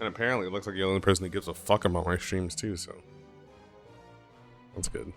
And apparently it looks like you're the only person that gives a fuck about my streams too, so that's good.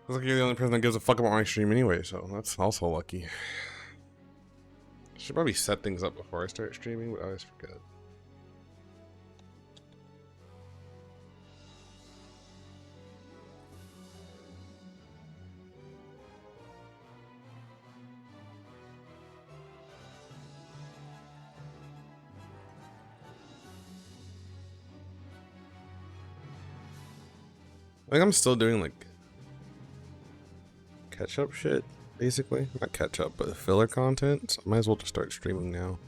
Looks like you're the only person that gives a fuck about my stream anyway, so that's also lucky. I should probably set things up before I start streaming, but I always forget. I think I'm still doing like catch-up shit, basically. Not catch-up, but filler content, so I might as well just start streaming now.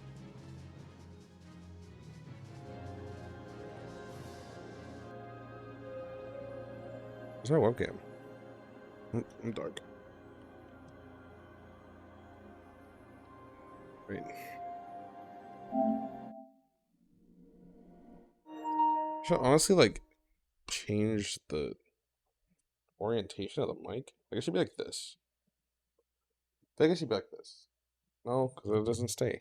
Where's my webcam? I'm dark. Wait. Should I honestly like change the orientation of the mic? Like it should be like this. I think it should be like this. No, because it doesn't stay.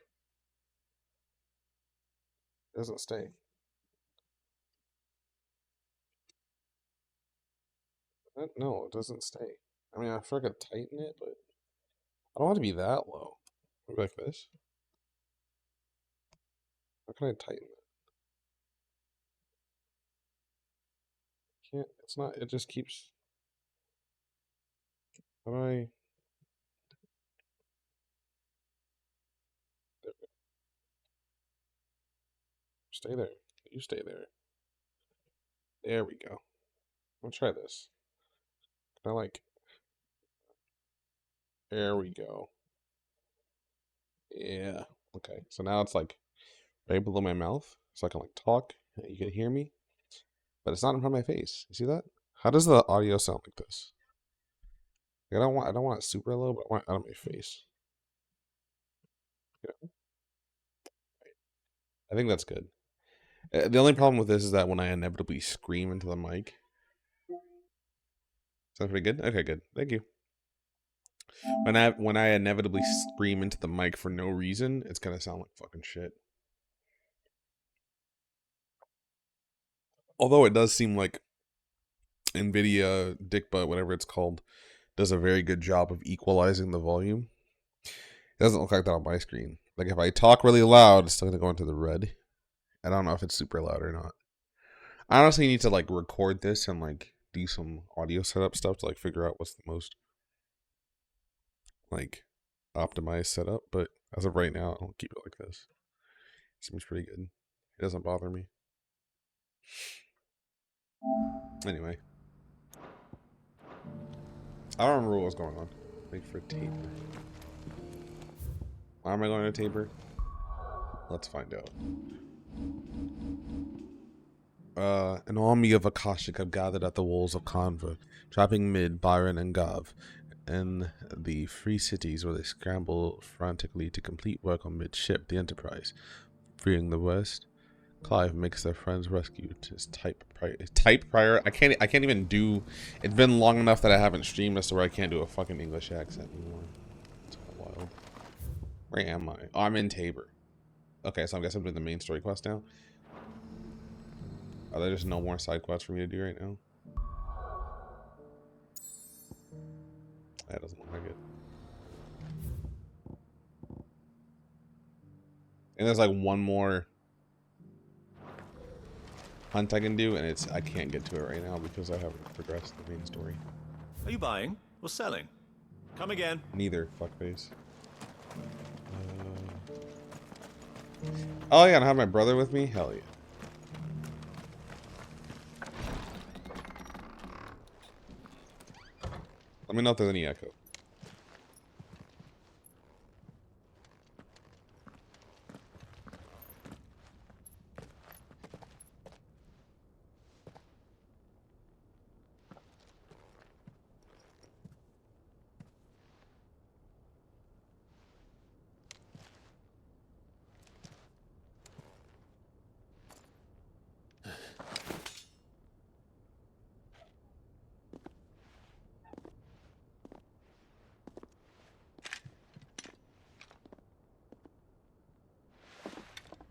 It doesn't stay. No, it doesn't stay. I mean, I'm sure I could tighten it, but I don't want it to be that low. Maybe like this. How can I tighten it? Can't. It's not. It just keeps. How do I? There. Stay there. You stay there. There we go. I'll try this. Can I like? There we go. Yeah. Okay. So now it's like right below my mouth, so I can like talk. You can hear me, but it's not in front of my face. You see that? How does the audio sound like this? Like, I don't want it super low, but I want it out of my face. Yeah. I think that's good. The only problem with this is that when I inevitably scream into the mic. Sounds pretty good? Okay, good. Thank you. When I inevitably scream into the mic for no reason, it's gonna sound like fucking shit. Although it does seem like NVIDIA, Dickbutt, whatever it's called, does a very good job of equalizing the volume. It doesn't look like that on my screen. Like if I talk really loud, it's still gonna go into the red. I don't know if it's super loud or not. I honestly need to like record this and like do some audio setup stuff to like figure out what's the most like optimized setup. But as of right now, I'll keep it like this. Seems pretty good. It doesn't bother me. Anyway, I don't remember what was going on. Wait for a taper. Why am I going to taper? Let's find out. An army of Akashic have gathered at the walls of Kanva, trapping Mid, Byron, and Gav, and the free cities where they scramble frantically to complete work on Midship, the Enterprise. Freeing the West, Clive makes their friends rescued. His type prior. I can't even do. It's been long enough that I haven't streamed as to where I can't do a fucking English accent anymore. It's kind of wild. Where am I? Oh, I'm in Tabor. Okay, so I guess I'm doing the main story quest now. Are there just no more side quests for me to do right now? That doesn't look like it. And there's like one more hunt I can do, and I can't get to it right now because I haven't progressed the main story. Are you buying or selling? Come again. Neither, fuckface. Oh yeah, and I have my brother with me? Hell yeah. Let me know if there's any echo.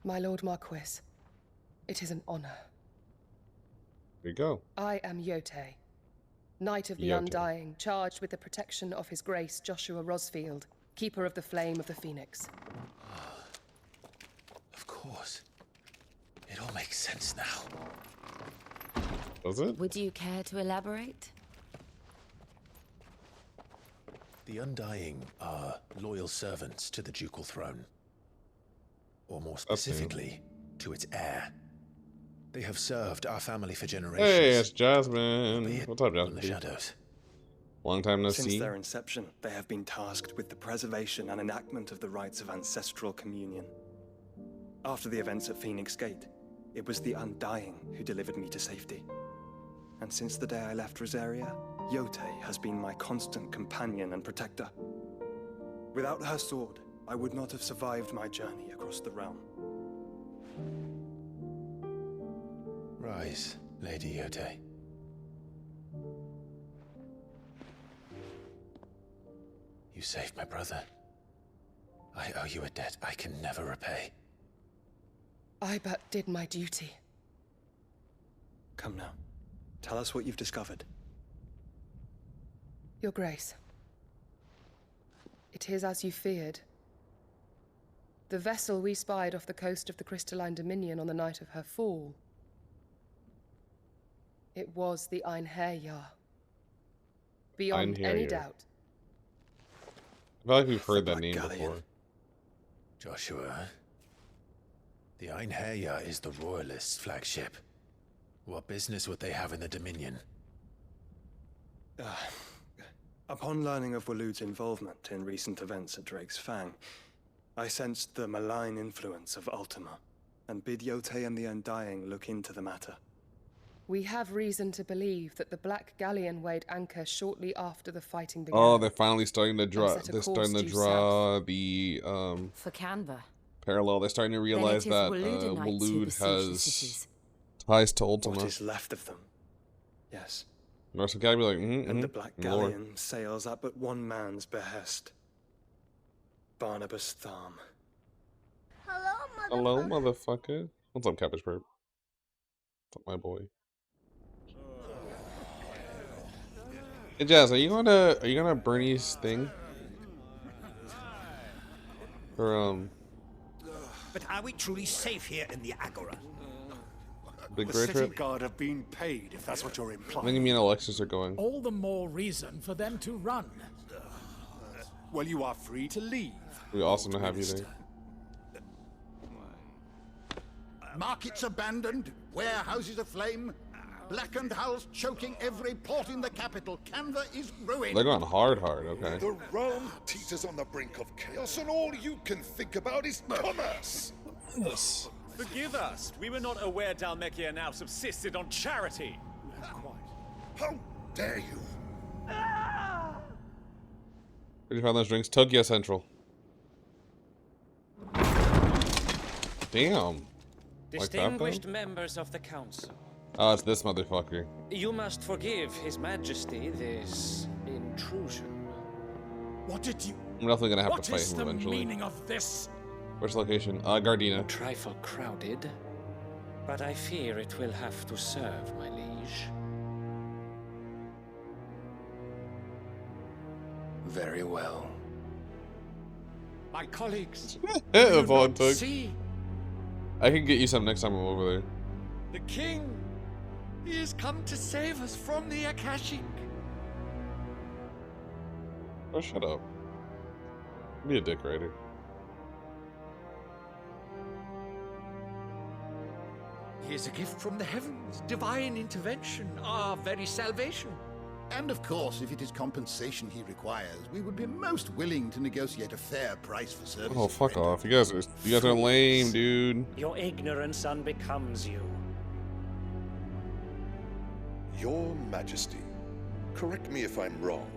My Lord Marquis, it is an honor. There you go. I am Yote, Knight of the Yote. Undying, charged with the protection of His Grace Joshua Rosfield, Keeper of the Flame of the Phoenix. Of course. It all makes sense now. Does it? Would you care to elaborate? The Undying are loyal servants to the ducal throne. Or more specifically, to its heir. They have served our family for generations. Hey, it's Jasmine. Albeit What's up, in the Jasmine? shadows. Long time no Since see. their inception, they have been tasked with the preservation and enactment of the rites of ancestral communion. After the events at Phoenix Gate, it was the Undying who delivered me to safety. And since the day I left Rosaria, Yote has been my constant companion and protector. Without her sword, I would not have survived my journey across the realm. Rise, Lady Yote. You saved my brother. I owe you a debt I can never repay. I but did my duty. Come now, tell us what you've discovered. Your Grace, it is as you feared. The vessel we spied off the coast of the Crystalline Dominion on the night of her fall. It was the Einherjar. Beyond any Einherjar. doubt. I feel like we've heard that Black name Galleon. before. Joshua, the Einherjar is the Royalists' flagship. What business would they have in the Dominion? Upon learning of Waloed's involvement in recent events at Drake's Fang, I sensed the malign influence of Ultima, and bid Yote and the Undying look into the matter. We have reason to believe that the Black Galleon weighed anchor shortly after the fighting began. Oh, they're finally starting to draw. set a They're course starting to due draw the For Canva. parallel. They're starting to realize is that Waloedanites who Waloed besiege the has cities. ties to What Ultima. is left of them? Yes. Norse gotta be like, And the Black lore. Galleon sails at but one man's behest. Barnabas Tharm. Hello, motherfucker. What's up, Cabbage Perp? What's up, my boy? Hey, Jazz, are you gonna Bernie's thing? Or But are we truly safe here in the Agora? Big The Great city Trip? guard have been paid, if that's what you're I think implying. me and Alexis are going. All the more reason for them to run. Well, you are free to leave. It'd be awesome to have you there. Markets abandoned, warehouses aflame, blackened hulls choking every port in the capital. Canva is ruined. They're going hard, okay. The realm teeters on the brink of chaos, and all you can think about is commerce. Forgive us. We were not aware Dalmekia now subsisted on charity. How dare you? Where'd you find those drinks? Tokyo Central. Damn. Like that, Distinguished though? members of the council, Oh, it's this motherfucker. you must forgive His Majesty this intrusion. What did you... I'm definitely gonna have What to fight is him the eventually. meaning of this? Which location? Gardena. A trifle crowded, but I fear it will have to serve, my liege. Very well. My colleagues, If all it took. see I can get you some next time I'm over there. the king. He has come to save us from the Akashic. Oh, shut up. Be a dick writer. He is a gift from the heavens, divine intervention, our very salvation. And of course, if it is compensation he requires, we would be most willing to negotiate a fair price for service. Oh, fuck off. You guys are lame, dude. Your ignorance unbecomes you. Your Majesty, correct me if I'm wrong,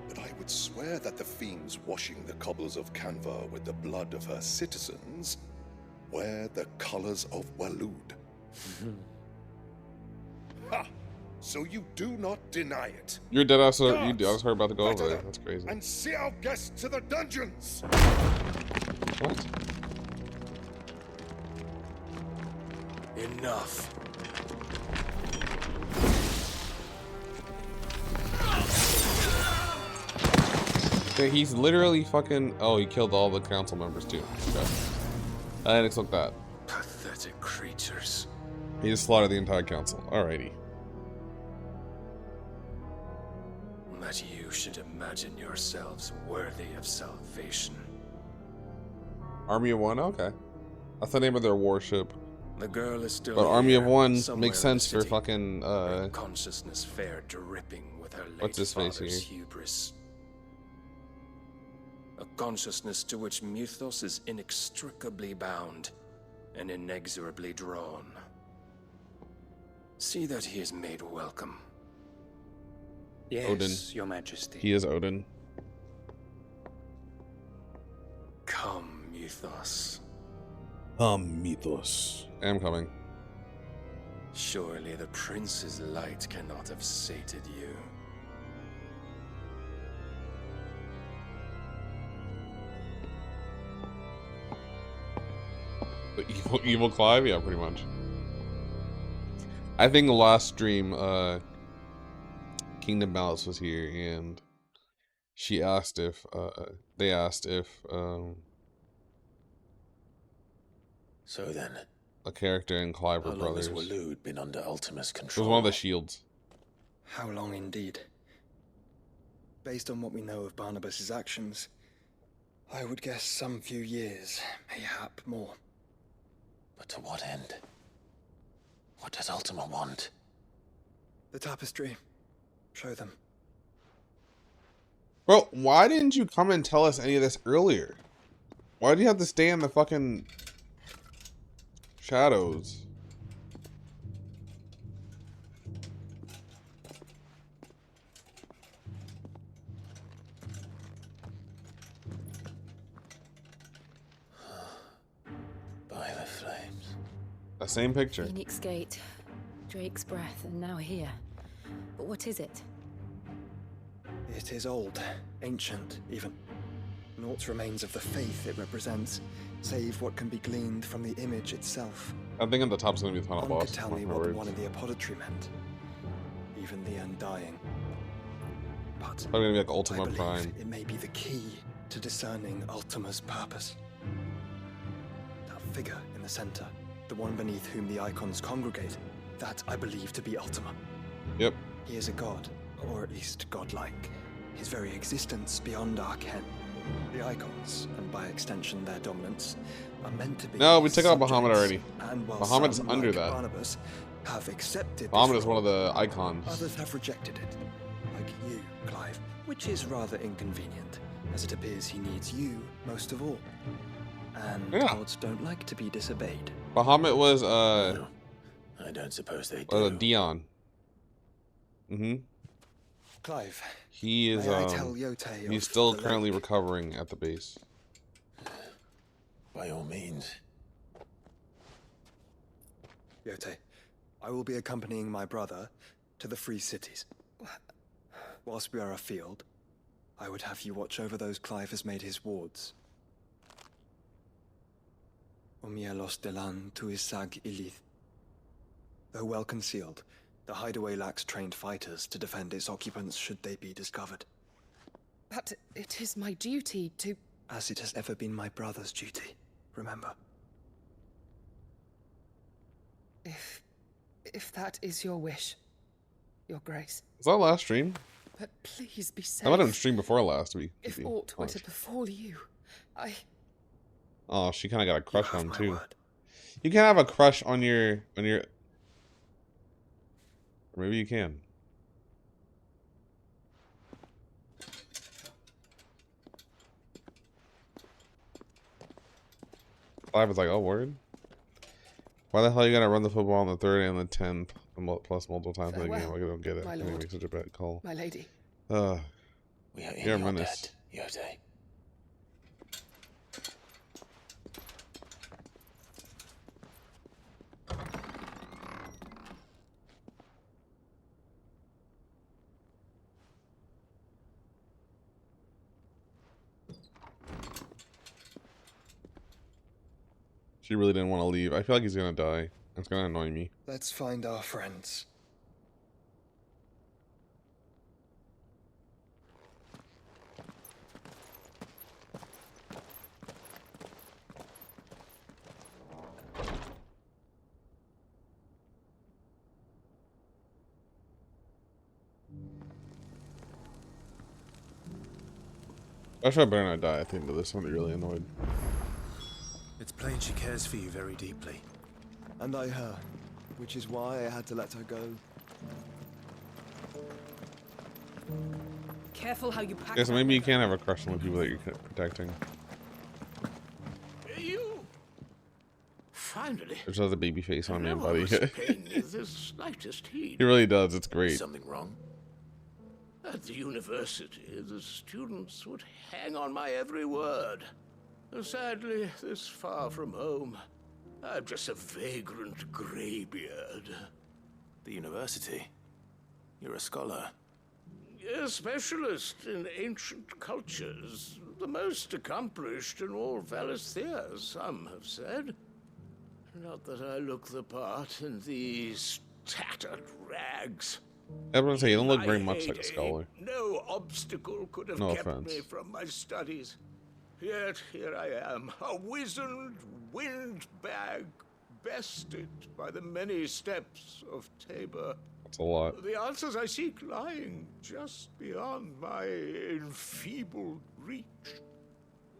but I would swear that the fiends washing the cobbles of Canva with the blood of her citizens wear the colors of Waloed. Ha! So you do not deny it. You're dead ass. You Guards, I was about to go over there. better That's crazy. And see our guests to the dungeons. What? Enough. Okay, he's literally fucking. Oh, he killed all the council members too. Okay. I didn't expect that. Pathetic creatures. He just slaughtered the entire council. Alrighty. That you should imagine yourselves worthy of salvation. Army of One. Okay, that's the name of their warship. The girl is still But Army of here, One somewhere makes in the sense for city. fucking Her consciousness fair dripping with her late What's his face father's here? hubris. A consciousness to which Mythos is inextricably bound and inexorably drawn. See that he is made welcome. Yes, Odin. Your Majesty. He is Odin. Come, Mythos. Mythos. I'm coming. Surely the prince's light cannot have sated you. The evil Clive? Yeah, pretty much. I think the last stream, Kingdom Malice was here, and she asked if, they asked if, So then, a character in Clive how were long has brothers. Waloed been under Ultima's It control? was one of the shields. How long indeed? Based on what we know of Barnabas's actions, I would guess some few years, mayhap more. But to what end? What does Ultima want? The tapestry. Show them. Bro, why didn't you come and tell us any of this earlier? Why do you have to stay in the fucking shadows? By the flames. The same picture. Phoenix Gate, Drake's Breath, and now here. But what is it? It is old, ancient, even. Naught remains of the faith it represents, save what can be gleaned from the image itself. I think at the top's gonna be the final None boss. could tell mark me my what the words. one in the apodatory meant. Even the Undying. But Probably gonna be like I Ultima believe Prime. it may be the key to discerning Ultima's purpose. That figure in the center, the one beneath whom the icons congregate, that I believe to be Ultima. Yep. He is a god, or at least godlike. His very existence beyond our ken. The icons, and by extension their dominance, are meant to be. No, we took out subjects, Bahamut already. And while Bahamut is some, under like that. Barnabas, have accepted Bahamut this is one of role, the icons. others have rejected it, like you, Clive, which is rather inconvenient, as it appears he needs you most of all. And Yeah. gods don't like to be disobeyed. Bahamut was I don't suppose they do. Dion. Mm-hmm. Clive, He is may I tell Yote he's of still the currently recovering at the base. By all means. Yote, I will be accompanying my brother to the Free Cities. Whilst we are afield, I would have you watch over those Clive has made his wards. Omielos delan tuisag ilith. Though well concealed, the hideaway lacks trained fighters to defend its occupants should they be discovered. But it is my duty to... As it has ever been my brother's duty, remember. If that is your wish, Your Grace. Was that last stream? But please be safe. I let him stream before last week. If aught were to befall you, Oh, she kind of got a crush on him too. Word. You can have a crush on your... Or maybe you can. Five was like, oh, word? Why the hell you gotta run the football on the 3rd and the 10th plus multiple times in the game? Like, I don't get it. My lord. lord. Make such a bad call. My lady. We are in You're a your menace. debt, Yode. She really didn't want to leave. I feel like he's gonna die. It's gonna annoy me. Let's find our friends. I should better not die at the end of this. I'm really annoyed. It's plain she cares for you very deeply. And I her, which is why I had to let her go. Careful how you pack. Yeah, so maybe you can have a crush on the people that you're protecting. You finally. There's another baby face on me, buddy. Paying me the slightest heed. He really does. It's great. Something wrong? At the university, the students would hang on my every word. Sadly, this far from home, I'm just a vagrant greybeard. The university? You're a scholar. A specialist in ancient cultures. The most accomplished in all Valisthea, some have said. Not that I look the part in these tattered rags. Everyone say you don't look very much like a scholar. No obstacle could have kept me from my studies. Yet here I am, a wizened windbag, bested by the many steps of Tabor. That's a lot. The answers I seek lying just beyond my enfeebled reach.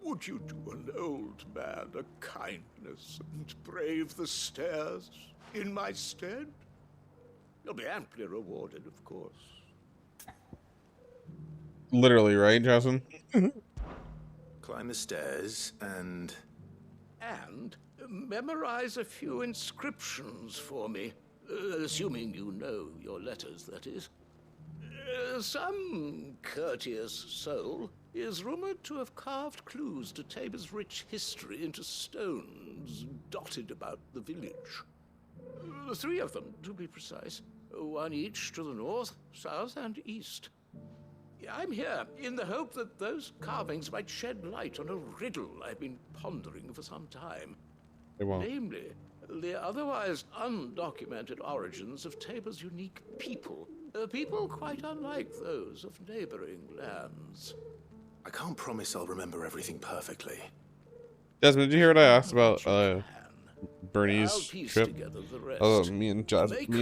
Would you do an old man a kindness and brave the stairs in my stead? You'll be amply rewarded, of course. Literally, right, Justin? Climb the stairs and memorize a few inscriptions for me, assuming you know your letters, that is. Some courteous soul is rumored to have carved clues to Tabor's rich history into stones dotted about the village. 3 of them, to be precise. 1 each to the north, south, and east. I'm here in the hope that those carvings might shed light on a riddle I've been pondering for some time. They won't. Namely, the otherwise undocumented origins of Tabor's unique people. People quite unlike those of neighboring lands. I can't promise I'll remember everything perfectly. Desmond, did you hear what I asked about Bernie's trip? Me and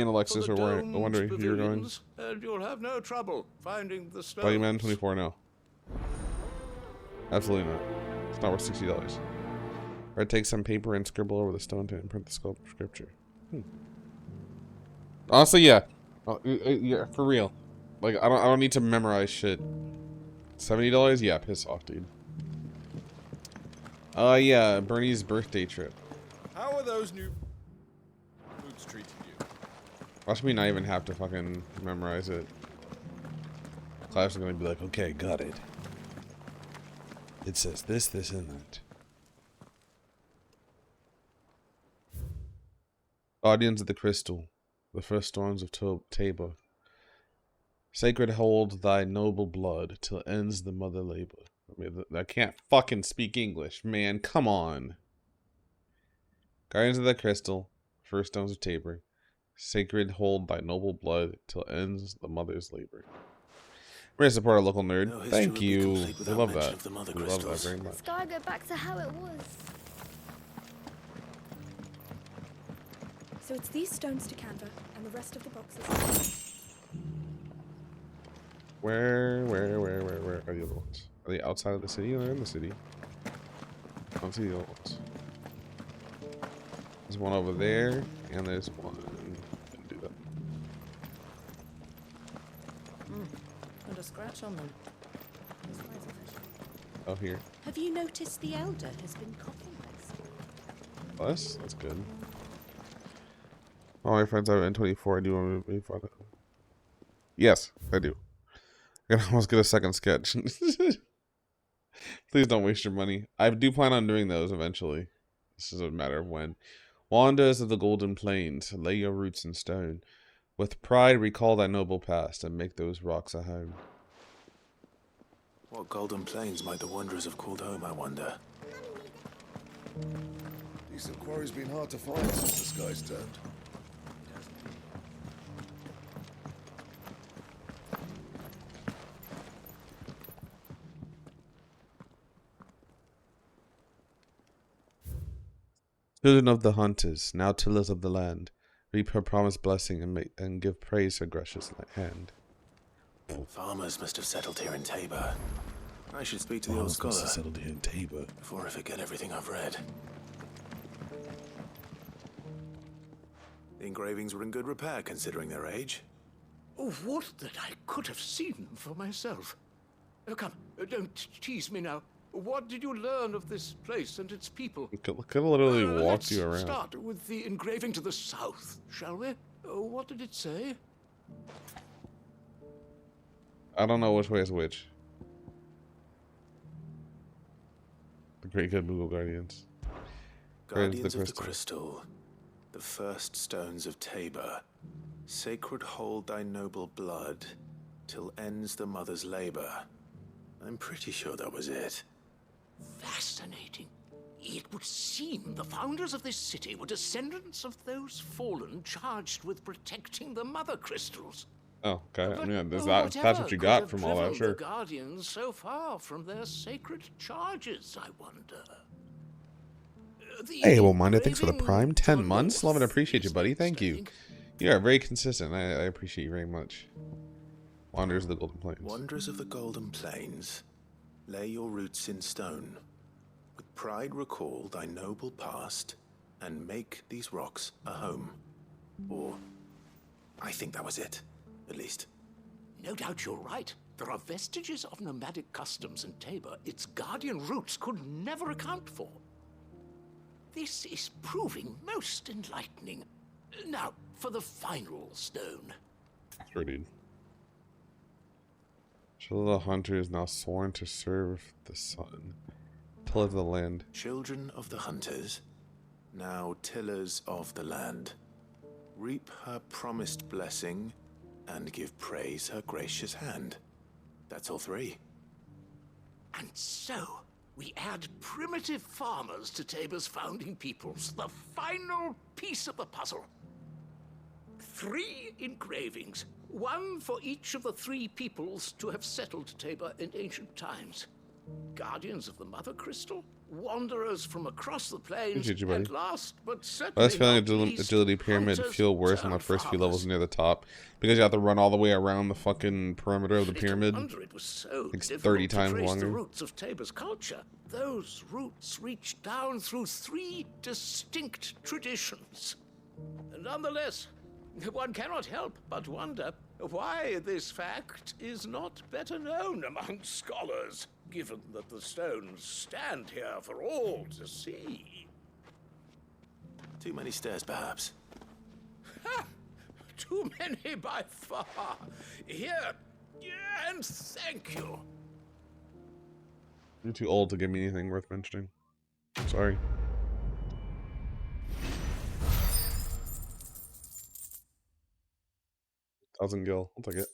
Alexis were wondering if you were going. And you'll have no trouble finding the stones. Buddy Man 24 no. Absolutely not. It's not worth $60. Or take some paper and scribble over the stone to imprint the scripture. Honestly, yeah. Yeah, for real. Like I don't need to memorize shit. $70? Yeah, piss off, dude. Yeah, Bernie's birthday trip. How are those new foods treating you? Watch me not even have to fucking memorize it. Class is gonna be like, okay, got it. It says this, this, and that. Guardians of the Crystal, the first storms of Tabor. Sacred hold thy noble blood till ends the mother labor. I can't fucking speak English, man. Come on. Guardians of the Crystal, first stones of Tabor. Sacred hold thy noble blood till ends the mother's labor. We're gonna support our local nerd. No history Thank would be you. complete We without love mention that. of the mother We love that crystals. very much. Let's go back to how it was. So it's these stones to Canva and the rest of the boxes. Where are the other ones? Are they outside of the city or they're in the city? I don't see the other ones. There's one over there, and there's one. Didn't do that. Not a scratch on them. Oh, here. Have you noticed the Elder has been coughing lately? Oh, that's good. All my friends have N24. I do want to be fun. Yes, I do. I can almost get a second sketch. Please don't waste your money. I do plan on doing those eventually. This is a matter of when. Wanderers of the Golden Plains, lay your roots in stone. With pride recall thy noble past and make those rocks a home. What golden plains might the wanderers have called home, I wonder? Decent quarry's been hard to find since the skies turned. Children of the hunters, now tillers of the land, reap her promised blessing and give praise her gracious hand. Farmers must have settled here in Tabor. I should speak to the old scholar settled here in Tabor before I forget everything I've read. The engravings were in good repair considering their age. Oh, what that I could have seen for myself. Come, don't tease me now. What did you learn of this place and its people? Could literally walk Let's you around. start with the engraving to the south, shall we? What did it say? I don't know which way is which. The great good Google Guardians. Guardians of the Crystal, the first stones of Tabor. Sacred hold thy noble blood till ends the mother's labor. I'm pretty sure that was it. Fascinating. It would seem the founders of this city were descendants of those fallen charged with protecting the mother crystals. Oh, okay. I mean, that's Whatever what you could got have from all that, driven sure. The Guardians so far from their sacred charges, I wonder. Hey, well, Mind, thanks for the prime 10 months. Love and appreciate you, buddy. Thank you. You are very consistent. I appreciate you very much. Wanderers of the Golden Plains. Wanderers of the Golden Plains, lay your roots in stone. With pride recall thy noble past, and make these rocks a home. Or, I think that was it, at least. No doubt you're right. There are vestiges of nomadic customs in Tabor its guardian roots could never account for. This is proving most enlightening. Now, for the final stone. Sure, dude. Children of the hunter is now sworn to serve the sun. Tiller of the land. Children of the hunters, now tillers of the land. Reap her promised blessing, and give praise her gracious hand. That's all three. And so, we add primitive farmers to Tabor's founding peoples, the final piece of the puzzle. 3 engravings, one for each of the 3 peoples to have settled Tabor in ancient times. Guardians of the Mother Crystal, wanderers from across the plains, Appreciate you, buddy. and last but certainly Last feeling not least, agility pyramid hunters feel worse on the turned first few farmers. levels near the top because you have to run all the way around the fucking perimeter of the pyramid. Wonder it was so It's difficult 30 to times trace longer. the roots of Tabor's culture. Those roots reach down through 3 distinct traditions. Nonetheless, one cannot help but wonder why this fact is not better known among scholars, given that the stones stand here for all to see. Too many stairs, perhaps. Ha! Too many by far. Here, and thank you. You're too old to give me anything worth mentioning. Sorry. Thousand gil. I'll take it.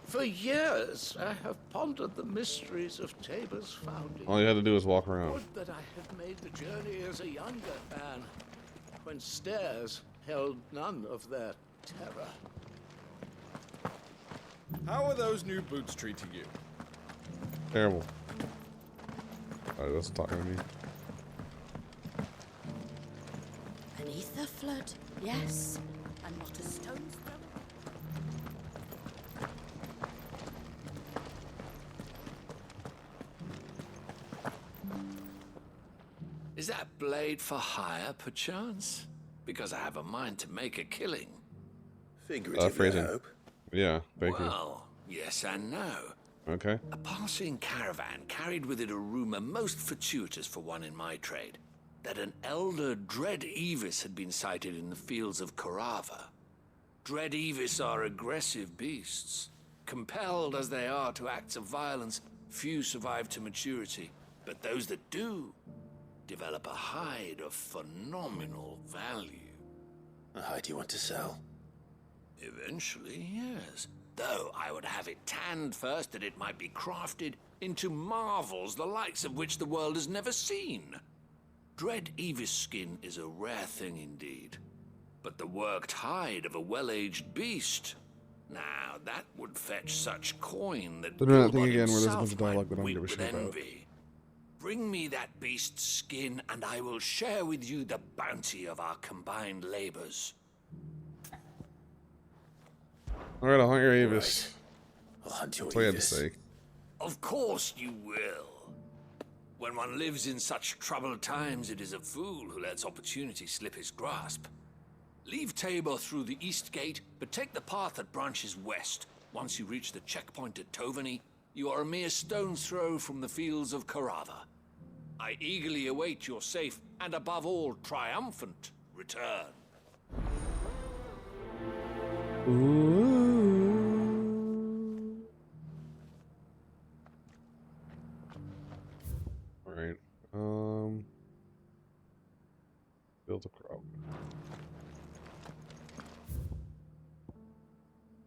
For years, I have pondered the mysteries of Tabor's founding. All you had to do is walk around. Would that I had made the journey as a younger man, when stairs held none of their terror. How are those new boots treating you? Terrible. Oh, that's talking to me. Beneath the flood, yes, and not a stone's throw. Is that blade for hire, perchance? Because I have a mind to make a killing. Figuratively, I phrasing. hope. Yeah, thank Well, yes and no. you. Okay. A passing caravan carried with it a rumor most fortuitous for one in my trade, that an elder Dread Evis had been sighted in the fields of Carava. Dread Evis are aggressive beasts. Compelled as they are to acts of violence, few survive to maturity, but those that do develop a hide of phenomenal value. A hide you want to sell? Eventually, yes. Though I would have it tanned first that it might be crafted into marvels the likes of which the world has never seen. Dread Evis skin is a rare thing indeed. But the worked hide of a well-aged beast, now that would fetch such coin that They're doing that thing Gallowan again where there's a bunch himself of dialogue might that I don't give a weep shit with about. envy. Bring me that beast's skin, and I will share with you the bounty of our combined labors. Alright, I'll hunt your Avis. I'll hunt your That's all you had to Avis. say. Of course you will. When one lives in such troubled times, it is a fool who lets opportunity slip his grasp. Leave Tabor through the east gate, but take the path that branches west. Once you reach the checkpoint at Tovany, you are a mere stone's throw from the fields of Carava. I eagerly await your safe, and above all, triumphant return. Alright. Build a crowd.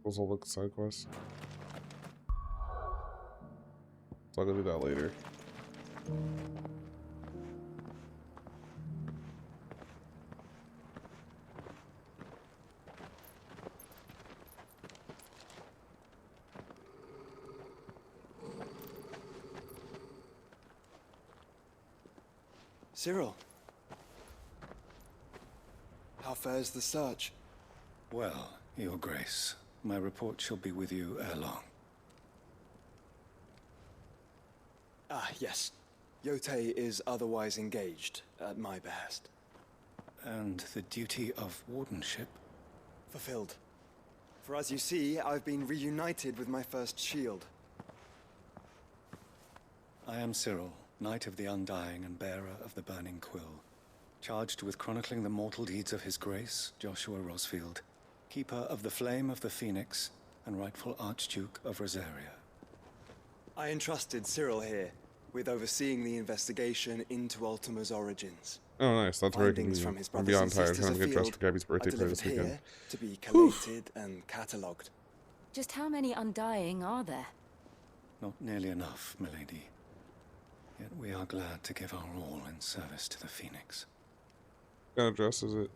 Those all look side quests. So I'll go do that later. Cyril. How fares the search? Well, Your Grace, my report shall be with you ere long. Ah, yes. Yotei is otherwise engaged, at my behest. And the duty of wardenship? Fulfilled. For as you see, I've been reunited with my first shield. I am Cyril, Knight of the Undying and bearer of the Burning Quill, charged with chronicling the mortal deeds of His Grace, Joshua Rosfield, Keeper of the Flame of the Phoenix, and rightful Archduke of Rosaria. I entrusted Cyril here with overseeing the investigation into Ultima's origins. Oh, nice. That's very Findings from convenient. his I'm brothers beyond and tired. sisters Trying to get dressed afield for Gabby's birthday are party this delivered weekend. here to be collated and catalogued. Just how many Undying are there? Not nearly enough, milady. Yet we are glad to give our all in service to the Phoenix. What kind of dress is it?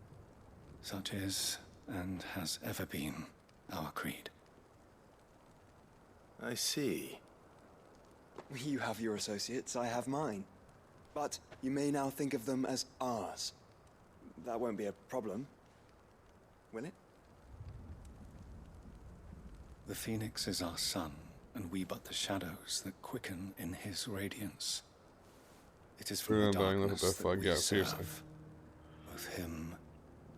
Such is, and has ever been, our creed. I see. You have your associates, I have mine. But you may now think of them as ours. That won't be a problem, will it? The Phoenix is our sun, and we but the shadows that quicken in his radiance. It is from We're the Undying, look at darkness that that flag. we Yeah, seriously. serve, both him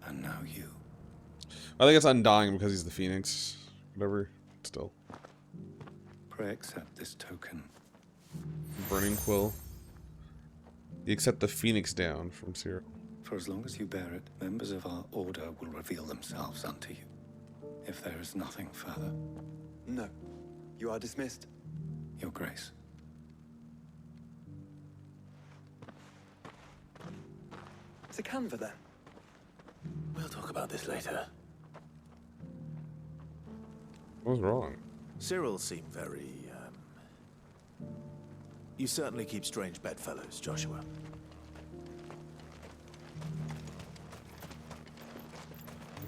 and now you. I think it's Undying because he's the Phoenix. Whatever. Still. Pray accept this token. Burning Quill. You accept the Phoenix down from Cyril. For as long as you bear it, members of our order will reveal themselves unto you. If there is nothing further. No. You are dismissed. Your Grace. It's a Canva then. We'll talk about this later. What was wrong? Cyril seemed very, You certainly keep strange bedfellows, Joshua.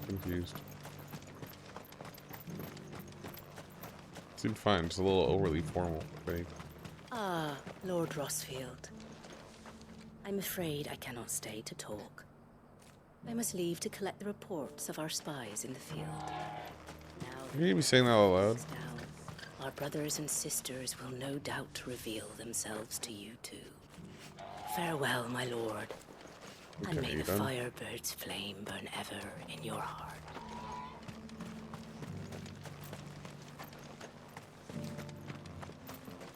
Confused. Seemed fine, just a little overly formal. Right? Ah, Lord Rosfield. I'm afraid I cannot stay to talk. I must leave to collect the reports of our spies in the field. Can you be saying that out loud? Our brothers and sisters will no doubt reveal themselves to you too. Farewell, my lord. Okay, And may the done? Firebird's flame burn ever in your heart.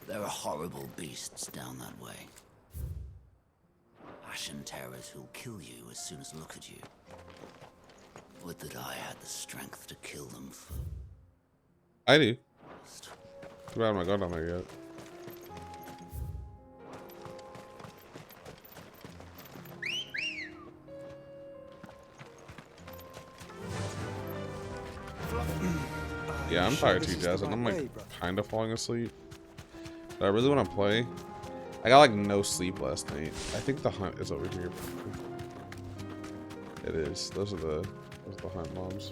There are horrible beasts down that way. Ashen terrors who'll kill you as soon as look at you. Would that I had the strength to kill them. I do. Too bad I'm not going down there yet. Yeah, I'm tired too, Jazz, and I'm like kind of falling asleep. But I really want to play. I got like no sleep last night. I think the hunt is over here. It is. Those are the hunt mobs.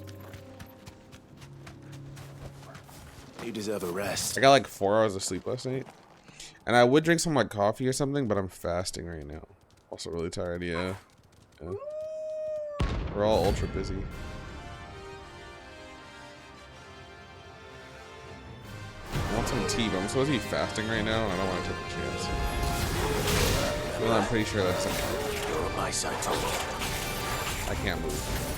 You deserve a rest. I got like 4 hours of sleep last night. And I would drink some like coffee or something, but I'm fasting right now. Also really tired, yeah. We're all ultra busy. I want some tea, but I'm supposed to be fasting right now, and I don't want to take a chance. Well, I'm pretty sure that's okay. You're on my side, Tom. I can't move.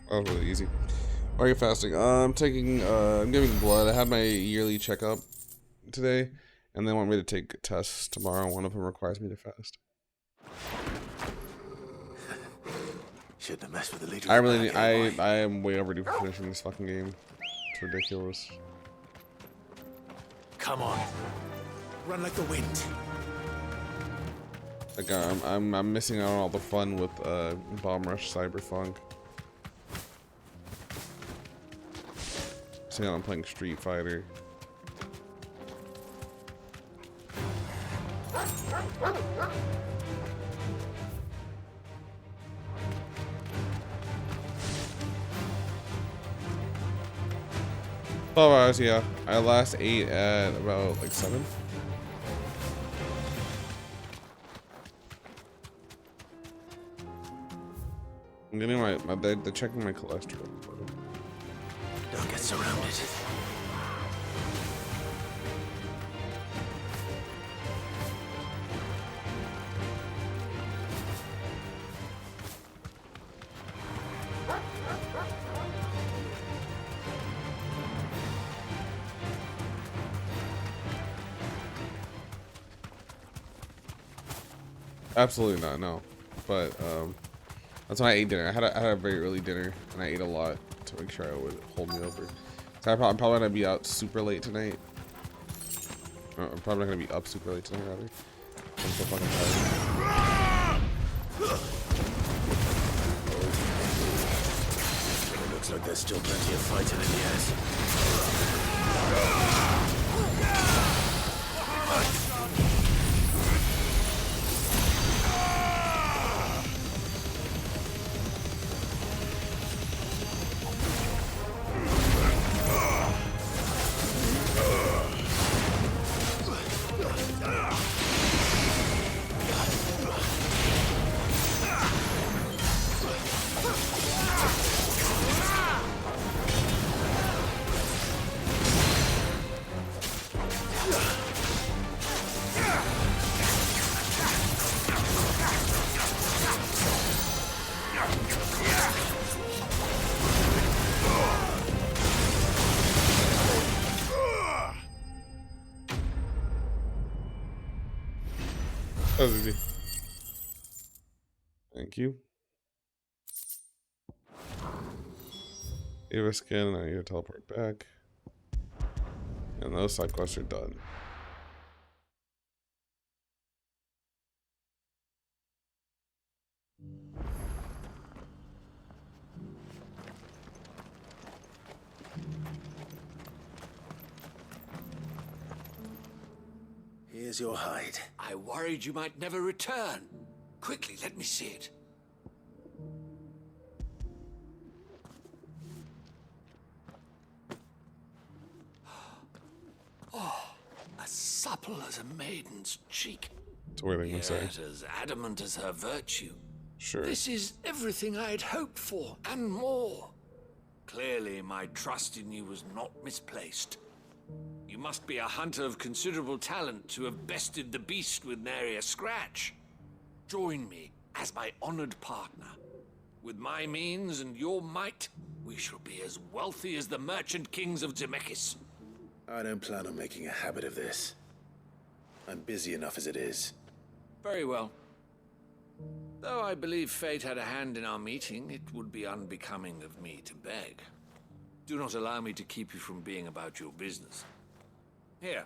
That was really easy. Why are you fasting? I'm taking, I'm giving blood. I had my yearly checkup today, and they want me to take tests tomorrow. One of them requires me to fast. Shouldn't have messed with the leader. I really need, I am way overdue for finishing this fucking game. It's ridiculous. Come on. Run like the wind. Like I'm missing out on all the fun with Bomb Rush Cyberpunk. Missing out on playing Street Fighter. Hours, yeah. I last ate at about like 7. I'm getting they're checking my cholesterol. Don't get surrounded. Absolutely not, no. But that's why I ate dinner. I had a very early dinner, and I ate a lot to make sure it would hold me over. So I'm probably gonna be out super late tonight. I'm probably not gonna be up super late tonight, rather. I'm so fucking tired. It looks like there's still plenty of fighting in the ass. That was easy. Thank you. Eva skin, I need to teleport back. And those side quests are done. Here's your hide. I worried you might never return. Quickly, let me see it. Oh, as supple as a maiden's cheek. That's a weird thing to say. Yet as adamant as her virtue. Sure. This is everything I'd hoped for, and more. Clearly, my trust in you was not misplaced. You must be a hunter of considerable talent to have bested the beast with nary a scratch. Join me as my honored partner. With my means and your might, we shall be as wealthy as the merchant kings of Zemeckis. I don't plan on making a habit of this. I'm busy enough as it is. Very well. Though I believe fate had a hand in our meeting, it would be unbecoming of me to beg. Do not allow me to keep you from being about your business. Here,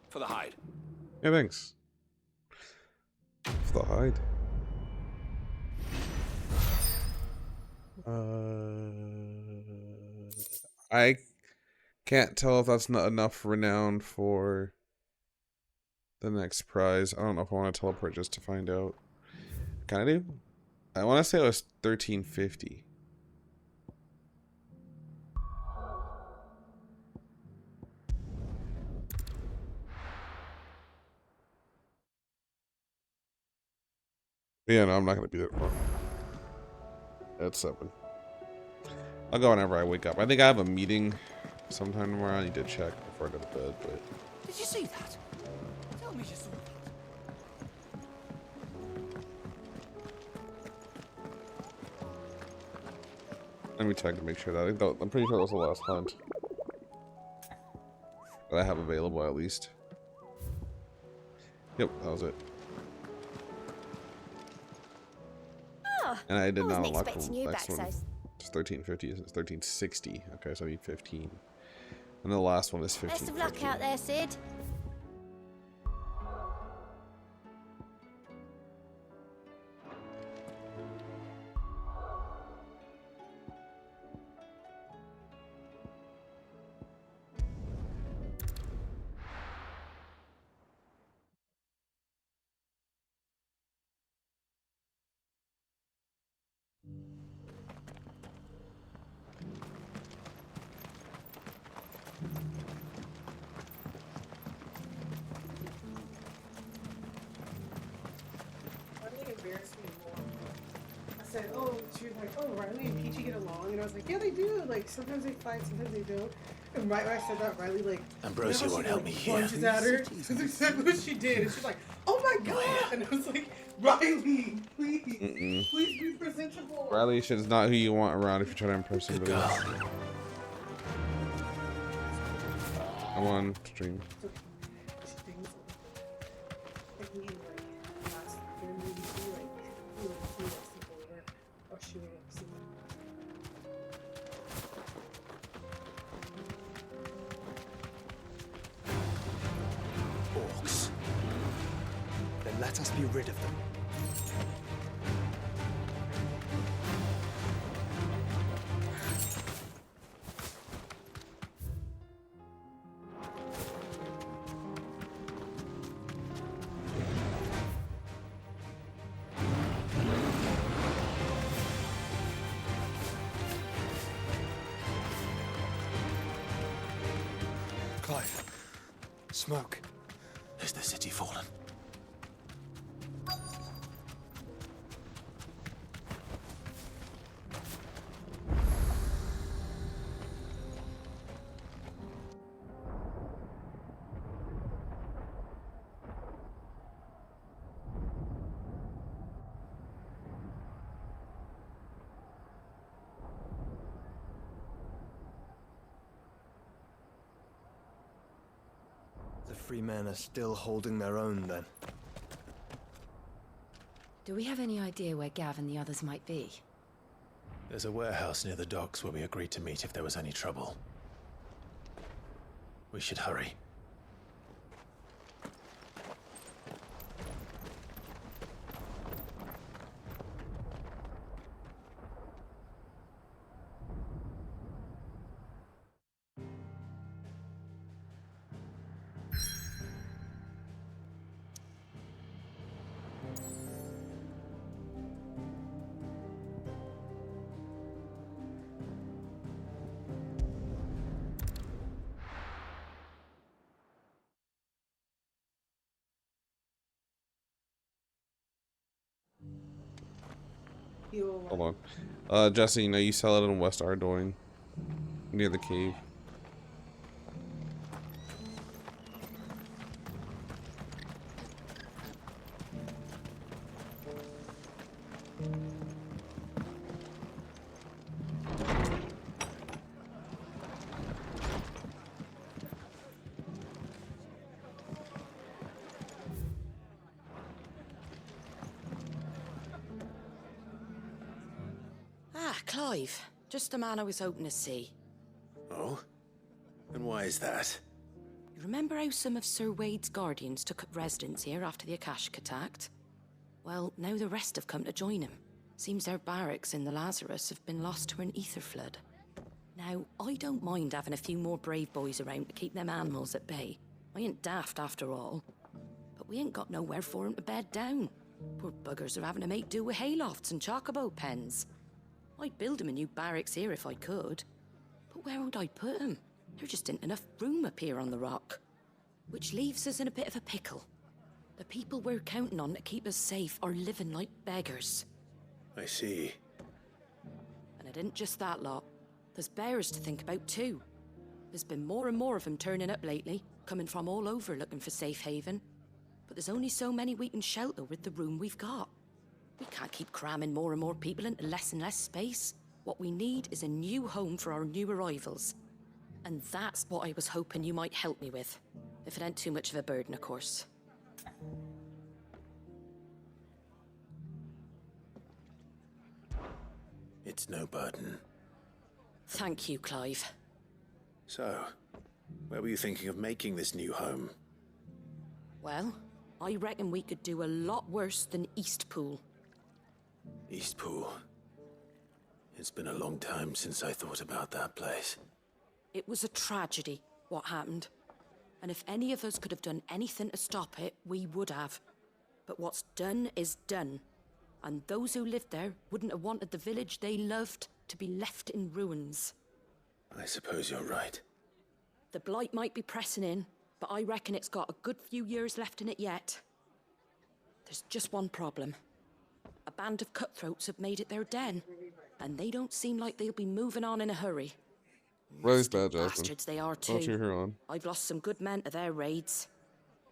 for the hide. Yeah, thanks. For the hide. I can't tell if that's not enough renown for the next prize. I don't know if I want to teleport just to find out. Can I do? I want to say it was 1350. Yeah, no, I'm not going to be there tomorrow. At 7. I'll go whenever I wake up. I think I have a meeting sometime tomorrow. I need to check before I go to bed, but... Did you see that? Tell me you saw that. Let me check to make sure that... I'm pretty sure that was the last hunt that I have available, at least. Yep, that was it. And I did not unlock the next one. It's 1350. It's 1360. Okay, so I need 15. And the last one is 15. Best of luck out there, Sid. Riley and Peachy get along, and I was like, yeah, they do. Like, sometimes they fight, sometimes they don't. And right when I said that, Riley, like, Ambrosia won't help me here. Lunges at her. That's exactly what she did. And she's like, oh my god! And I was like, Riley, please, please be presentable. Riley is not who you want around if you're trying to impress somebody else. I'm on stream. Shit. Orcs. Then let us be rid of them. Clive. Smoke. Is the city fallen? The free men are still holding their own, then. Do we have any idea where Gav and the others might be? There's a warehouse near the docks where we agreed to meet if there was any trouble. We should hurry. Hold on. Jesse, you sell it in West Ardoyne, near the cave. Clive. Just the man I was hoping to see. Oh? And why is that? You remember how some of Sir Wade's guardians took up residence here after the Akashic attacked? Well, now the rest have come to join him. Seems their barracks in the Lazarus have been lost to an ether flood. Now, I don't mind having a few more brave boys around to keep them animals at bay. I ain't daft after all. But we ain't got nowhere for 'em to bed down. Poor buggers are having to make do with haylofts and chocobo pens. I'd build 'em a new barracks here if I could. But where would I put 'em? There just ain't enough room up here on the rock. Which leaves us in a bit of a pickle. The people we're counting on to keep us safe are living like beggars. I see. And it ain't just that lot. There's bears to think about too. There's been more and more of them turning up lately, coming from all over looking for safe haven. But there's only so many we can shelter with the room we've got. We can't keep cramming more and more people into less and less space. What we need is a new home for our new arrivals. And that's what I was hoping you might help me with. If it ain't too much of a burden, of course. It's no burden. Thank you, Clive. So, where were you thinking of making this new home? Well, I reckon we could do a lot worse than Eastpool. Eastpool. It's been a long time since I thought about that place. It was a tragedy, what happened. And if any of us could have done anything to stop it, we would have. But what's done is done. And those who lived there wouldn't have wanted the village they loved to be left in ruins. I suppose you're right. The blight might be pressing in, but I reckon it's got a good few years left in it yet. There's just one problem. A band of cutthroats have made it their den, and they don't seem like they'll be moving on in a hurry. Really bad, Jasmine. Bastards they are I'll cheer too. her on. I've lost some good men to their raids.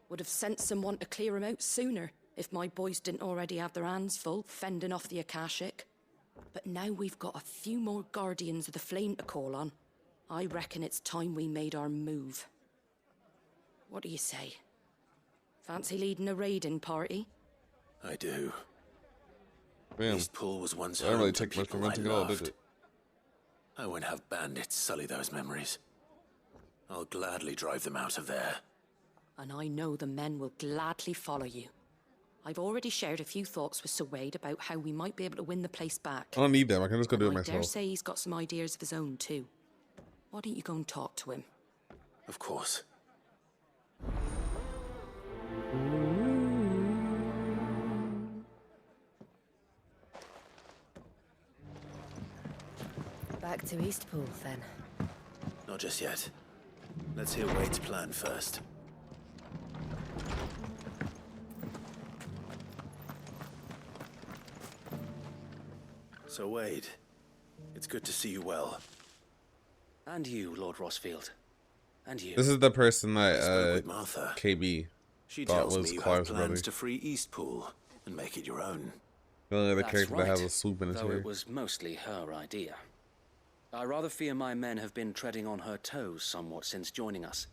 Would have sent someone to clear 'em out sooner if my boys didn't already have their hands full fending off the Akashic. But now we've got a few more guardians of the flame to call on. I reckon it's time we made our move. What do you say? Fancy leading a raiding party? I do. Damn. Eastpool was once I don't home really to take much people from I renting at all, did loved. it? I won't have bandits sully those memories. I'll gladly drive them out of there. And I know the men will gladly follow you. I've already shared a few thoughts with Sir Wade about how we might be able to win the place back. I don't need them. I can just go do it I dare myself. say he's got some ideas of his own too. Why don't you go and talk to him? Of course. Back to Eastpool, then. Not just yet. Let's hear Wade's plan first. So, Wade, it's good to see you well. And you, Lord Rosfield. And you. This is the person that spoke with Martha. KB She thought tells was me you have Clive's plans brother. to free Eastpool and make it your own. The only other That's character right, that has a swoop in his though hair. it was mostly her idea. I rather fear my men have been treading on her toes somewhat since joining us,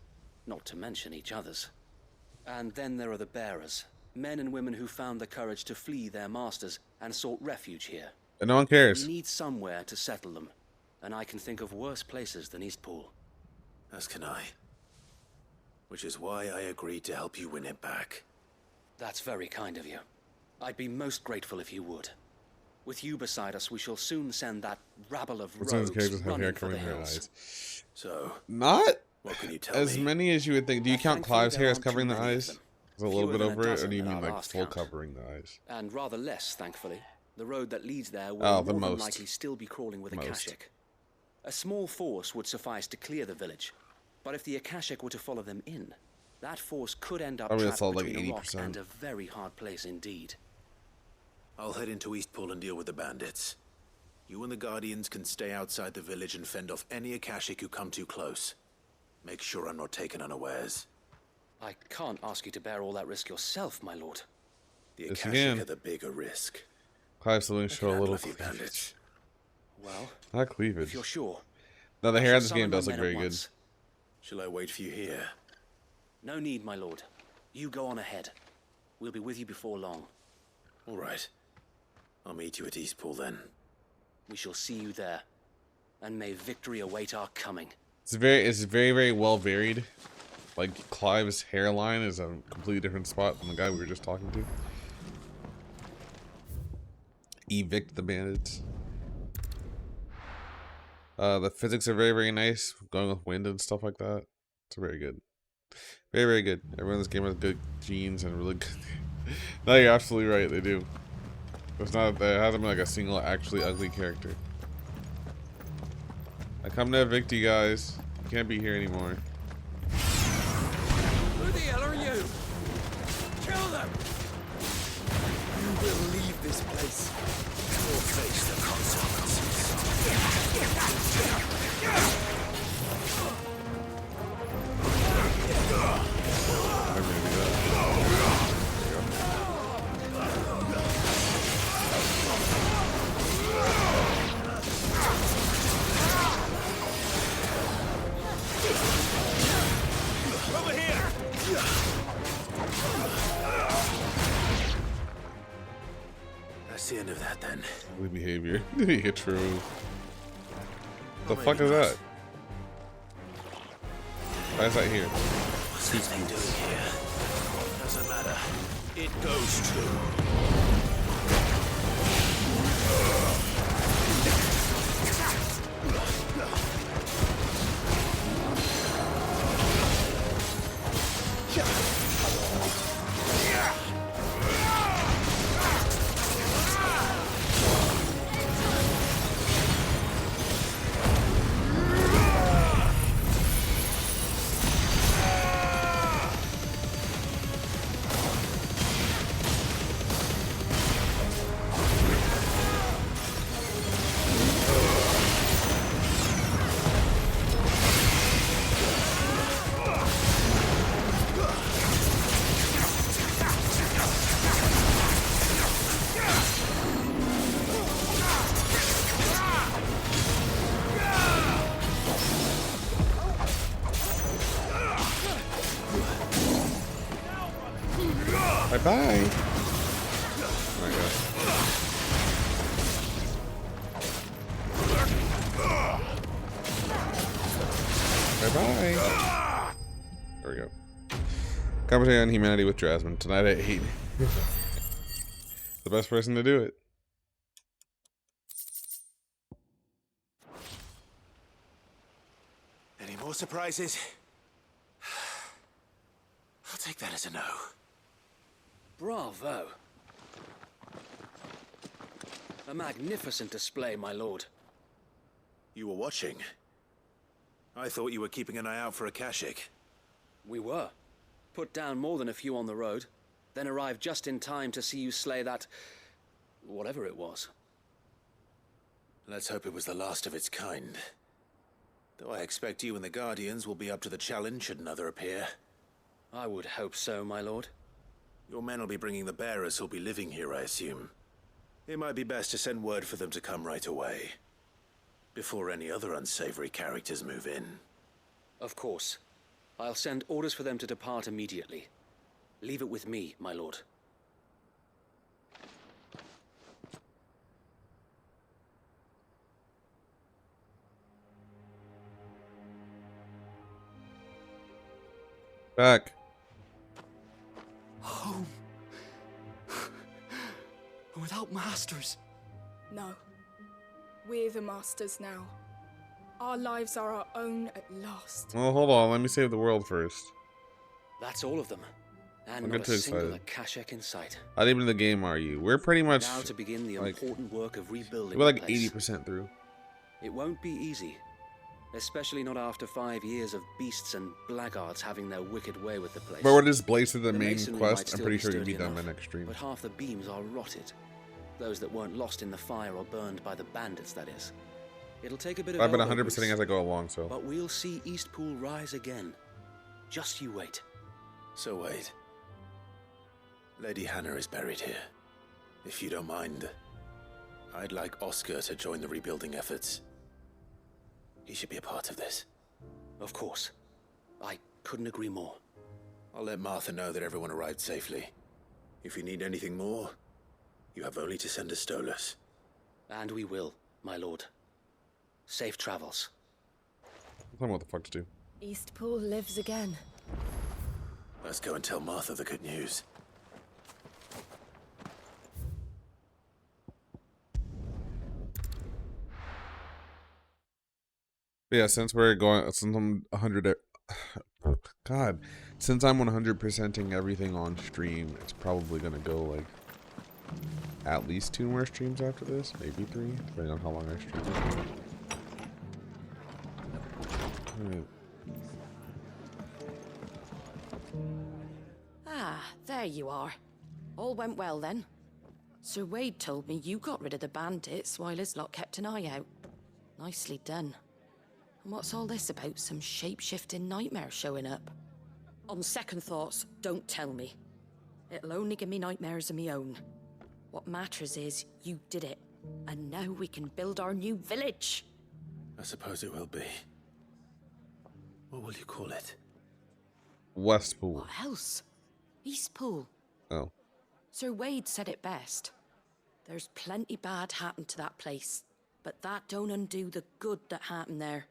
not to mention each other's. And then there are the bearers, men and women who found the courage to flee their masters and sought refuge here. And no one cares. We need somewhere to settle them, and I can think of worse places than Eastpool. As can I. Which is why I agreed to help you win it back. That's very kind of you. I'd be most grateful if you would. With you beside us, we shall soon send that rabble of Some of his rogues characters have hair running for the covering their hills. eyes. So, Not what can you tell as me? many as you would think. Do you count Thankfully, Clive's there hair as aren't too covering the many of eyes? them. Is it a little Fewer bit than a over it, or dozen do you at mean our like last full count. covering the eyes? And rather less, thankfully. The road that leads there will Oh, the more than most. likely still be crawling with Most. Akashic. A small force would suffice to clear the village, but if the Akashic were to follow them in, that force could end up Probably trapped that's all like between a rock 80%. and a very hard place indeed. I'll head into Eastpool and deal with the bandits. You and the Guardians can stay outside the village and fend off any Akashic who come too close. Make sure I'm not taken unawares. I can't ask you to bear all that risk yourself, my lord. The Yes, you Akashic can. are the bigger risk. Clive's still going to show a Handle little a few cleavage. bandits. Well, Not if cleavage. you're sure. No, the I hair shall in this game summon my does look men at very good. once. Shall I wait for you here? No need, my lord. You go on ahead. We'll be with you before long. All right. I'll meet you at Eastpool then. We shall see you there. And may victory await our coming. It's very well varied. Like Clive's hairline is a completely different spot than the guy we were just talking to. Evict the bandits. The physics are very nice, going with wind and stuff like that. It's very good. Very good. Everyone in this game has good genes and really good. No, you're absolutely right, they do. There hasn't been like a single actually ugly character. I come to evict you guys. You can't be here anymore. Who the hell are you? Kill them! You will leave this place or face the consequences. Over here! That's the end of that then. Ugly behavior. Yeah, true. The fuck is that? Why is that here? What's this thing doing here? Doesn't matter. It goes to. Bye bye. Oh my god. Bye-bye. There we go. Conversation on humanity with Jasmine. Tonight at 8. The best person to do it. Any more surprises? I'll take that as a no. Bravo. A magnificent display, my lord. You were watching. I thought you were keeping an eye out for a Kashik. We were. Put down more than a few on the road, then arrived just in time to see you slay that... whatever it was. Let's hope it was the last of its kind. Though I expect you and the Guardians will be up to the challenge should another appear. I would hope so, my lord. Your men will be bringing the bearers who'll be living here, I assume. It might be best to send word for them to come right away, before any other unsavory characters move in. Of course. I'll send orders for them to depart immediately. Leave it with me, my lord. Back. Home. Without masters. No. We're the masters now. Our lives are our own at last. Well, hold on. Let me save the world first. That's all of them. And I'm not too a single excited. Akashek in sight. How deep in the game are you? We're pretty much Now to begin the like, important work of rebuilding we're like the place. 80% through. It won't be easy. Especially not after 5 years of beasts and blackguards having their wicked way with the place. But we're just blazed to the main masonry quest. might I'm still pretty be sure you'll sturdy be done by enough, next stream. But half the beams are rotted. Those that weren't lost in the fire or burned by the bandits, that is. It'll take a bit of I've been elbow 100%ing grease, as I go along, so. But we'll see Eastpool rise again. Just you wait. So wait. Lady Hannah is buried here. If you don't mind, I'd like Oscar to join the rebuilding efforts. He should be a part of this. Of course. I couldn't agree more. I'll let Martha know that everyone arrived safely. If you need anything more, you have only to send a Stolas. And we will, my lord. Safe travels. Tell me what the fuck to do. Eastpool lives again. Let's go and tell Martha the good news. Yeah, since we're going, since I'm 100, God, since I'm 100%ing everything on stream, it's probably gonna go like at least 2 more streams after this, maybe 3, depending on how long I stream this game. Alright. Ah, there you are. All went well then. Sir Wade told me you got rid of the bandits while his lot kept an eye out. Nicely done. And what's all this about some shape-shifting nightmare showing up? On second thoughts, don't tell me. It'll only give me nightmares of me own. What matters is you did it. And now we can build our new village. I suppose it will be. What will you call it? Westpool. What else? Eastpool. Oh. Sir Wade said it best. There's plenty bad happened to that place, but that don't undo the good that happened there.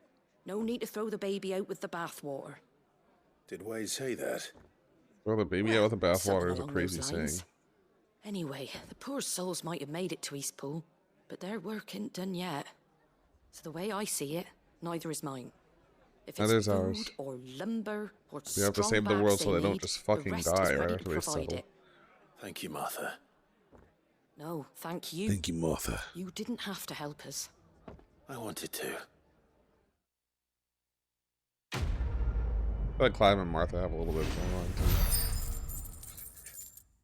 No need to throw the baby out with the bathwater. Did Wade say that? Well, the baby out with the bathwater is a Something crazy along those lines. saying. Anyway, the poor souls might have made it to Eastpool, but their work ain't done yet. So the way I see it, neither is mine. If Neither it's is food ours. or lumber or We have to strong save the bags world so they don't need, just the fucking rest die is right ready after to they provide settle. it. Thank you, Martha. No, thank you. Thank you, Martha. You didn't have to help us. I wanted to. I feel like Clive and Martha have a little bit going on too.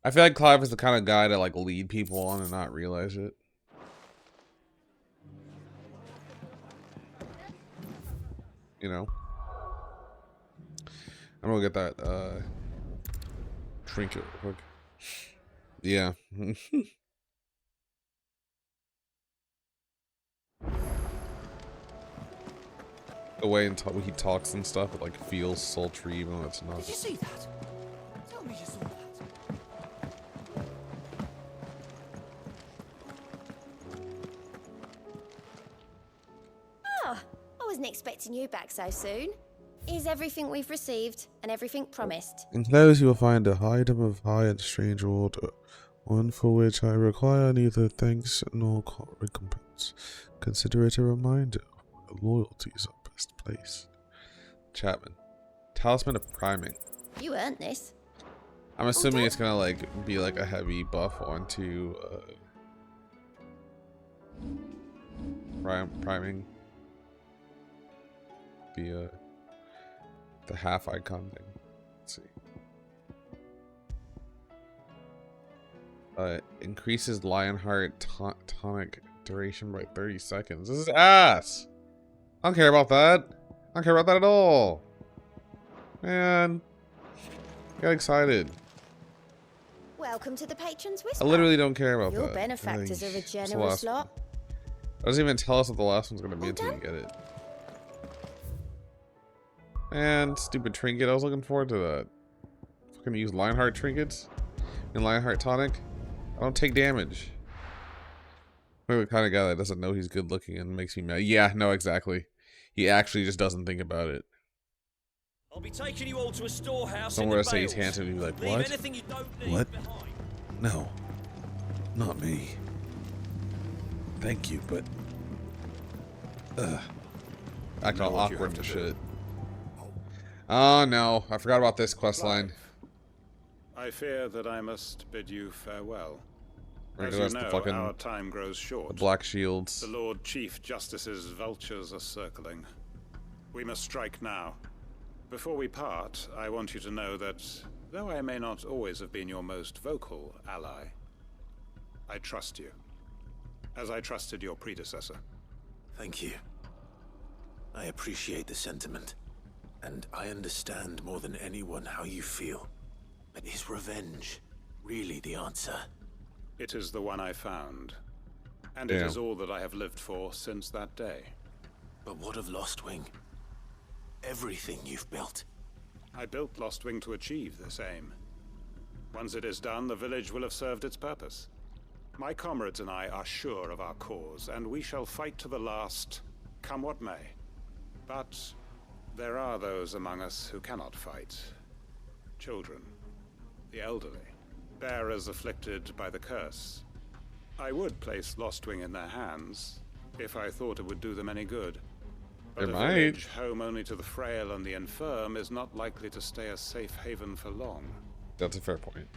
I feel like Clive is the kind of guy to like lead people on and not realize it. You know? I'm gonna get that trinket real quick. Yeah. The way he talks and stuff, it like feels sultry even though it's not. Did you see that? Tell me you saw that. Oh, I wasn't expecting you back so soon. Is everything we've received and everything promised? Enclosed you will find a item of high and strange order, one for which I require neither thanks nor recompense. Consider it a reminder of where loyalties are best placed. Chapman. Talisman of Priming. You earned this. I'm assuming it's gonna like be like a heavy buff onto priming the half icon thing. Let's see. Increases Lionheart tonic duration by 30 seconds. This is ass. I don't care about that. I don't care about that at all. Man, got excited. Welcome to the Patron's Whisper. I literally don't care about Your that. benefactors are a What's the generous last lot. one? Doesn't even tell us what the last one's gonna be until we get it. Man, stupid trinket. I was looking forward to that. Fucking use Lionheart trinkets and Lionheart tonic. I don't take damage. Maybe the kind of guy that doesn't know he's good looking and makes me mad. Yeah, no, exactly. He actually just doesn't think about it. I'll be taking you all to a storehouse. Somewhere to say he's handsome and be like, what? What? No. Not me. Thank you, but... Act all awkward and shit. Oh no, I forgot about this quest line. I fear that I must bid you farewell. Right, As you know, our time grows short. The Black Shields. The Lord Chief Justice's vultures are circling. We must strike now. Before we part, I want you to know that, though I may not always have been your most vocal ally, I trust you, as I trusted your predecessor. Thank you. I appreciate the sentiment, and I understand more than anyone how you feel. But is revenge really the answer? It is the one I found, and it is all that I have lived for since that day. But what of Lostwing? Everything you've built. I built Lostwing to achieve this aim. Once it is done, the village will have served its purpose. My comrades and I are sure of our cause, and we shall fight to the last, come what may. But there are those among us who cannot fight. Children, the elderly, bearers afflicted by the curse. I would place Lostwing in their hands, if I thought it would do them any good. But a village home only to the frail and the infirm is not likely to stay a safe haven for long. That's a fair point.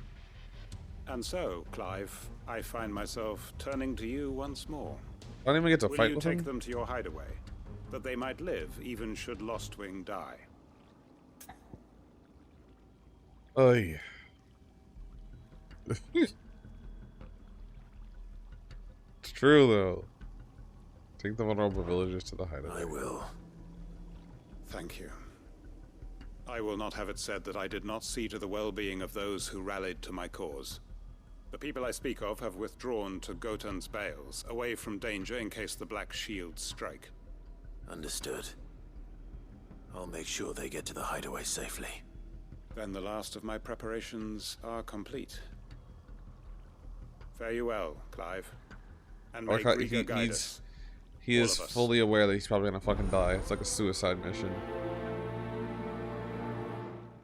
And so, Clive, I find myself turning to you once more. I don't even get to fight with Will you him? take them to your hideaway, that they might live even should Lostwing die? Oh yeah. It's true though. Take the vulnerable villagers to the hideaway. I will. Thank you. I will not have it said that I did not see to the well-being of those who rallied to my cause. The people I speak of have withdrawn to Gotan's Bales, away from danger in case the Black Shields strike. Understood. I'll make sure they get to the hideaway safely. Then the last of my preparations are complete. Fare you well, Clive. And may Greater guide us. He is fully aware that he's probably gonna fucking die. It's like a suicide mission.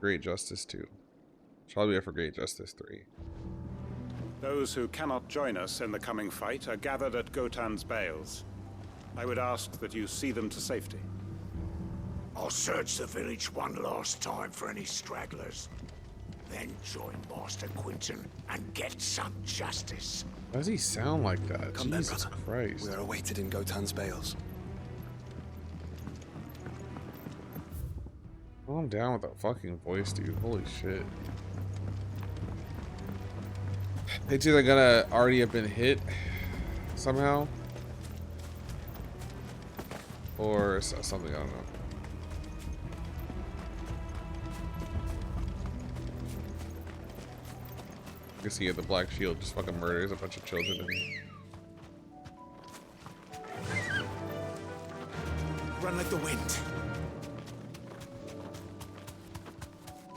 Great Justice 2. Should probably be for Great Justice 3. Those who cannot join us in the coming fight are gathered at Gotan's Bales. I would ask that you see them to safety. I'll search the village one last time for any stragglers. Then join Master Quinton and get some justice. Why does he sound like that? Come Jesus then, brother. Christ. We are awaited in Gotan's Bales. Calm down with that fucking voice, dude. Holy shit. It's either gonna already have been hit somehow, or something, I don't know. You can see the Black Shield just fucking murders a bunch of children. Run like the wind.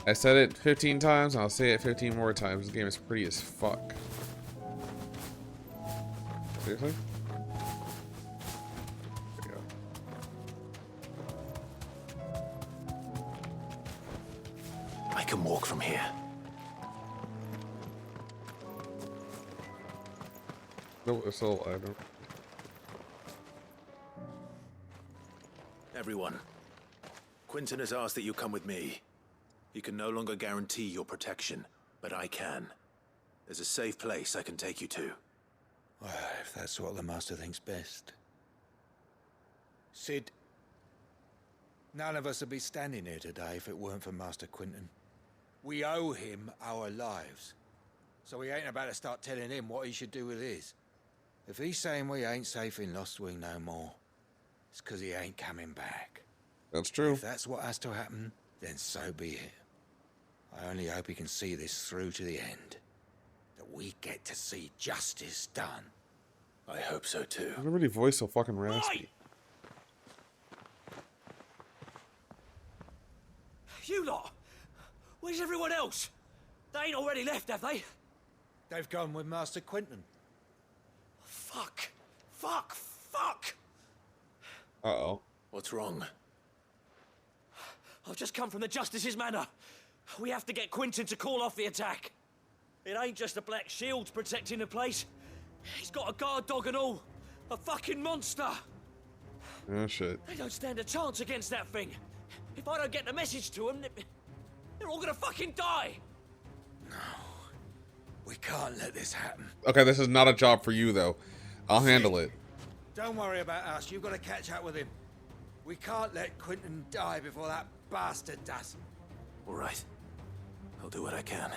I said it 15 times, and I'll say it 15 more times. This game is pretty as fuck. Seriously? There you go. I can walk from here. No, it's all I don't. Everyone, Quinton has asked that you come with me. He can no longer guarantee your protection, but I can. There's a safe place I can take you to. Well, if that's what the Master thinks best. Sid, none of us would be standing here today if it weren't for Master Quinton. We owe him our lives. So we ain't about to start telling him what he should do with his. If he's saying we ain't safe in Lost Wing no more, it's because he ain't coming back. That's true. If that's what has to happen, then so be it. I only hope he can see this through to the end. That we get to see justice done. I hope so too. Everybody voice so fucking raspy. You lot! Where's everyone else? They ain't already left, have they? They've gone with Master Quinton. Fuck! Fuck! Fuck! Uh-oh. What's wrong? I've just come from the Justice's manor. We have to get Quinton to call off the attack. It ain't just a black shield protecting the place. He's got a guard dog and all. A fucking monster. Oh, shit. They don't stand a chance against that thing. If I don't get the message to them, they're all gonna fucking die. We can't let this happen. Okay, this is not a job for you, though. I'll handle it. Don't worry about us. You've got to catch up with him. We can't let Quinton die before that bastard does. All right. I'll do what I can.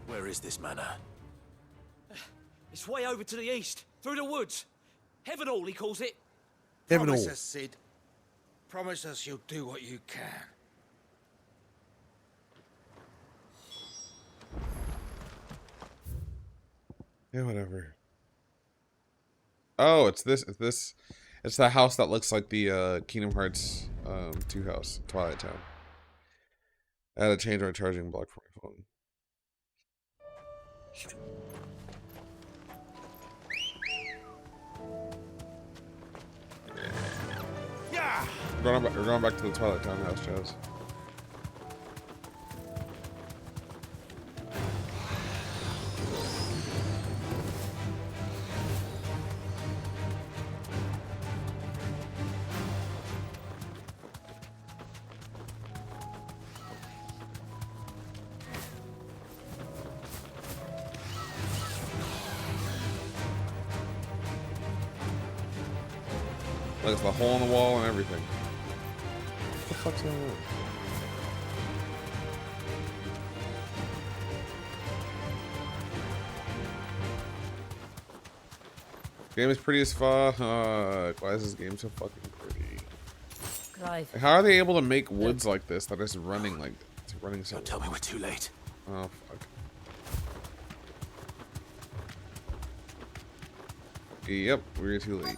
Where is this manor? It's way over to the east, through the woods. Heaven Hall, he calls it. Promise us, Sid. Promise us you'll do what you can. Yeah, whatever. Oh, it's this. It's the house that looks like the Kingdom Hearts 2 house, Twilight Town. I had to change my charging block for my phone. Yeah. We're going back to the Twilight Town house, Chaz. There's the hole in the wall and everything. What the fuck's going on? Game is pretty as fuck. Why is this game so fucking pretty? Clive. How are they able to make woods like this that is running like it's running so? Don't tell me we're too late. Oh fuck. Yep, we're too late.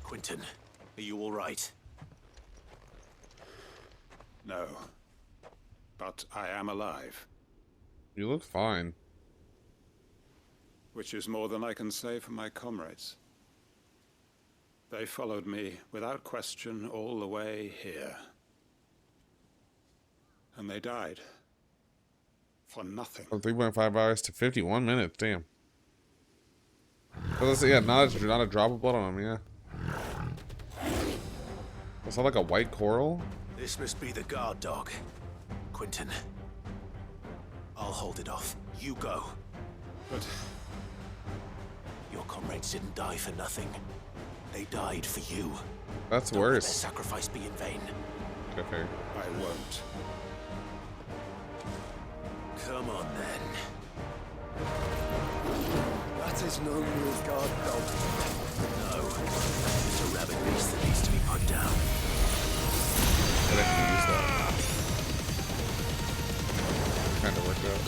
Quinton, are you all right? No. But I am alive. You look fine. Which is more than I can say for my comrades. They followed me without question all the way here. And they died. For nothing. From 3.5 hours to 51 minutes, damn. But let's see, yeah, not a drop of blood on him, yeah. Is that like a white coral? This must be the guard dog. Quinton. I'll hold it off. You go. But your comrades didn't die for nothing. They died for you. That's Don't let worse. their sacrifice be in vain. Okay, fair. I won't. Come on then. That is no mere guard dog. No. It's a rabid beast that needs to be put down. I didn't use that. Kind of worked out.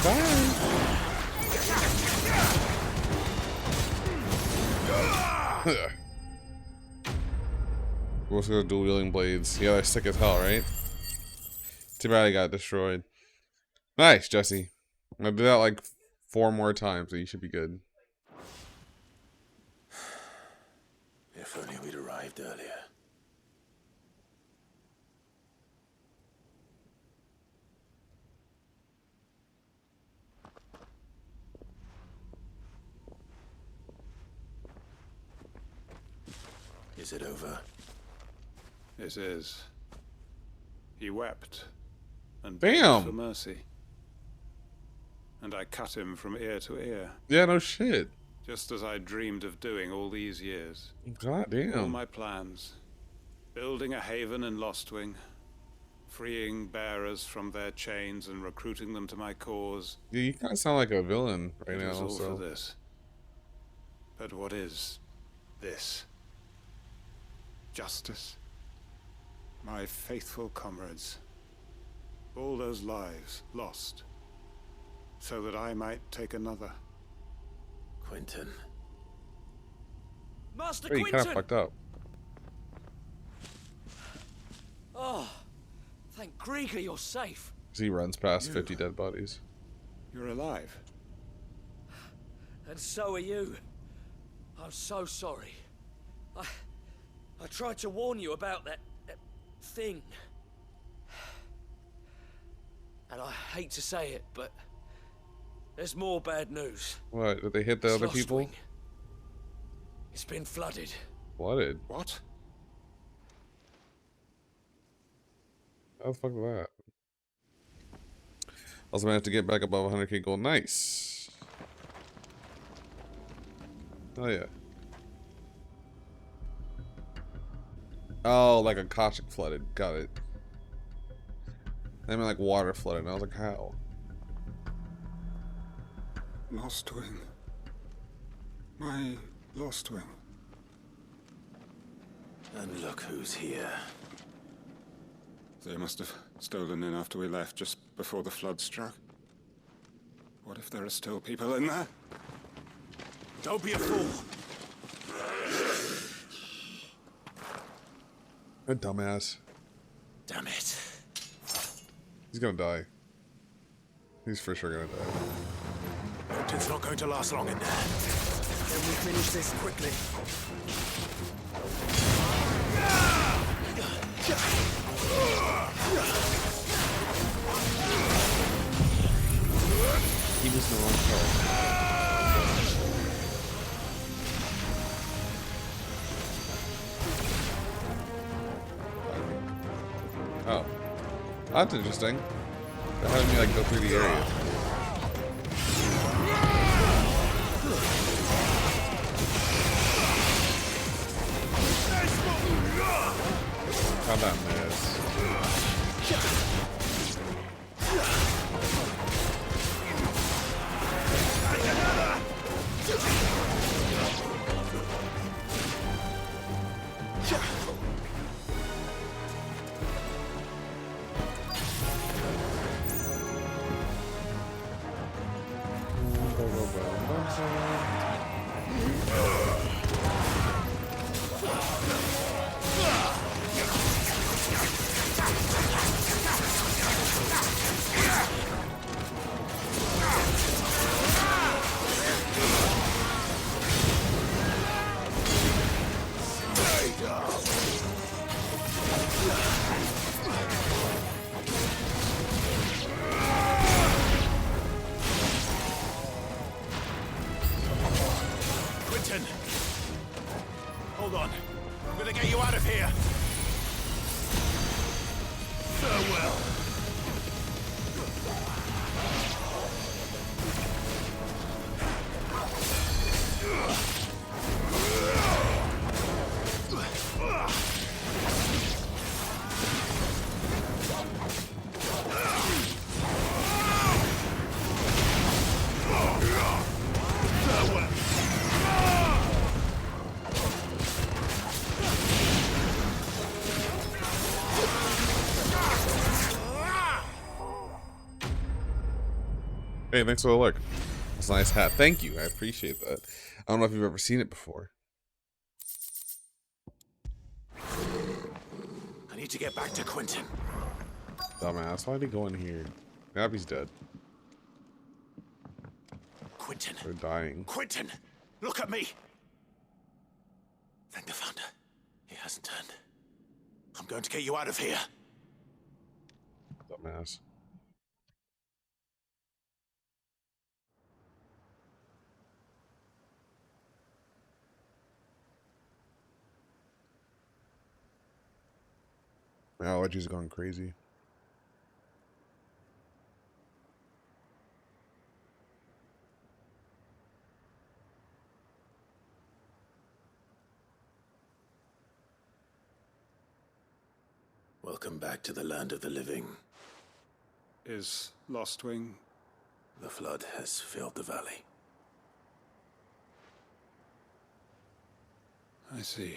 Bye. We're also gonna dual wielding blades. Yeah, they're sick as hell, right? Too bad I got destroyed. Nice, Jesse. I'm gonna do that like 4 more times, so you should be good. If only we'd arrived earlier. Is it over? It is. He wept and Bam! begged for mercy. And I cut him from ear to ear. Yeah, no shit. Just as I dreamed of doing all these years. God damn. All my plans. Building a haven in Lostwing. Freeing bearers from their chains and recruiting them to my cause. Yeah, you kind of sound like a villain right It now. was all So. for this. But what is this? Justice. My faithful comrades. All those lives lost. So that I might take another. Quentin. Master Hey, you Quentin! kind of fucked up. Oh, thank Grieger you're safe. As he runs past 50 dead bodies. You're alive. And so are you. I'm so sorry. I tried to warn you about that thing. And I hate to say it, but there's more bad news. What? Did they hit the other people? Lostwing. It's been flooded. Flooded? What? How the fuck was that? Also managed to get back above 100k gold. Nice. Oh yeah. Oh, like Akashic flooded. Got it. I mean like water flooded. And I was like, how? Lostwing. My Lostwing. And look who's here. They must have stolen in after we left, just before the flood struck. What if there are still people in there? Don't be a fool. A dumbass. Damn it. He's gonna die. He's for sure gonna die. Quentin's not going to last long in there. Can we finish this quickly? He was the wrong card. Oh. That's interesting. They're having me like go through the area. Combat miss. Hey, thanks for the look. That's a nice hat. Thank you. I appreciate that. I don't know if you've ever seen it before. I need to get back to Quentin. Dumbass. Why'd he go in here? Now he's dead. Quentin. They're dying. Quentin! Look at me! Thank the Founder. He hasn't turned. I'm going to get you out of here. Dumbass. My allergies are going crazy. Welcome back to the land of the living. Is Lostwing? The flood has filled the valley. I see.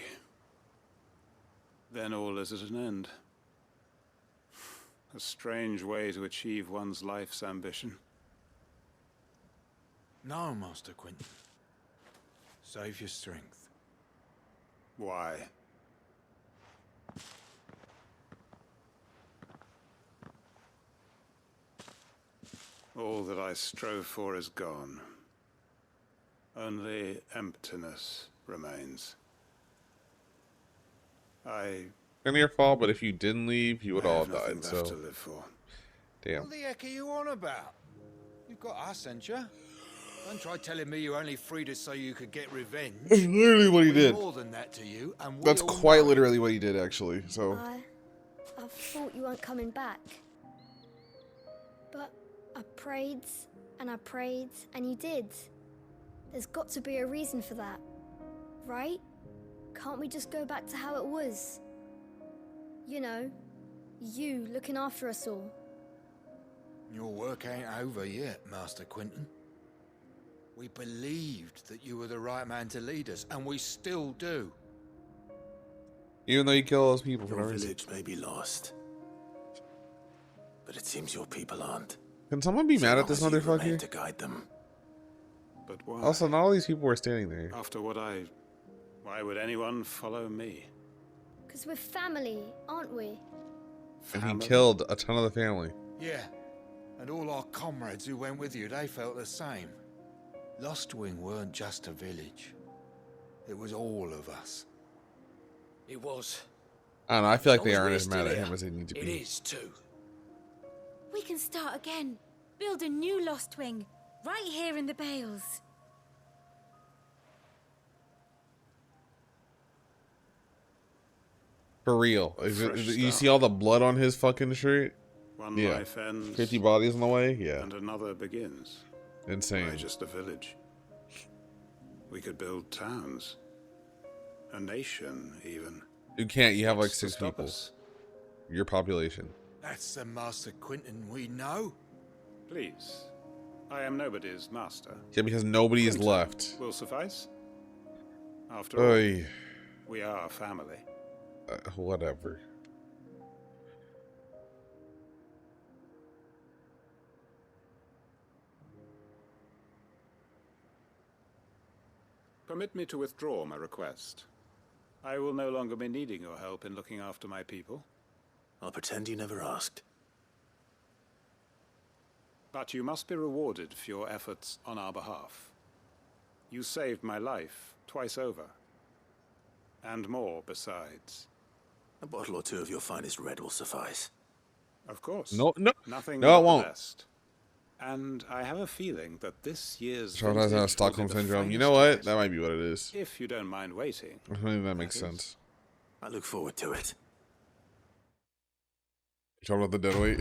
Then all is at an end. A strange way to achieve one's life's ambition. No, Master Quentin. Save your strength. Why? All that I strove for is gone. Only emptiness remains. It's your fault, but if you didn't leave, you would all have died. nothing So, left to live for. damn. What the heck are you on about? You've got us, ain't you? Don't try telling me you only freed us so you could get revenge. That's literally what he We're did. More than that to you, and we That's all quite know. literally what he did, actually. So, I thought you weren't coming back. But I prayed, and you did. There's got to be a reason for that, right? Can't we just go back to how it was? You know, you looking after us all. Your work ain't over yet, Master Quentin. We believed that you were the right man to lead us, and we still do. even though you kill all those people for no Your reason. village may be lost, but it seems your people aren't. Can someone be mad at long this as you remain motherfucker? to guide them. But why? Also, not all these people were standing there. After what why would anyone follow me? Because we're family, aren't we? And he killed a ton of the family. Yeah, and all our comrades who went with you, they felt the same. Lostwing weren't just a village. It was all of us. It was. I don't know, I feel like As they long aren't as as we're mad at still him as they need to It be. is too. We can start again. Build a new Lostwing. Right here in the Bales. For real. You see all the blood on his fucking shirt? One Yeah. life ends, 50 bodies on the way? Yeah. and another begins. Insane. Why just a village? We could build towns. A nation, even. You can't, you have like What's to 6 stop people. us? Your population. That's the Master Quentin we know. Please. I am nobody's master. Yeah, because nobody is Quentin left. Will suffice. After all, Oy. we are family. Whatever. Permit me to withdraw my request. I will no longer be needing your help in looking after my people. I'll pretend you never asked. But you must be rewarded for your efforts on our behalf. You saved my life twice over. And more besides. A bottle or two of your finest red will suffice. Of course. No, Nothing no, it but the won't. best. And I have a feeling that this year's Sometimes I vintage will have Stockholm be the syndrome. You finest know what? yet. That might be what it is. If you don't mind waiting. I think that makes is. sense. I look forward to it. You talking about the dead weight?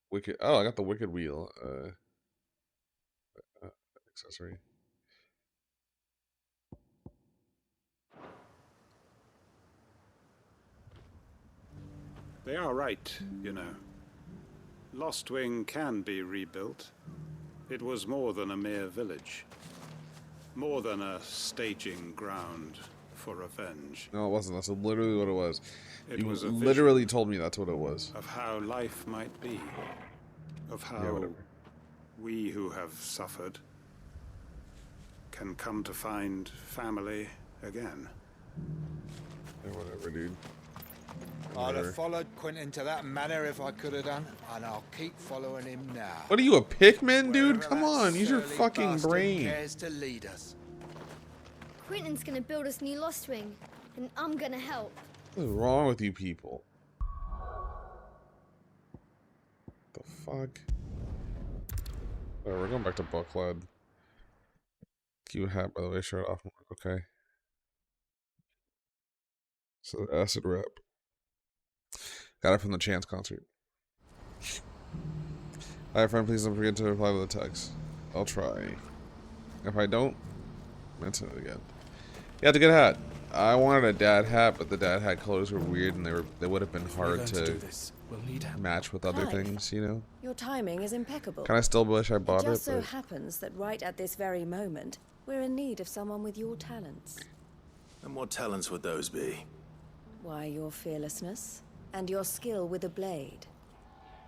Wicked. Oh, I got the wicked wheel. Accessory. They are right, you know. Lostwing can be rebuilt. It was more than a mere village. More than a staging ground for revenge. No, it wasn't. That's literally what it was. It You was a literally vision told me that's what it was. of how life might be, of how whatever. we who have suffered can come to find family again. Yeah, whatever, dude. I'd Whatever. have followed Quentin to that manor if I could have done, and I'll keep following him now. What are you, a Pikmin, dude? Wherever Come that on, use your surly fucking bastard brain. cares to lead us. Quentin's gonna build us new Lost Wing, and I'm gonna help. What is wrong with you people? The fuck? Alright, we're going back to Bucklad. Cute hat, by the way, shirt off. Okay. So, acid rap. Got it from the Chance concert. Hi, friend, please don't forget to reply to the text. I'll try. If I don't, mention it again. Yeah, it's a good hat. I wanted a dad hat, but the dad hat colors were weird, and they would have been hard to match with other Clive, things, you know? Your timing is impeccable. Kind of still wish I bought It just it, so but happens that right at this very moment, we're in need of someone with your talents. And what talents would those be? Why, your fearlessness and your skill with a blade.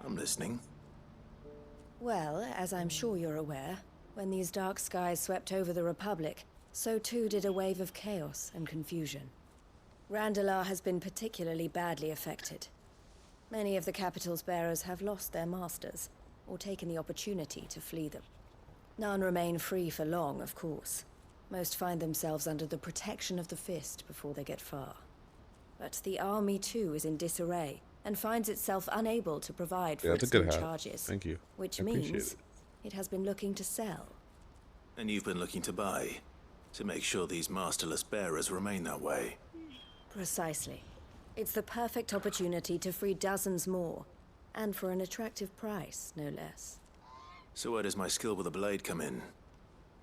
I'm listening. Well, as I'm sure you're aware, when these dark skies swept over the Republic, so too did a wave of chaos and confusion. Randalar has been particularly badly affected. Many of the capital's bearers have lost their masters, or taken the opportunity to flee them. None remain free for long, of course. Most find themselves under the protection of the Fist before they get far. But the army too is in disarray, and finds itself unable to provide for yeah, it's a its good new hat. charges. Thank you. Which I appreciate means it. it has been looking to sell. And you've been looking to buy, to make sure these masterless bearers remain that way. Precisely. It's the perfect opportunity to free dozens more, and for an attractive price, no less. So where does my skill with a blade come in?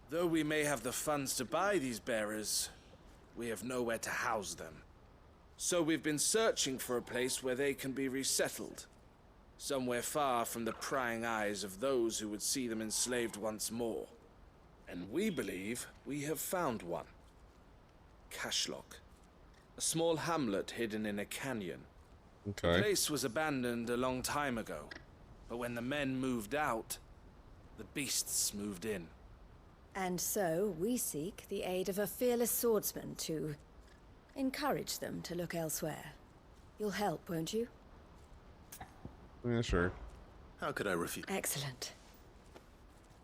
Though we may have the funds to buy these bearers, we have nowhere to house them. So we've been searching for a place where they can be resettled. Somewhere far from the prying eyes of those who would see them enslaved once more. And we believe we have found one. Cashlock. A small hamlet hidden in a canyon. The Okay. place was abandoned a long time ago. But when the men moved out, the beasts moved in. And so we seek the aid of a fearless swordsman to encourage them to look elsewhere. You'll help, won't you? Yeah, sure. How could I refuse? Excellent.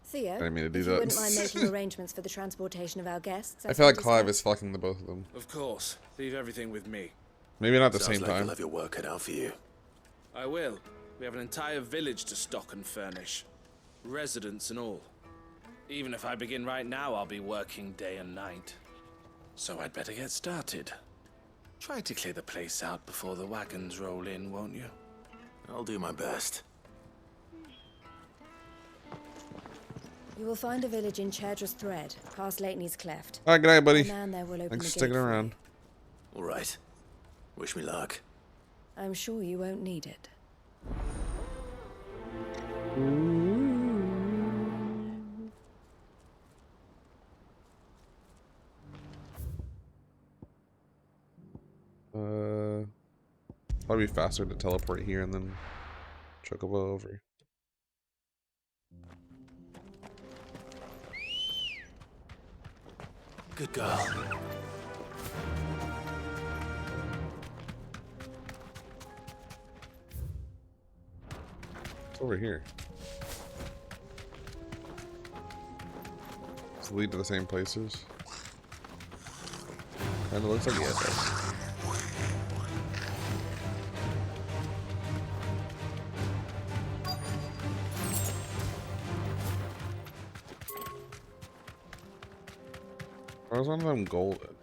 Theo, I didn't mean to do if that. you wouldn't mind making arrangements for the transportation of our guests. I as feel we like Clive discussed. is fucking the both of them. Of course. Leave everything with me. Maybe not at the Sounds same like time. you'll have your work cut out for you. I will. We have an entire village to stock and furnish. Residents and all. Even if I begin right now, I'll be working day and night. So I'd better get started. Try to clear the place out before the wagons roll in, won't you? I'll do my best. You will find a village in Chadra's Thread, past Lateney's Cleft. Alright, good night, buddy. A man there will open Thanks the for sticking gate for around. All right. Wish me luck. you. I'm sure you won't need it. Probably be faster to teleport here and then Chocobo over. Good girl. It's over here. Does it lead to the same places? Kinda looks like it does. Why was one of them golden?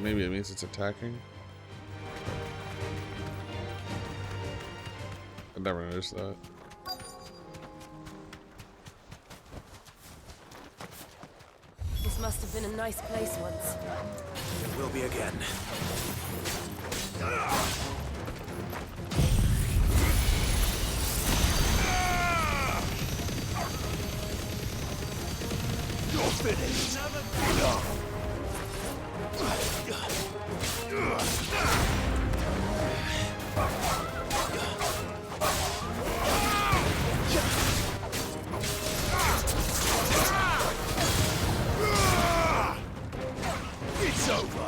Maybe it means it's attacking. I never noticed that. This must have been a nice place once. It will be again. It's over.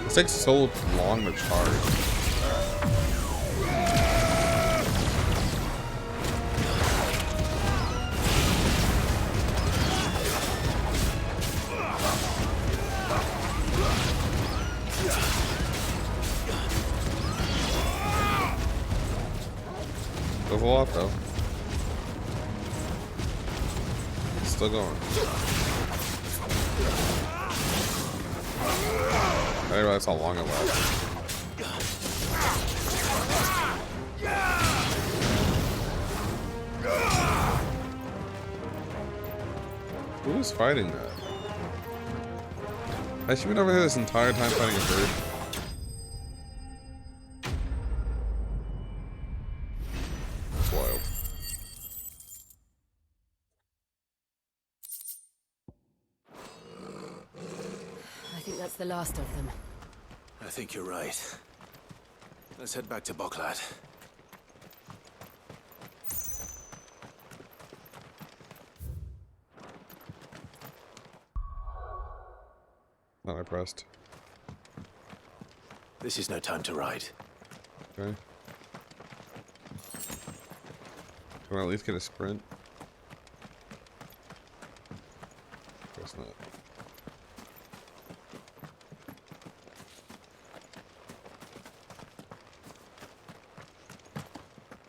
It takes so long to charge. Goes a lot though. Still going. I didn't realize how long it lasts. Who is fighting that? Has she been over here this entire time fighting a bird? That's wild. I think that's the last of them. I think you're right. Let's head back to Boklad. Not impressed. This is no time to ride. Okay. Can I at least get a sprint? Guess not.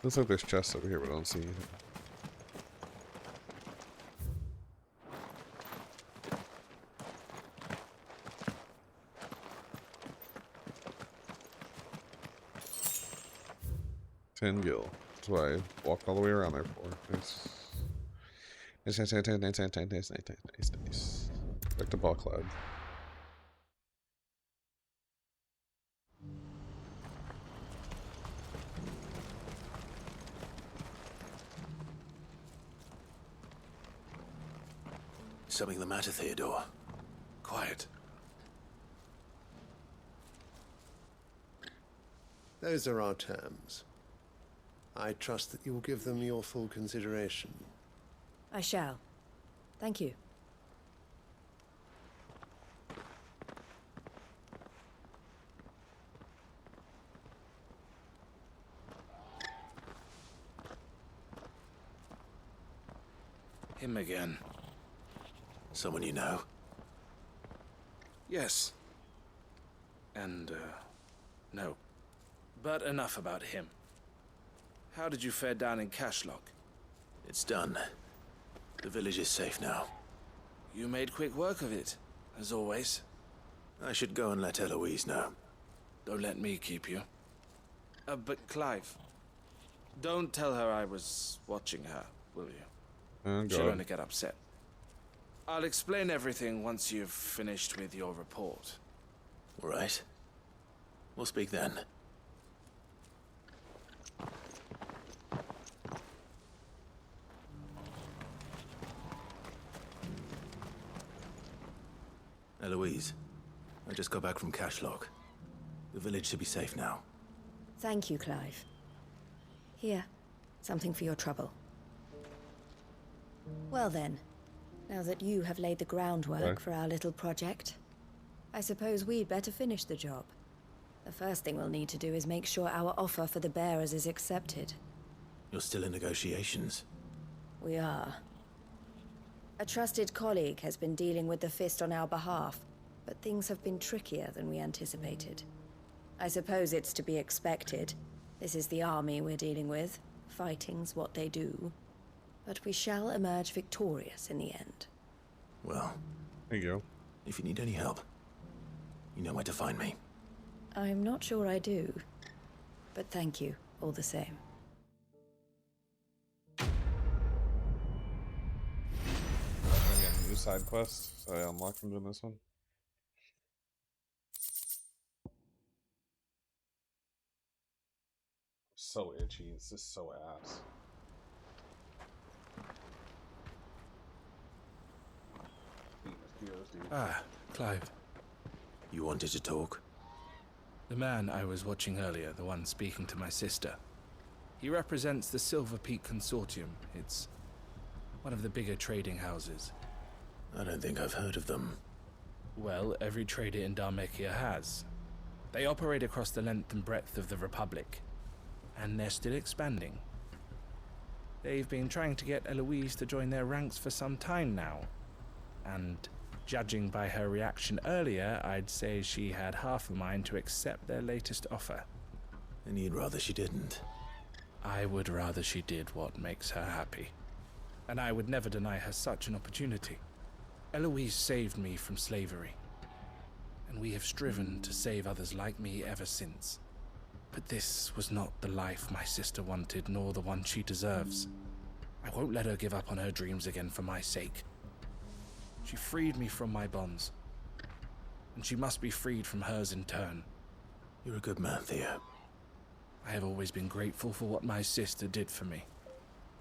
Looks like there's chests over here, but I don't see anything. Ten gil. That's why I walked all the way around there for. Nice. Nice. Back to Boklad. Something the matter, Theodore? Quiet. Those are our terms. I trust that you will give them your full consideration. I shall. Thank you. Him again. Someone you know? Yes. And, no. But enough about him. How did you fare down in Cashlock? It's done. The village is safe now. You made quick work of it, as always. I should go and let Eloise know. Don't let me keep you. But Clive, don't tell her I was watching her, will you? She'll only get upset. I'll explain everything once you've finished with your report. All right. We'll speak then. Eloise, I just got back from Cashlock. The village should be safe now. Thank you, Clive. Here, something for your trouble. Well then, Now that you have laid the groundwork Okay. for our little project, I suppose we'd better finish the job. The first thing we'll need to do is make sure our offer for the bearers is accepted. You're still in negotiations. We are. A trusted colleague has been dealing with the Fist on our behalf, but things have been trickier than we anticipated. I suppose it's to be expected. This is the army we're dealing with. Fighting's what they do. But we shall emerge victorious in the end. Well, there you go. If you need any help, you know where to find me. I'm not sure I do, but thank you all the same. I get a new side quest, so I unlock from doing this one. So itchy. It's just so ass. Ah, Clive. You wanted to talk? The man I was watching earlier, the one speaking to my sister. He represents the Silver Peak Consortium. It's one of the bigger trading houses. I don't think I've heard of them. Well, every trader in Dhalmekia has. They operate across the length and breadth of the Republic, and they're still expanding. They've been trying to get Eloise to join their ranks for some time now, and judging by her reaction earlier, I'd say she had half a mind to accept their latest offer. And you'd rather she didn't? I would rather she did what makes her happy. And I would never deny her such an opportunity. Eloise saved me from slavery, and we have striven to save others like me ever since. But this was not the life my sister wanted, nor the one she deserves. I won't let her give up on her dreams again for my sake. She freed me from my bonds, and she must be freed from hers in turn. You're a good man, Theo. I have always been grateful for what my sister did for me,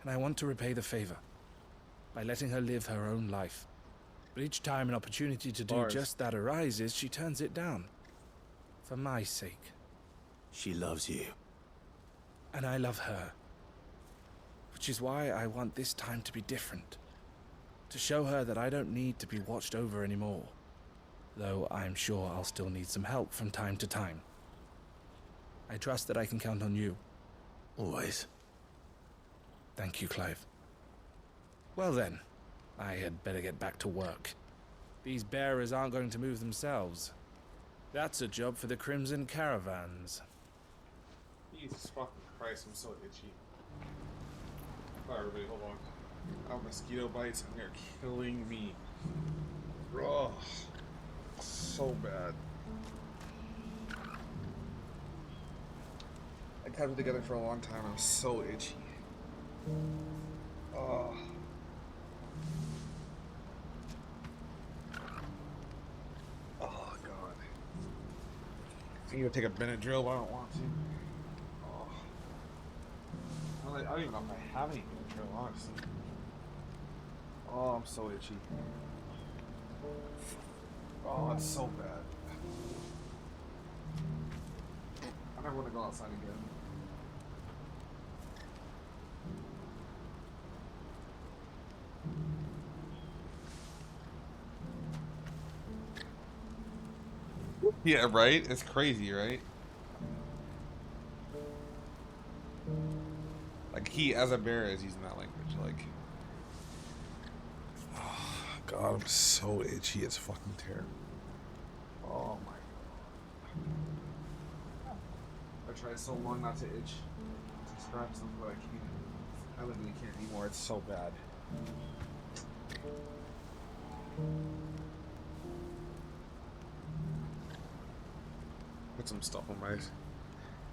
and I want to repay the favor by letting her live her own life. But each time an opportunity to do just that arises, she turns it down. For my sake. She loves you. And I love her. Which is why I want this time to be different. To show her that I don't need to be watched over anymore. Though I'm sure I'll still need some help from time to time. I trust that I can count on you. Always. Thank you, Clive. Well then, I had better get back to work. These bearers aren't going to move themselves. That's a job for the Crimson Caravans. Jesus fucking Christ, I'm so itchy. Alright, everybody, hold on. Oh, mosquito bites, and they're killing me. Ugh. So bad. I kept it together for a long time. I'm so itchy. Oh. Oh, God. I think I'll take a Benadryl, but I don't want to. Oh. I don't even know if I have any Benadryl, honestly. Oh, I'm so itchy. Oh, it's so bad. I never want to go outside again. Yeah, right? It's crazy, right? Like, he, as a bear, is using that language, like... Oh, God, I'm so itchy, it's fucking terrible. Oh, my God. I tried so long not to itch, to scratch them, but I can't. I literally can't anymore, it's so bad. Put some stuff on my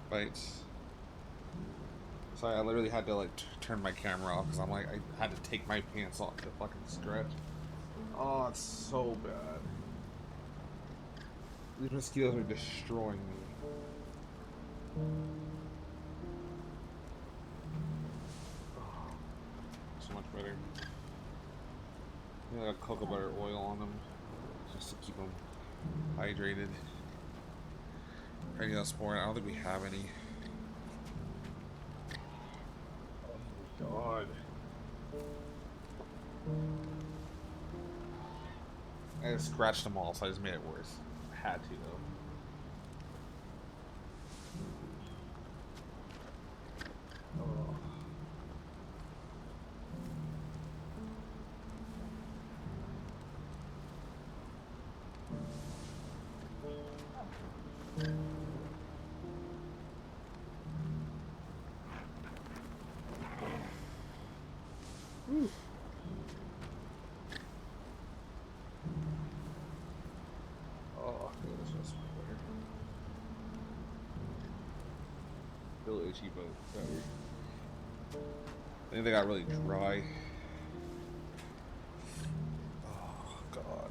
bites. Sorry, I literally had to like turn my camera off because I'm like, I had to take my pants off to fucking stretch. Oh, it's so bad. These mosquitoes are destroying me. Oh, so much better. I got cocoa butter oil on them just to keep them hydrated. Spore. I don't think we have any. Oh God. I just scratched them all, so I just made it worse. I had to, though. Oh. Whew. Oh, this was better. Still itchy, but better. I think they got really dry. Oh, God.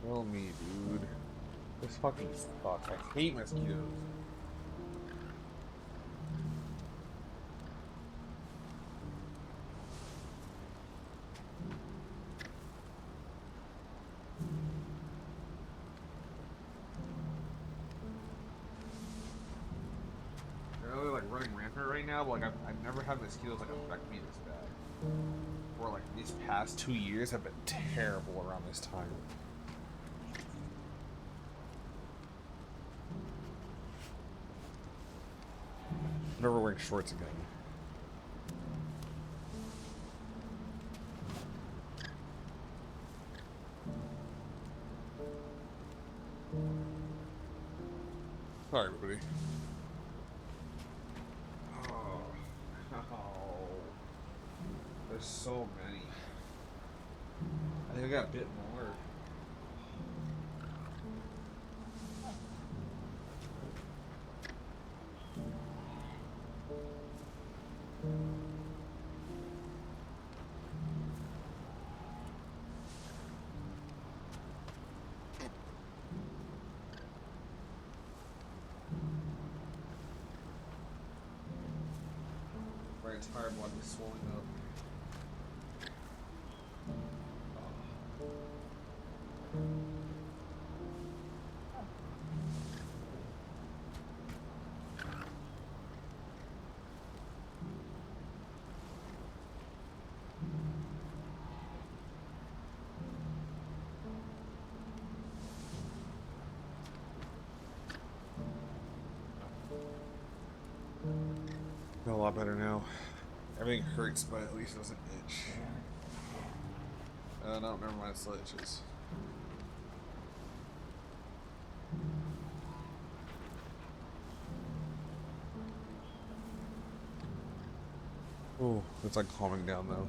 Kill me, dude. This fucking sucks. I hate mosquitoes. They're really like running rampant right now, but like I've never had mosquitoes like affect me this bad. Or like these past 2 years have been terrible around this time. I'm never wearing shorts again. Sorry, everybody. Oh, there's so many. I think I got a bit more. My entire body is swelling up. Feel a lot better now. Everything hurts, but at least it doesn't itch. No, never mind, it still itches. Oh, it's like calming down though.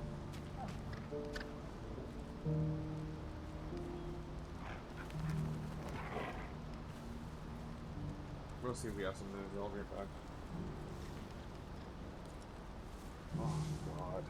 We'll see if we have some minutes. I'll be right back. Oh, God.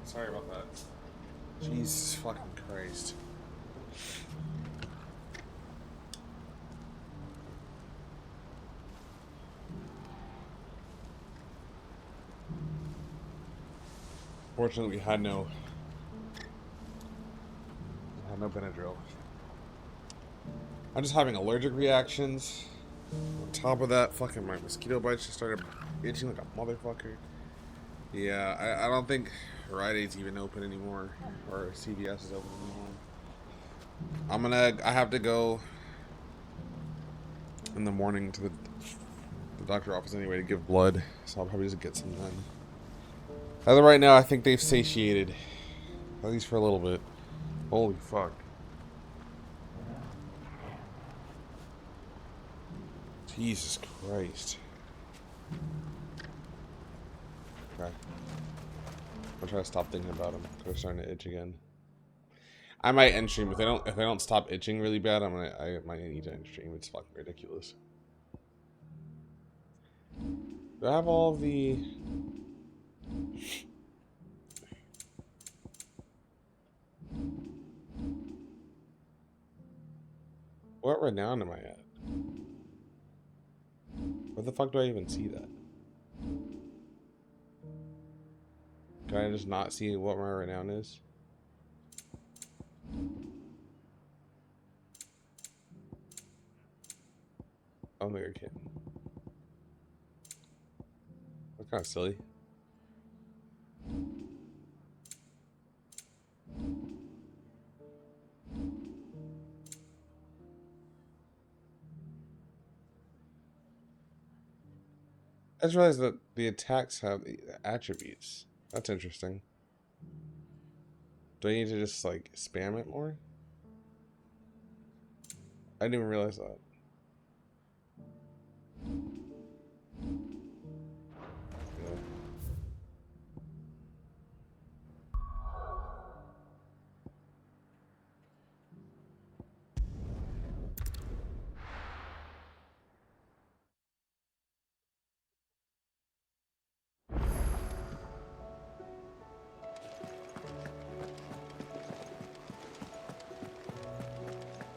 Sorry about that. Jesus fucking Christ. Fortunately, we had no Benadryl. I'm just having allergic reactions. On top of that, fucking my mosquito bites just started itching like a motherfucker. Yeah, I don't think Rite Aid's even open anymore, or CVS is open anymore. I have to go in the morning to the doctor's office anyway to give blood, so I'll probably just get some done. As of right now, I think they've satiated, at least for a little bit. Holy fuck. Jesus Christ. Okay. I'll try to stop thinking about them. They're starting to itch again. I might end stream if they don't stop itching really bad. I might need to end stream. It's fucking ridiculous. Do I have all of the? What renown am I at? Where the fuck do I even see that? Can I just not see what my renown is? I don't think I can. That's kind of silly. I just realized that the attacks have the attributes. That's interesting. Do I need to just like spam it more? I didn't even realize that. Yeah.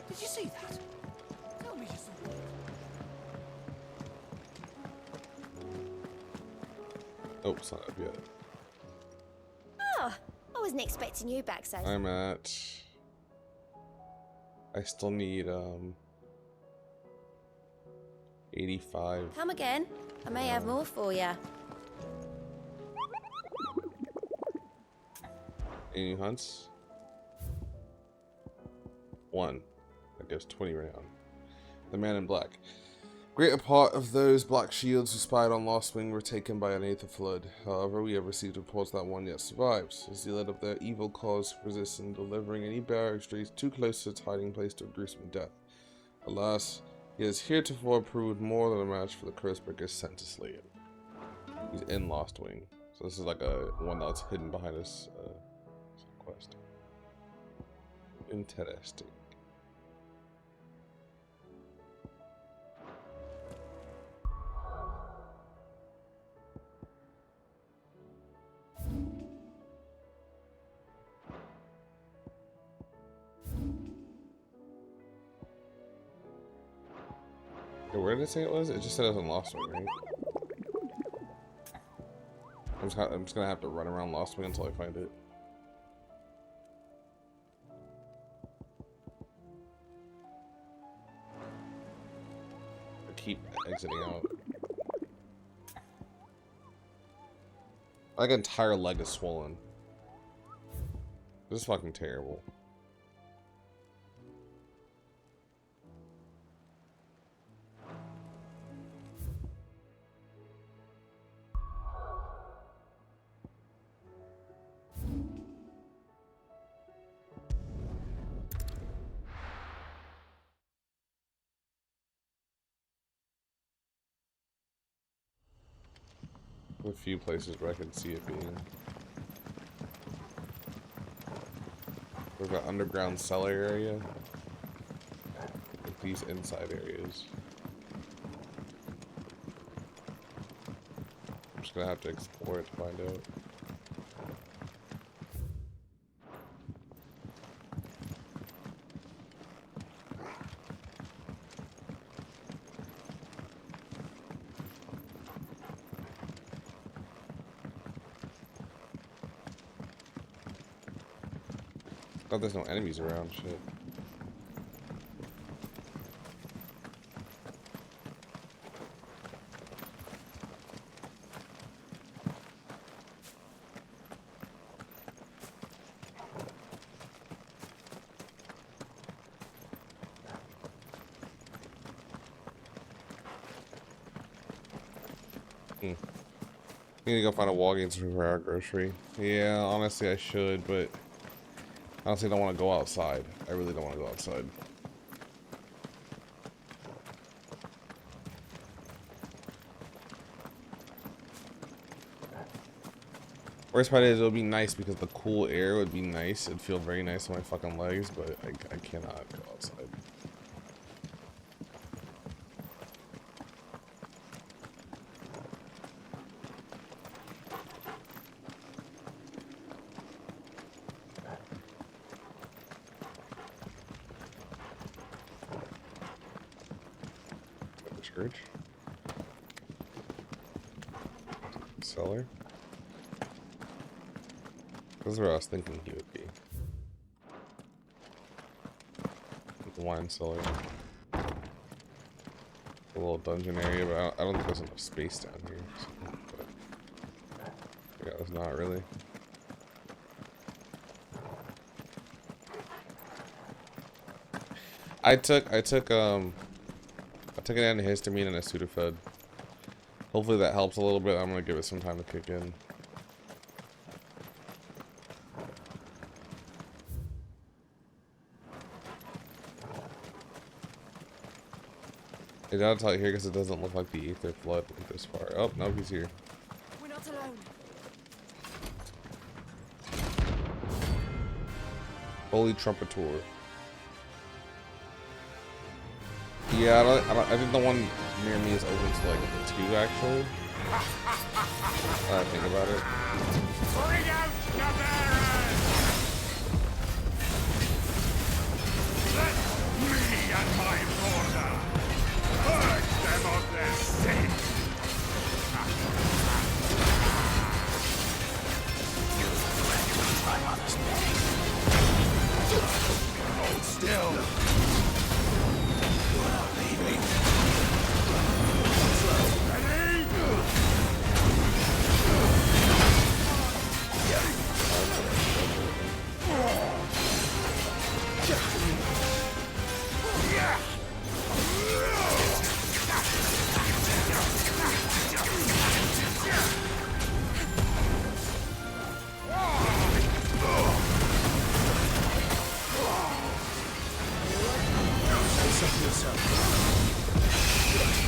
Did you see that? Tell me you saw it. Oh, it's not up yet. Oh, I wasn't expecting you back so. I'm at. I still need 85. Come again. I may have more for you. Any hunts? 1. That gives 20 renown. The man in black. Greater part of those black shields who spied on Lost Wing were taken by an Aether flood. However, we have received reports that one yet survives. As the lead of their evil cause resists in delivering any barracks streets too close to its hiding place to a gruesome death. Alas, he has heretofore proved more than a match for the Cursebreakers sent to slay him. He's in Lost Wing. So this is like one that's hidden behind this quest. Interesting. Where did it say it was? It just said it was in Lost Wing, right? I'm just gonna have to run around Lost Wing until I find it. I keep exiting out. Like an entire leg is swollen. This is fucking terrible. A few places where I can see it being. We've got underground cellar area. Like these inside areas. I'm just gonna have to explore it to find out. Oh, there's no enemies around. Shit. Need to go find a Walgreens for our grocery. Yeah, honestly, I should, but honestly, I don't want to go outside. I really don't want to go outside. Worst part is, it would be nice because the cool air would be nice. It'd feel very nice on my fucking legs, but I cannot go outside. Church. Cellar. That's where I was thinking he would be. The wine cellar. A little dungeon area, but I don't think there's enough space down here. So, but yeah, there's not really. I took an antihistamine and a Sudafed. Hopefully that helps a little bit. I'm gonna give it some time to kick in. I gotta tell you here because it doesn't look like the Aether Flood went this far. Oh, no, he's here. We're not alone. Holy Trumpetor. Yeah, I think the one near me is open to like 2 actually. I think about it. Bring out the bearers! Let me and my daughter purge them of their sins! My mother's name. Hold still. You are not leaving. Ready?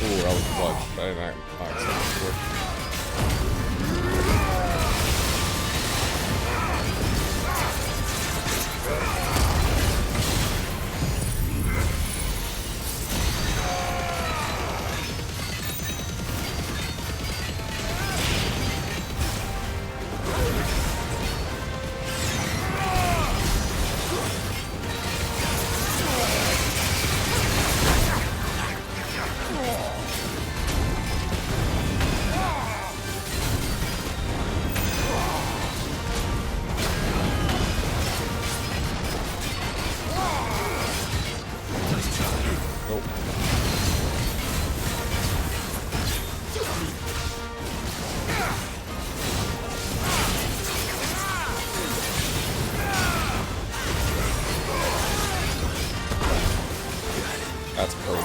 Ooh, I was clutch. I didn't That's crazy.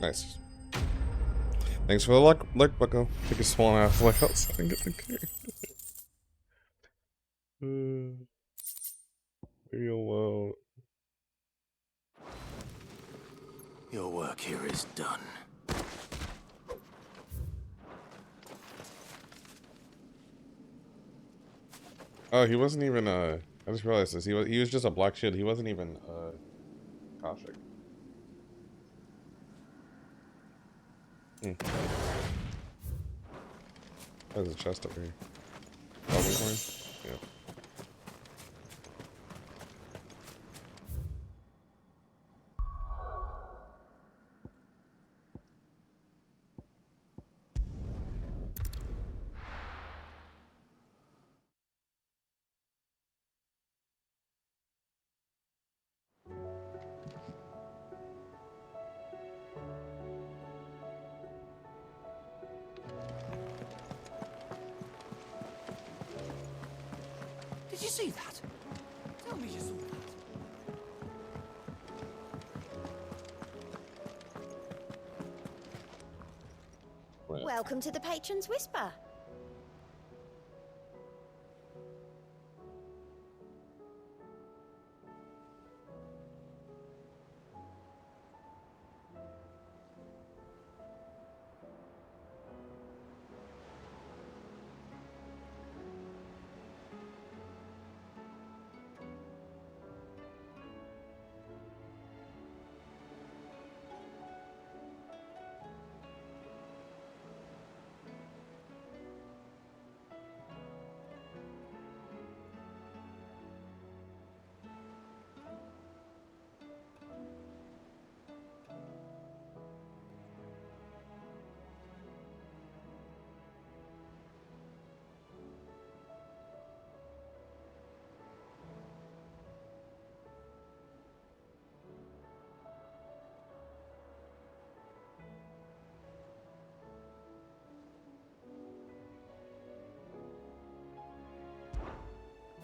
Nice. Thanks for the luck, Bucko. Take a small ass look outside and get the care. Leave me alone. Your work here is done. Oh, he wasn't even I just realized this. He was just a black shield. He wasn't even Koshik. There's a chest up here. Goblin coin? Yeah. Did you see that? Tell me you saw that. Welcome to the Patron's Whisper.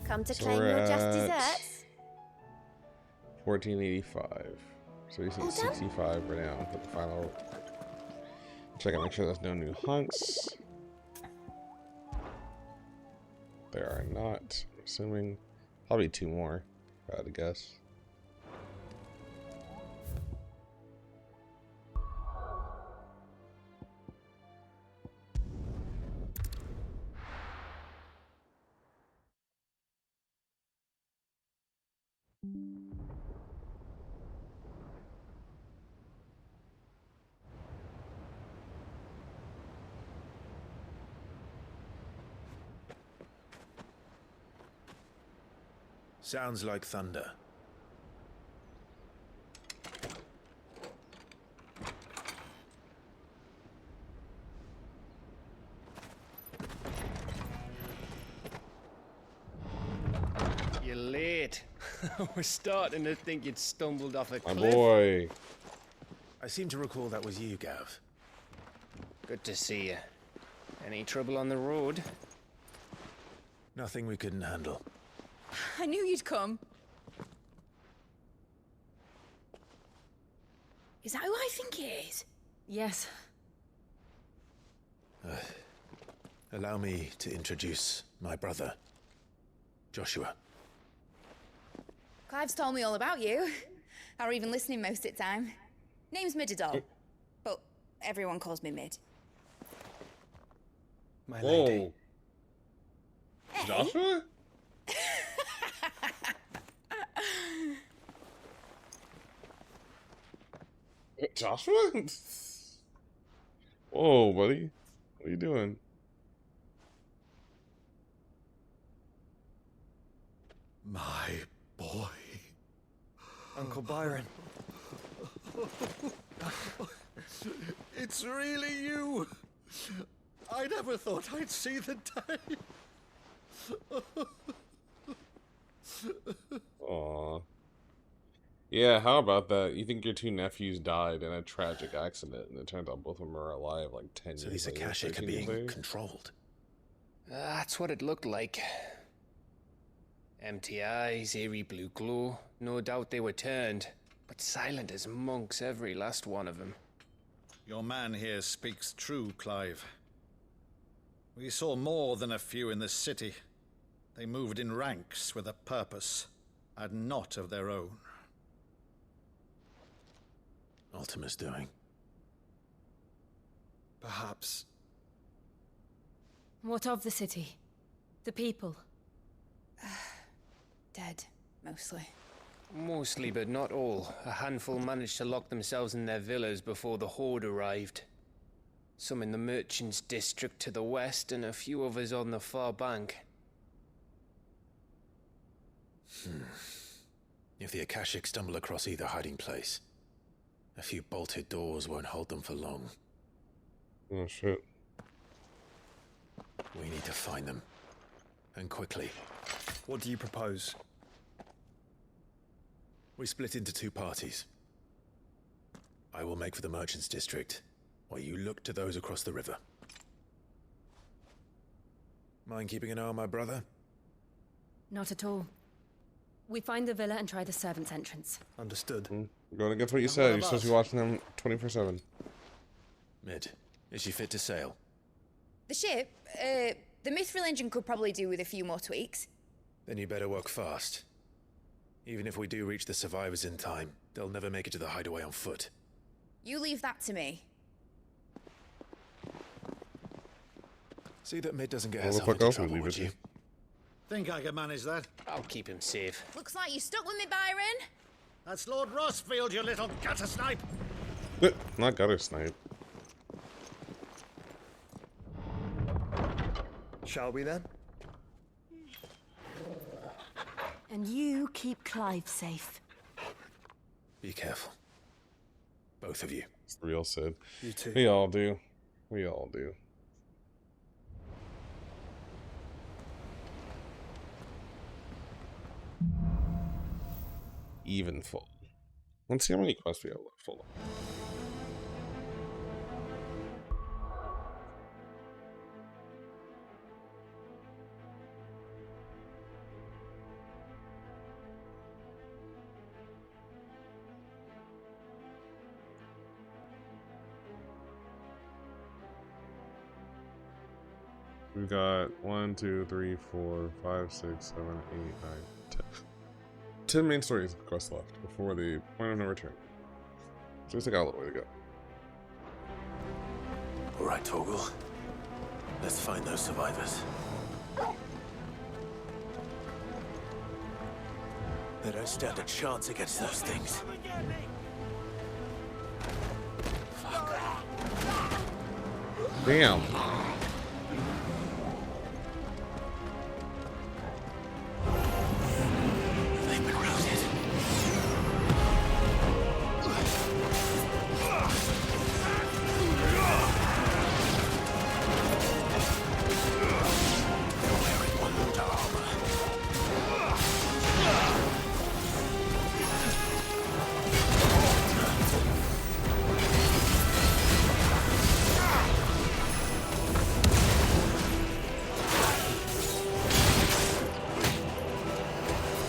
Come to So claim we're your just at desserts. 1485. So we see All done? 65 right now for the final. Check and make sure there's no new hunts. There are not. I'm assuming probably 2 more, if I had to guess. Sounds like thunder. You're late. We're starting to think you'd stumbled off a My cliff. boy. I seem to recall that was you, Gav. Good to see you. Any trouble on the road? Nothing we couldn't handle. I knew you'd come. Is that who I think it is? Yes. Allow me to introduce my brother, Joshua. Clive's told me all about you. Or even listening most of the time. Name's Midadol. But everyone calls me Mid. My Whoa. lady. Joshua? Joshua? Whoa, buddy. What are you doing? My boy. Uncle Byron. It's really you. I never thought I'd see the day. Aw. Yeah, how about that? You think your 2 nephews died in a tragic accident, and it turns out both of them are alive like 10 So years these later, Akashic are 13 years being later? controlled. That's what it looked like. Empty eyes, eerie blue glow. No doubt they were turned, but silent as monks, every last one of them. Your man here speaks true, Clive. We saw more than a few in the city. They moved in ranks with a purpose, and not of their own. Ultima's doing. Perhaps. What of the city? The people? Dead, mostly. Mostly, but not all. A handful managed to lock themselves in their villas before the Horde arrived. Some in the merchants' district to the west, and a few others on the far bank. If the Akashic stumble across either hiding place, a few bolted doors won't hold them for long. Oh, shit. We need to find them. And quickly. What do you propose? We split into two parties. I will make for the merchants' district, while you look to those across the river. Mind keeping an eye on my brother? Not at all. We find the villa and try the servants' entrance. Understood. You're going against what you said. You're supposed to be watching them 24/7. Mid, is she fit to sail? The ship, the Mithril engine could probably do with a few more tweaks. Then you better work fast. Even if we do reach the survivors in time, they'll never make it to the hideaway on foot. You leave that to me. See that Mid doesn't get Well, herself fuck into off and trouble, leave would it. you? Think I can manage that? I'll keep him safe. Looks like you stuck with me, Byron. That's Lord Rossfield, you little gutter snipe! Not gutter snipe. Shall we then? And you keep Clive safe. Be careful. Both of you. It's the real Sid. You too. We all do. We all do. Even full. Let's see how many quests we have left. Hold on. We've got 1, 2, 3, 4, 5, 6, 7, 8, 9, 10. 10 main stories quests left before the point of no return. So it's got a little way to go. Alright, Torgal. Let's find those survivors. They don't stand a chance against those things. Damn.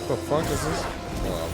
What the fuck is this? Wow.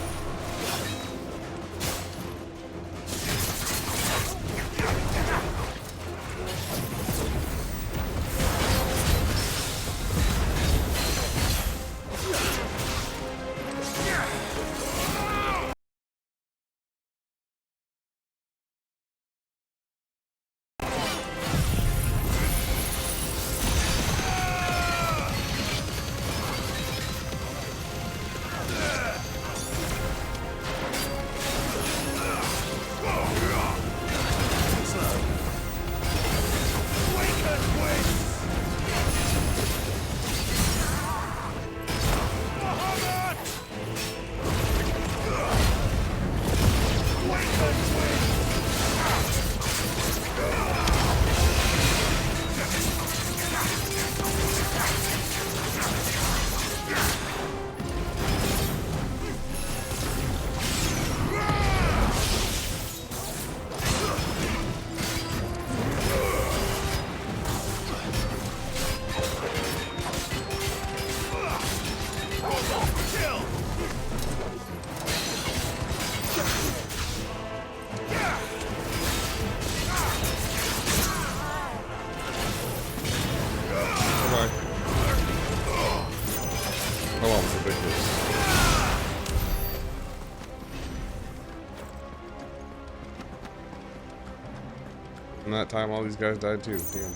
And that time all these guys died too. Damn.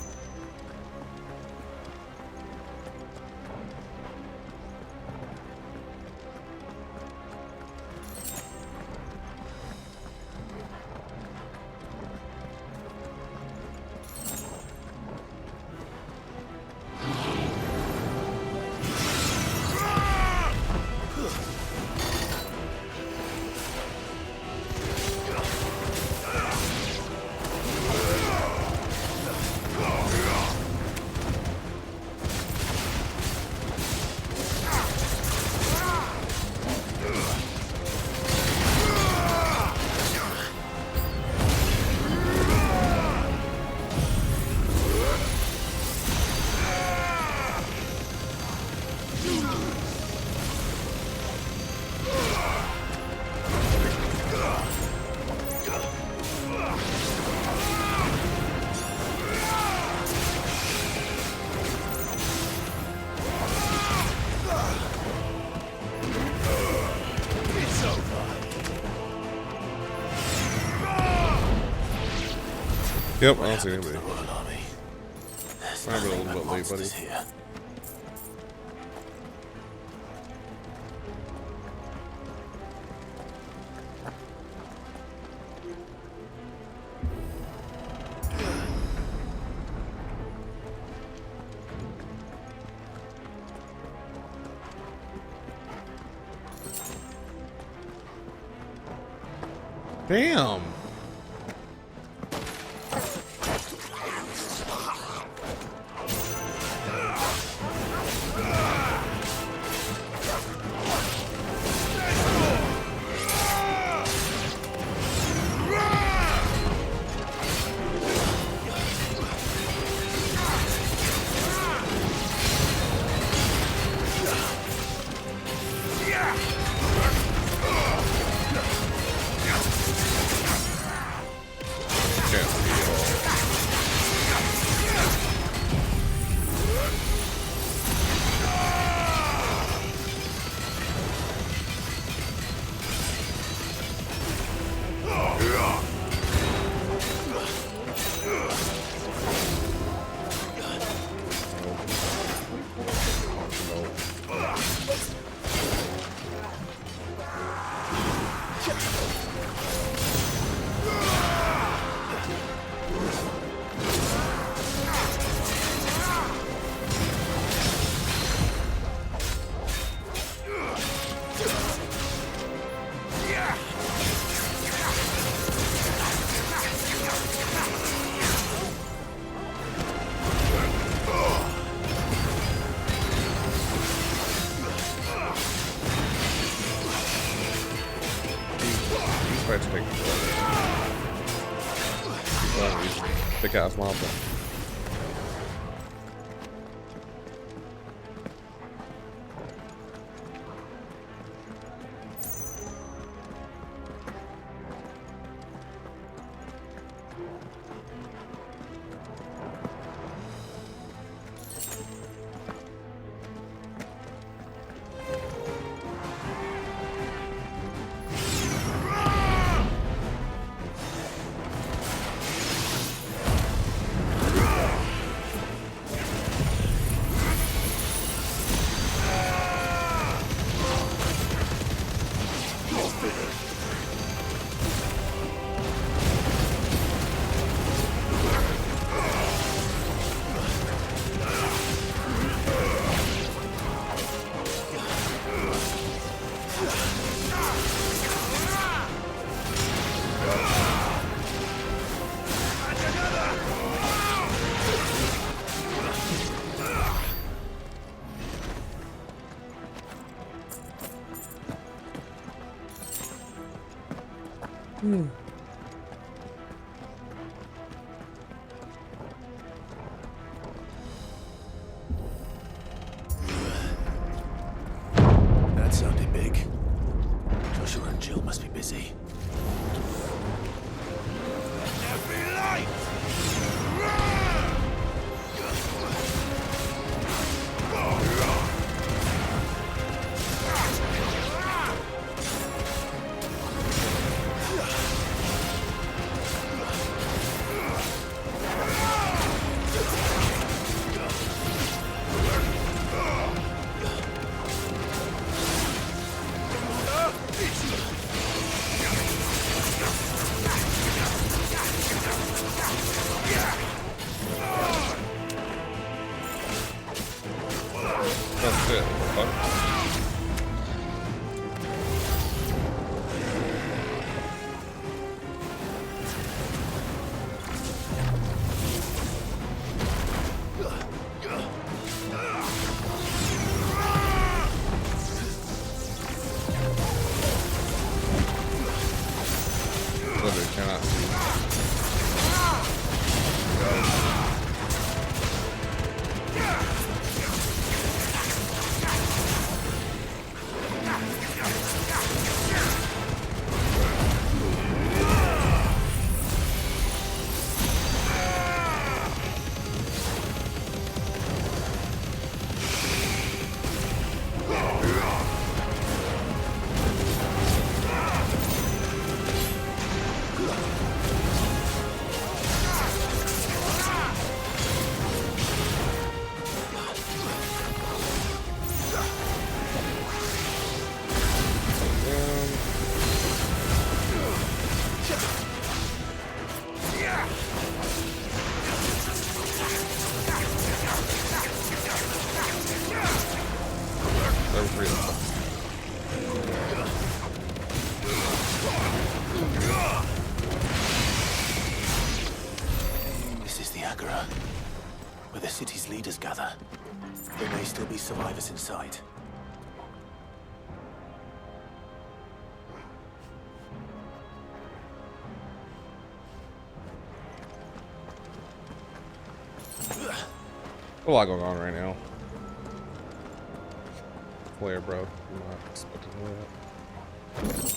Yep, I don't see anybody. I'm a little bit late, buddy. Here. Damn. Thick ass monster. That sounded big. Joshua and Jill must be busy. Every light! That's it. Fuck. Literally cannot see. city's leaders gather, there may still be survivors inside. A lot going on right now. Player, bro. I'm not expecting that.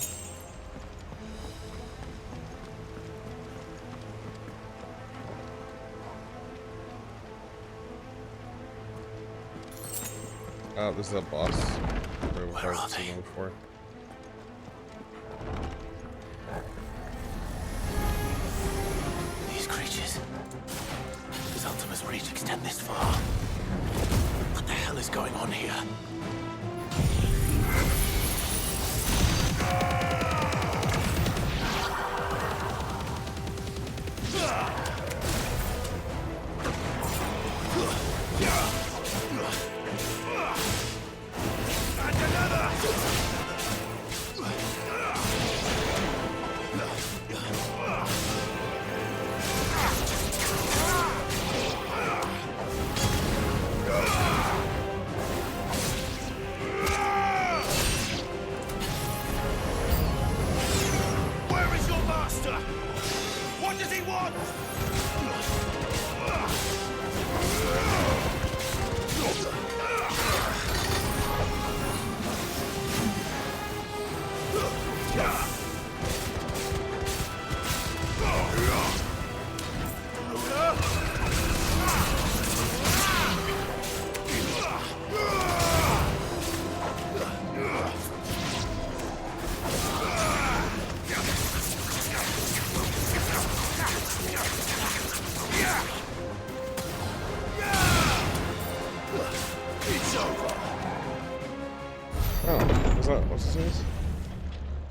Oh, this is a boss. Where are they? Before. These creatures. Does Ultima's reach extend this far? What the hell is going on here?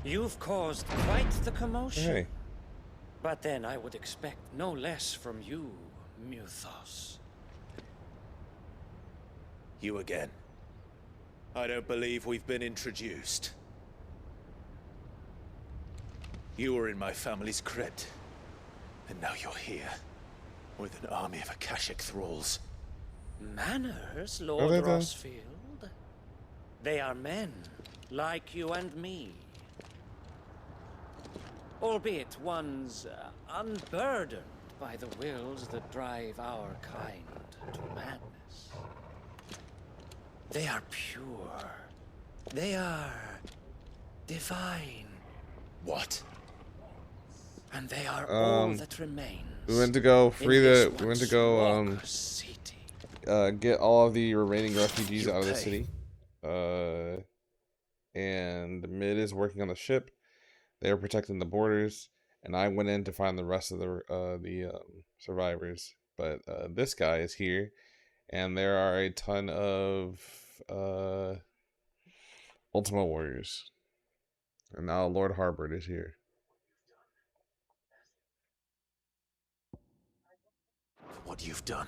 You've caused quite the commotion. Hey. But then I would expect no less from you, Muthos. You again. I don't believe we've been introduced. You were in my family's crypt, and now you're here, with an army of Akashic thralls. Manners, Lord Rossfield. They are men, like you and me. Albeit ones unburdened by the wills that drive our kind to madness. They are pure. They are divine. What? And they are all that remains. We went to go free the. We went to go get all of the remaining refugees out of the city. And Mid is working on the ship. They were protecting the borders, and I went in to find the rest of the survivors. But this guy is here, and there are a ton of Ultima warriors, and now Lord Harbord is here. What you've done.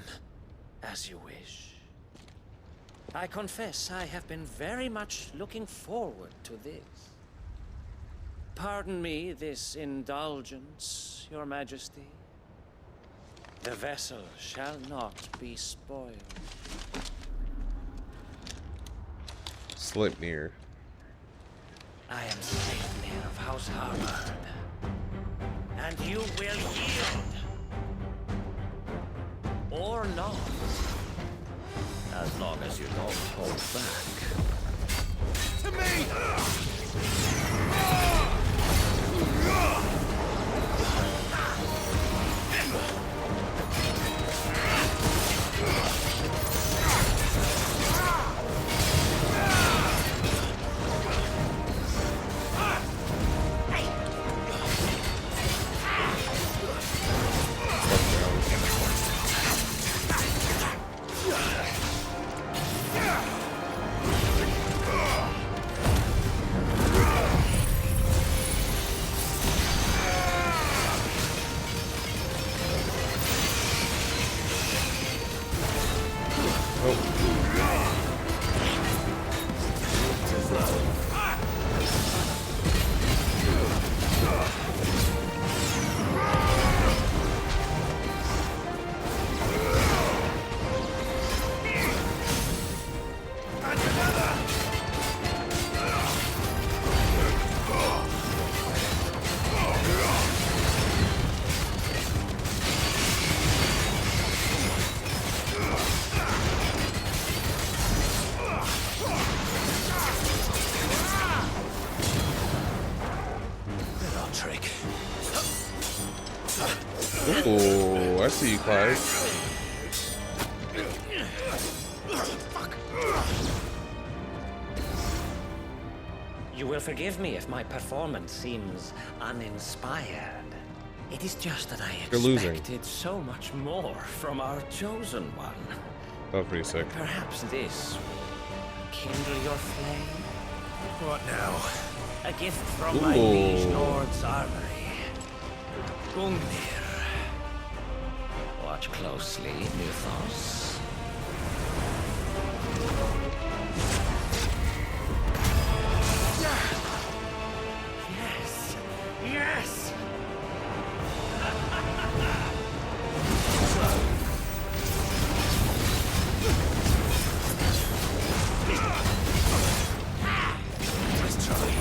As you wish. I confess I have been very much looking forward to this. Pardon me this indulgence, Your Majesty. The vessel shall not be spoiled. Sleipnir. I am Sleipnir of House Harbord. And you will yield. Or not. As long as you don't hold back. To me! Ooh, I see you, Clive. You will forgive me if my performance seems uninspired. It is just that I expected so much more from our chosen one. That was pretty sick. Perhaps this will kindle your flame? What now? A gift from my liege lord's armory. Gungnir. Watch closely, Mythos. Yes! Yes! Let's try.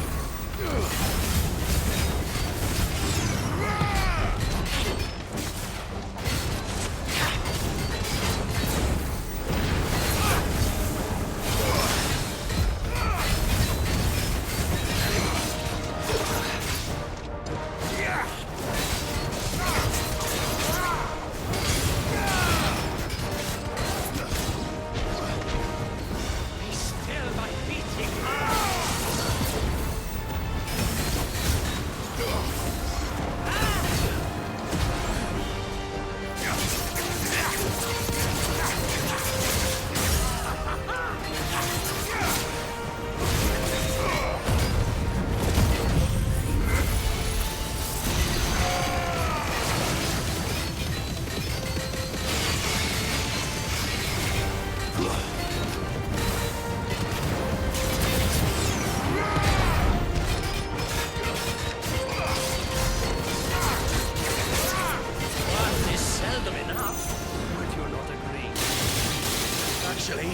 Actually,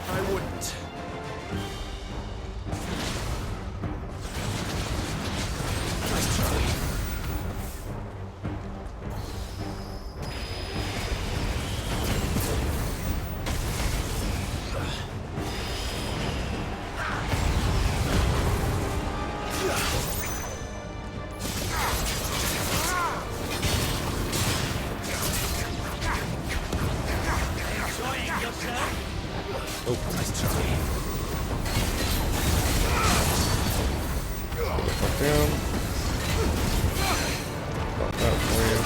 I wouldn't. Nice try. Oh, nice try. Put it back down. Got that for you.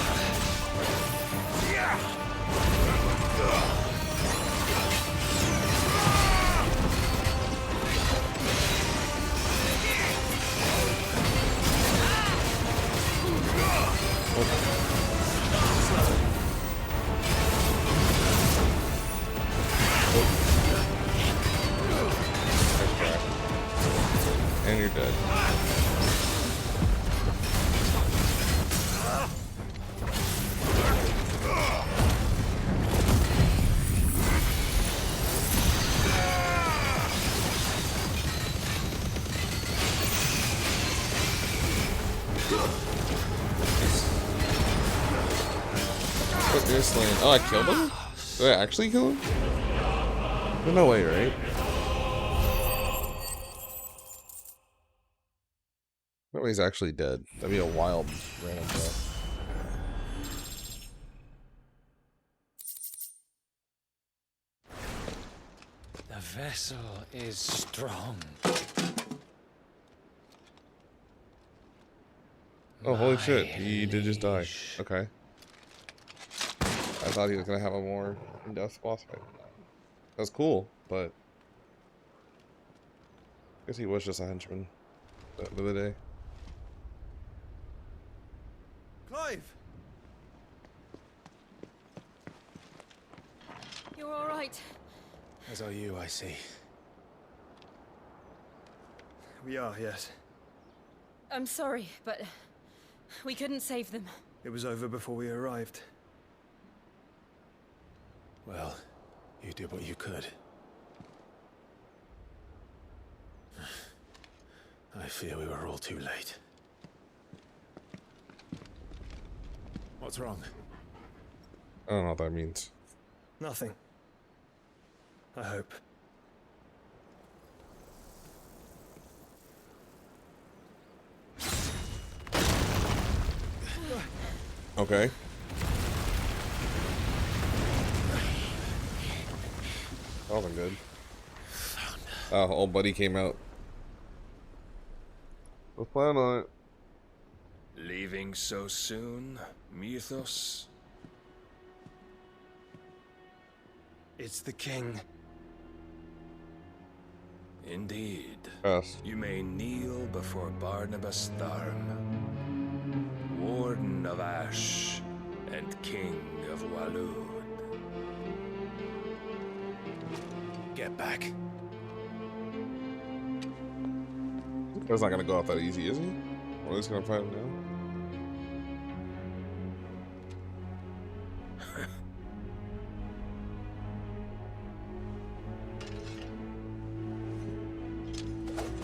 And you're dead. What is slain? Oh, I killed him? Did I actually kill him? No way, right? No, he's actually dead. That'd be a wild random death. The vessel is strong. Oh, holy shit. He did just die. Okay. I thought he was going to have a more in-depth boss fight. That's cool, but I guess he was just a henchman at the end of the day. Clive! You're all right. As are you, I see. We are, yes. I'm sorry, but we couldn't save them. It was over before we arrived. Well, you did what you could. I fear we were all too late. What's wrong? I don't know what that means. Nothing. I hope. Okay. That wasn't good. Oh, old buddy came out. Let's plan on it. Leaving so soon, Mythos? It's the king. Indeed. Yes. You may kneel before Barnabas Tharm, Warden of Ash and King of Walud. Get back. That's not gonna go out that easy, is he? We're just gonna fight him now.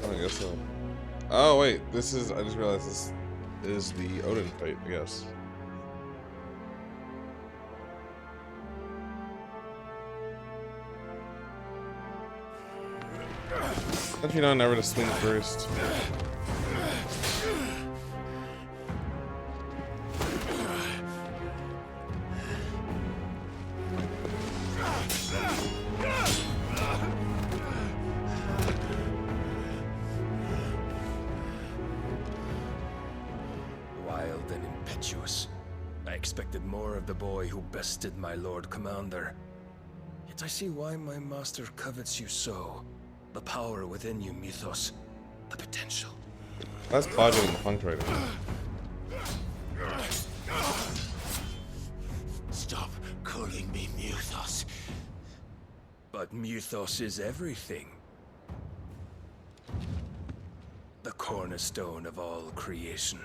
I guess so. Oh wait, this is. I just realized this is the Odin fight. I guess. If you know, never to swing first. Wild and impetuous. I expected more of the boy who bested my Lord Commander. Yet I see why my master covets you so. The power within you, Mythos. The potential. That's Claudio in the punctuator. Stop calling me Mythos. But Mythos is everything. The cornerstone of all creation.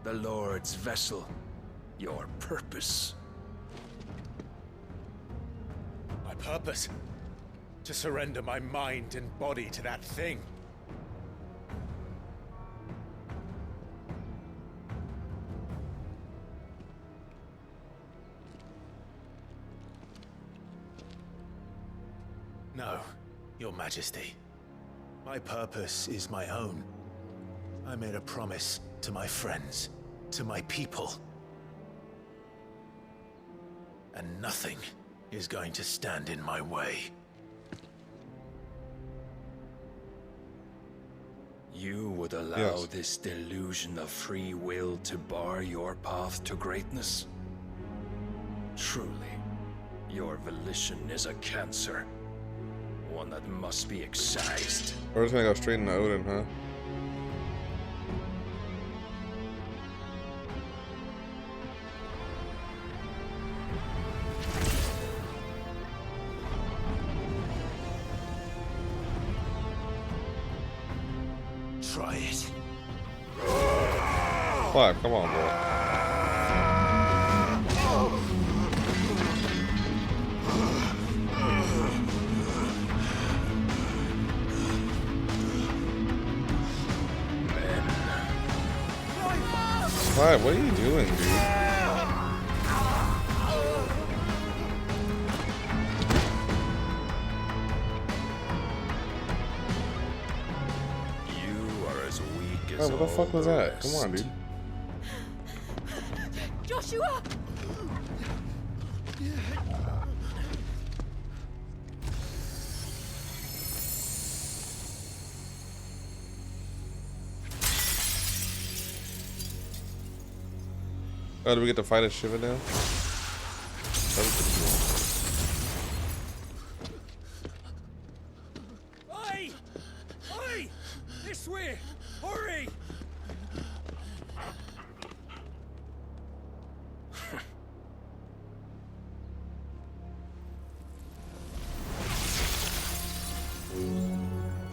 The Lord's vessel. Your purpose. My purpose? To surrender my mind and body to that thing. No, Your Majesty. My purpose is my own. I made a promise to my friends, to my people. And nothing is going to stand in my way. You would allow this delusion of free will to bar your path to greatness? Truly, your volition is a cancer. One that must be excised. We're just gonna go straight into Odin, huh? Try it. Clive, come on, bro. Clive, what are you doing, dude? What the fuck was that? Come on, dude. Joshua! Oh, do we get to fight a Shiva now? Oi! Oi! This way! Hurry!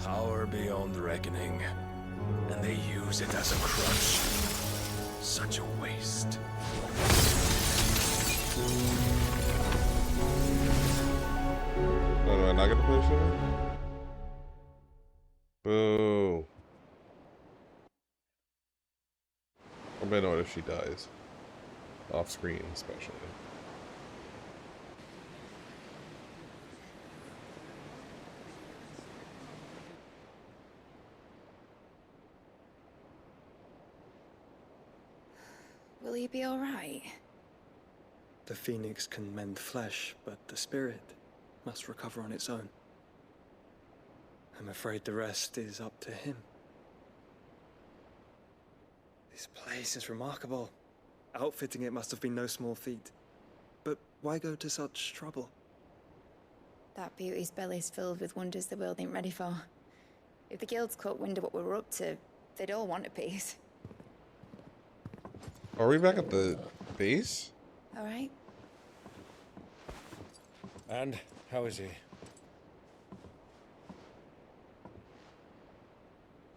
Power beyond reckoning, and they use it as a crutch. Such a waste. Oh, do I not get to play Shiva? Boo. I'm gonna know if she dies. Off screen, especially. Will he be all right? The phoenix can mend flesh, but the spirit, must recover on its own. I'm afraid the rest is up to him. This place is remarkable. Outfitting it must have been no small feat. But why go to such trouble? That beauty's belly's filled with wonders the world ain't ready for. If the guilds caught wind of what we were up to, they'd all want a piece. Are we back at the base? All right. And how is he?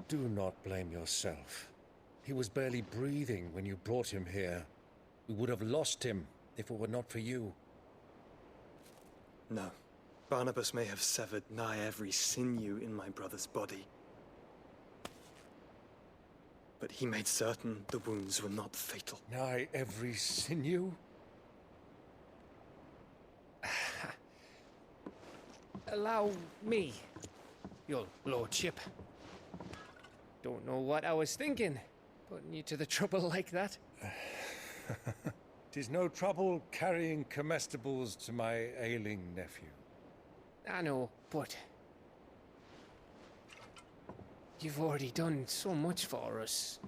Do not blame yourself. He was barely breathing when you brought him here. We would have lost him if it were not for you. No. Barnabas may have severed nigh every sinew in my brother's body. But he made certain the wounds were not fatal. Nigh every sinew? Allow me, your lordship. Don't know what I was thinking, putting you to the trouble like that. 'Tis no trouble carrying comestibles to my ailing nephew. I know, but you've already done so much for us.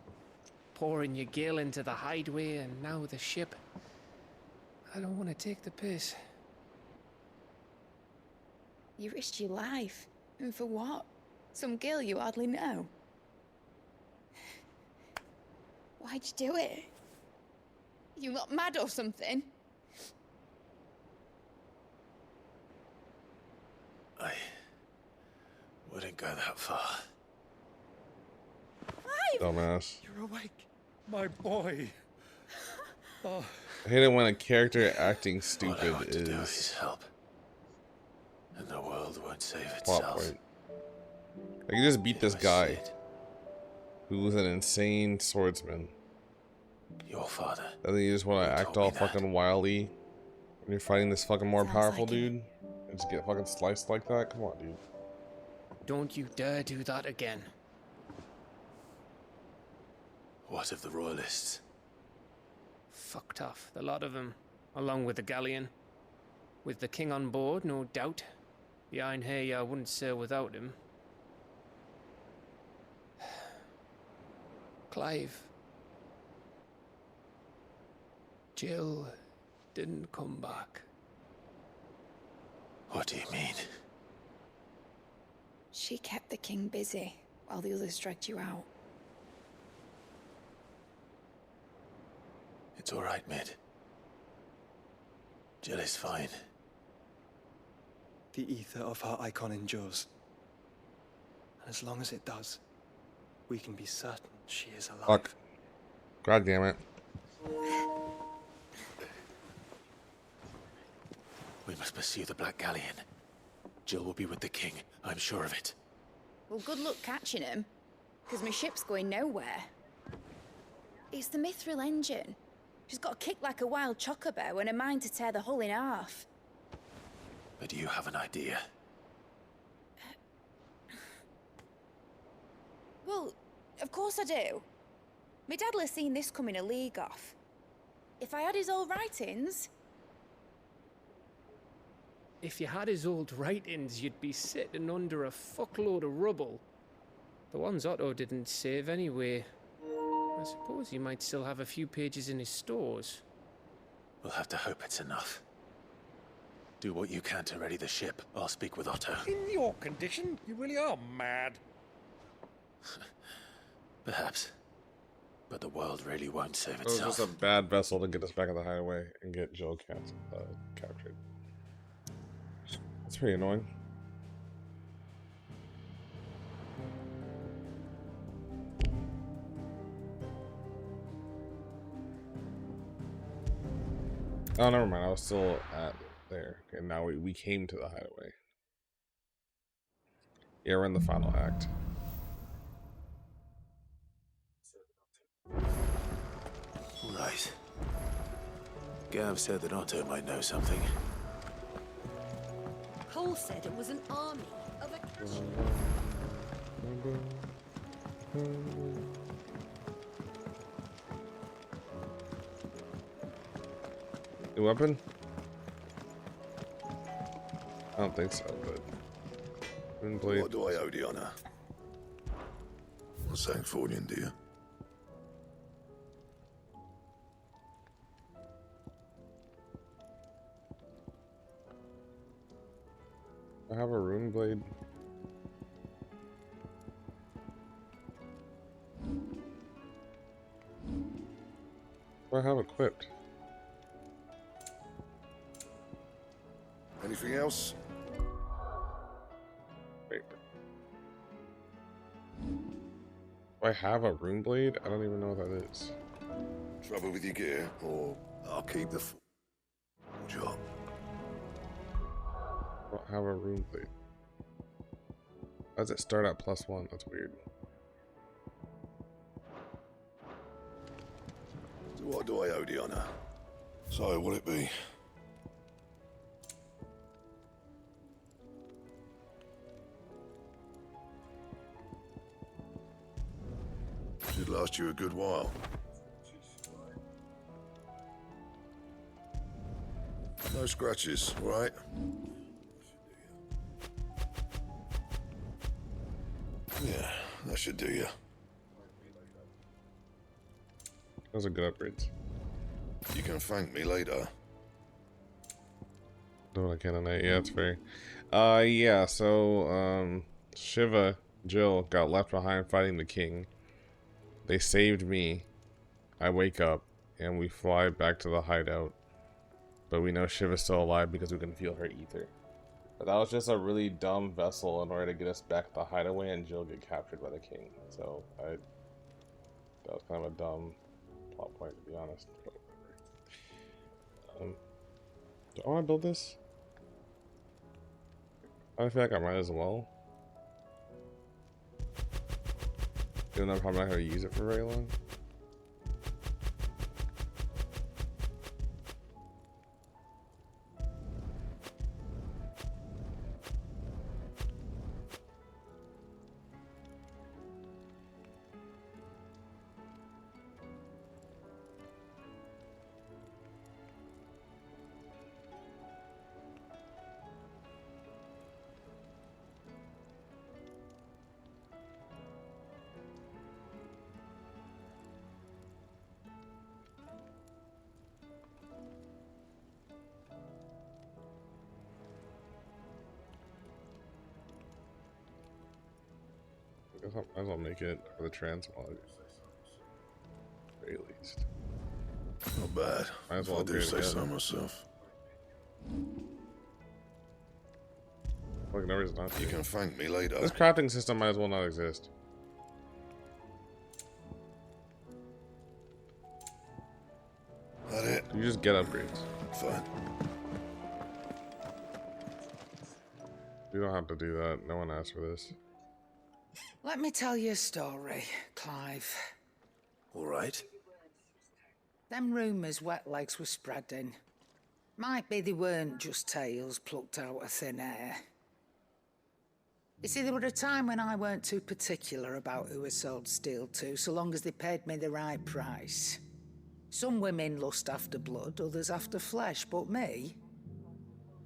Pouring your gale into the hideaway and now the ship. I don't want to take the piss. You risked your life. And for what? Some girl you hardly know. Why'd you do it? You not mad or something? I wouldn't go that far. Dumbass. You're awake, my boy. Oh. I hate it when a character acting All I stupid want to do is is help. And the world won't save plot itself. point. I can just beat this guy who's an insane swordsman. Your father. I think you just want to act all fucking wily when you're fighting this fucking more powerful dude and just get fucking sliced like that. Come on, dude. Don't you dare do that again. What of the royalists? Fucked off, the lot of them, along with the galleon. With the king on board, no doubt. The Iron Hair wouldn't sail without him. Clive. Jill didn't come back. What do you mean? She kept the king busy while the others dragged you out. It's all right, Mid. Jill is fine. The ether of her icon endures. And as long as it does, we can be certain she is alive. Fuck. God damn it. We must pursue the Black Galleon. Jill will be with the king, I'm sure of it. Well, good luck catching him, because my ship's going nowhere. It's the Mithril engine. She's got a kick like a wild chocobo and a mind to tear the hull in half. But do you have an idea? Well, of course I do. My dad'll have seen this coming a league off. If I had his old writings... If you had his old writings, you'd be sitting under a fuckload of rubble. The ones Otto didn't save anyway. I suppose he might still have a few pages in his stores. We'll have to hope it's enough. Do what you can to ready the ship. I'll speak with Otto. In your condition, you really are mad. Perhaps. But the world really won't save It was itself. just a bad vessel to get us back on the highway and get Jill captured. That's pretty annoying. Oh, never mind. I was still at there. Okay, now we came to the hideaway. Yeah, we're in the final act. Right. Gav said that Otto might know something. Cole said it was an army of Acacia. New weapon? I don't think so, but Runeblade. What do I owe the honor? Not Sancfordian, do you? I have a Runeblade. What do I have equipped? Anything else? Wait. Do I have a Runeblade? I don't even know what that is. Trouble with your gear, or I'll keep the job. I don't have a Runeblade. Why does it start at +1? That's weird. So what do I owe the honor? So, will it be? Should last you a good while. No scratches, right? Yeah, that should do you. Those are good upgrades. You can thank me later. Do what I can on that. Yeah, that's fair. Yeah, so, Shiva, Jill, got left behind fighting the king. They saved me. I wake up, and we fly back to the hideout. But we know Shiva's still alive because we can feel her ether. But that was just a really dumb vessel in order to get us back to the hideaway, and Jill get captured by the king. So, that was kind of a dumb plot point, to be honest. But, do I want to build this? I feel like I might as well. Even though I'm probably not going to use it for very long. I guess I might as well make it for the transmog. At very least. Not bad. Might as If well I do upgrade say again. so myself. Like, no reason not to. You can thank me later. This crafting system might as well not exist. That it? You just get upgrades. Fine. You don't have to do that. No one asked for this. Let me tell you a story, Clive. All right. Them rumours wet legs were spreading. Might be they weren't just tales plucked out of thin air. You see, there were a time when I weren't too particular about who I sold steel to, so long as they paid me the right price. Some women lust after blood, others after flesh, but me,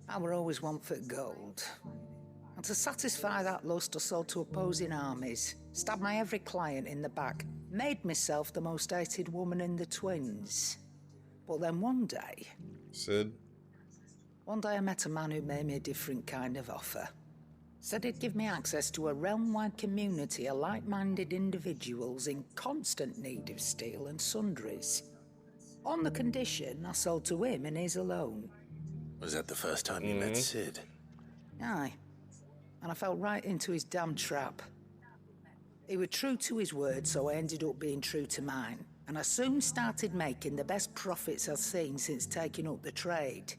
I were always one for gold. And to satisfy that lust, I sold to opposing armies, stabbed my every client in the back, made myself the most hated woman in the twins. But then one day... Sid? One day I met a man who made me a different kind of offer. Said he'd give me access to a realm-wide community of like-minded individuals in constant need of steel and sundries. On the condition I sold to him and his alone. Was that the first time you met Sid? Aye. And I fell right into his damn trap. He was true to his word, so I ended up being true to mine. And I soon started making the best profits I've seen since taking up the trade.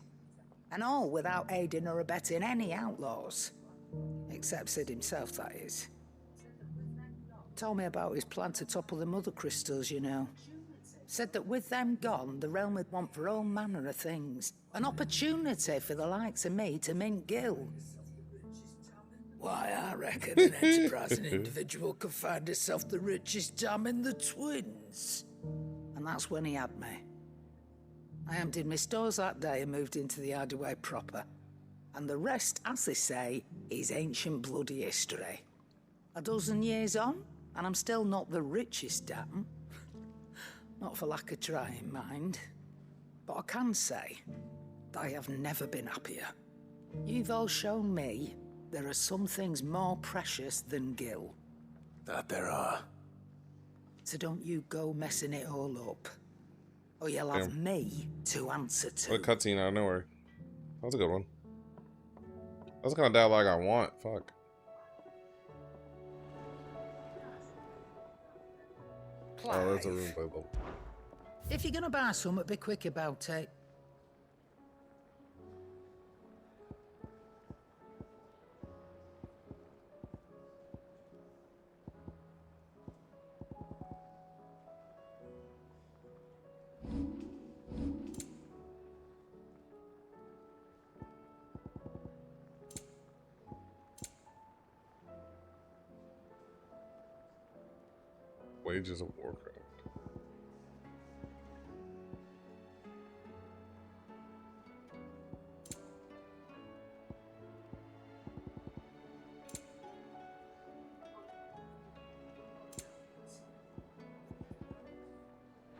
And all without aiding or abetting any outlaws. Except Sid himself, that is. Told me about his plan to topple the mother crystals, you know. Said that with them gone, the realm would want for all manner of things. An opportunity for the likes of me to mint gil. Why, I reckon an enterprising individual could find himself the richest dam in the twins. And that's when he had me. I emptied my stores that day and moved into the hideaway proper. And the rest, as they say, is ancient bloody history. A dozen years on, and I'm still not the richest dam. Not for lack of trying, mind. But I can say that I have never been happier. You've all shown me there are some things more precious than Gil. That there are. So don't you go messing it all up. Or you'll have me to answer to. What a cutscene out of nowhere. That was a good one. That's the kind of dialogue I want. Fuck. Clive, Oh, there's a room level. if you're gonna buy something, be quick about it. Wages of Warcraft.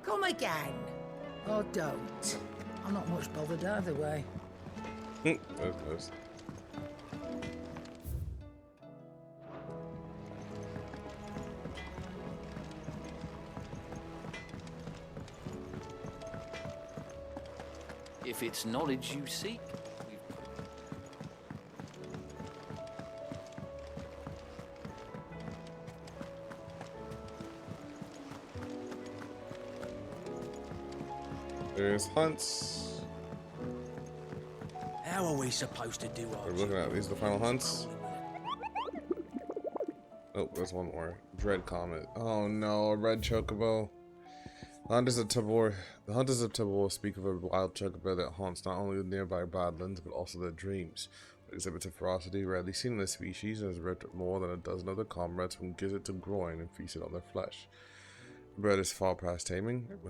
Come again. Or don't. I'm not much bothered either way. That's nice. If it's knowledge you seek, There's hunts. How are we supposed to do our We're looking at these are the final hunts. Oh, there's one more. Dread Comet. Oh no, a red chocobo. The hunters of Tabor speak of a wild chocobo that haunts not only the nearby badlands but also their dreams. It exhibits a ferocity rarely seen in this species and has ripped more than a dozen other comrades from gizzard to groin and feasted on their flesh. The bird is far past taming. It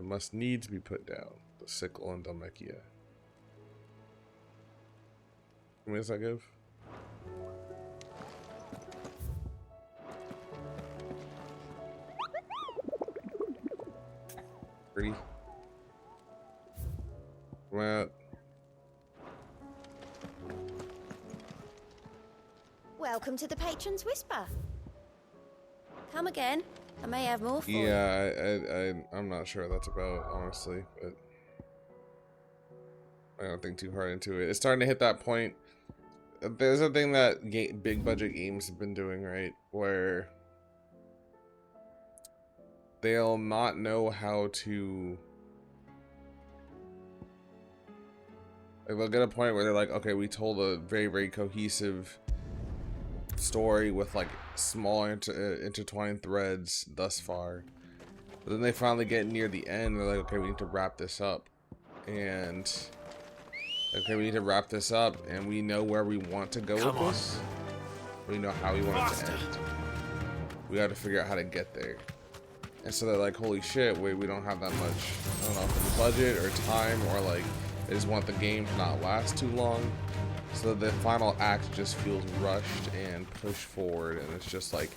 must needs be put down. The sickle and Dalmekia. How many does that give? Pretty. Well. Welcome to the Patron's Whisper. Come again. I may have more for you. Yeah, I'm not sure what that's about, honestly, but I don't think too hard into it. It's starting to hit that point. There's a thing that big budget games have been doing, right? Where they'll not know how to, like, they'll get a point where they're like, okay, we told a very, very cohesive story with like small intertwined threads thus far, but then they finally get near the end and they're like, okay, we need to wrap this up, and okay, we need to wrap this up, and we know where we want to go with this. We know how we want it to end. We got to figure out how to get there. And so they're like, holy shit, wait, we don't have that much, I don't know if it's budget or time, or like they just want the game to not last too long. So the final act just feels rushed and pushed forward, and it's just like,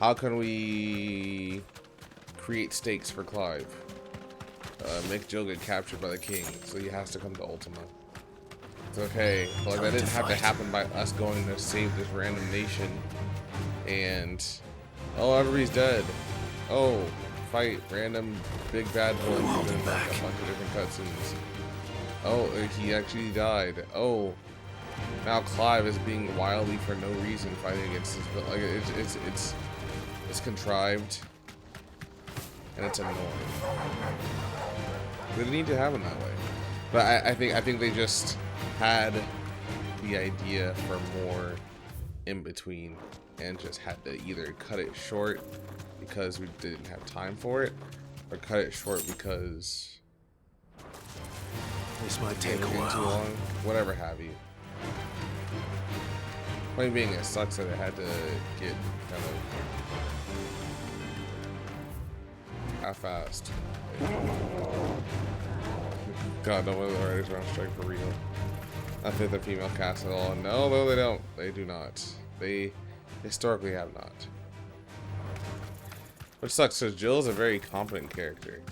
how can we create stakes for Clive? Make Jill get captured by the king, so he has to come to Ultima. It's okay, but like, that didn't have to happen by us going to save this random nation, and oh, everybody's dead. Oh, fight random big bad ones and like a bunch of different cutscenes. Oh, he actually died. Oh. Now Clive is being wily for no reason, fighting against his, but like it's contrived, and it's annoying. They need to have it that way, but I think they just had the idea for more in between, and just had to either cut it short because we didn't have time for it, or cut it short because this might take a while. Too long, whatever have you. Point being, it sucks that it had to get kind of half-assed. God, no whether the writers are on strike for real. I think the female cast at all. No, they don't. They do not. They historically have not. Which sucks, because Jill's a very competent character.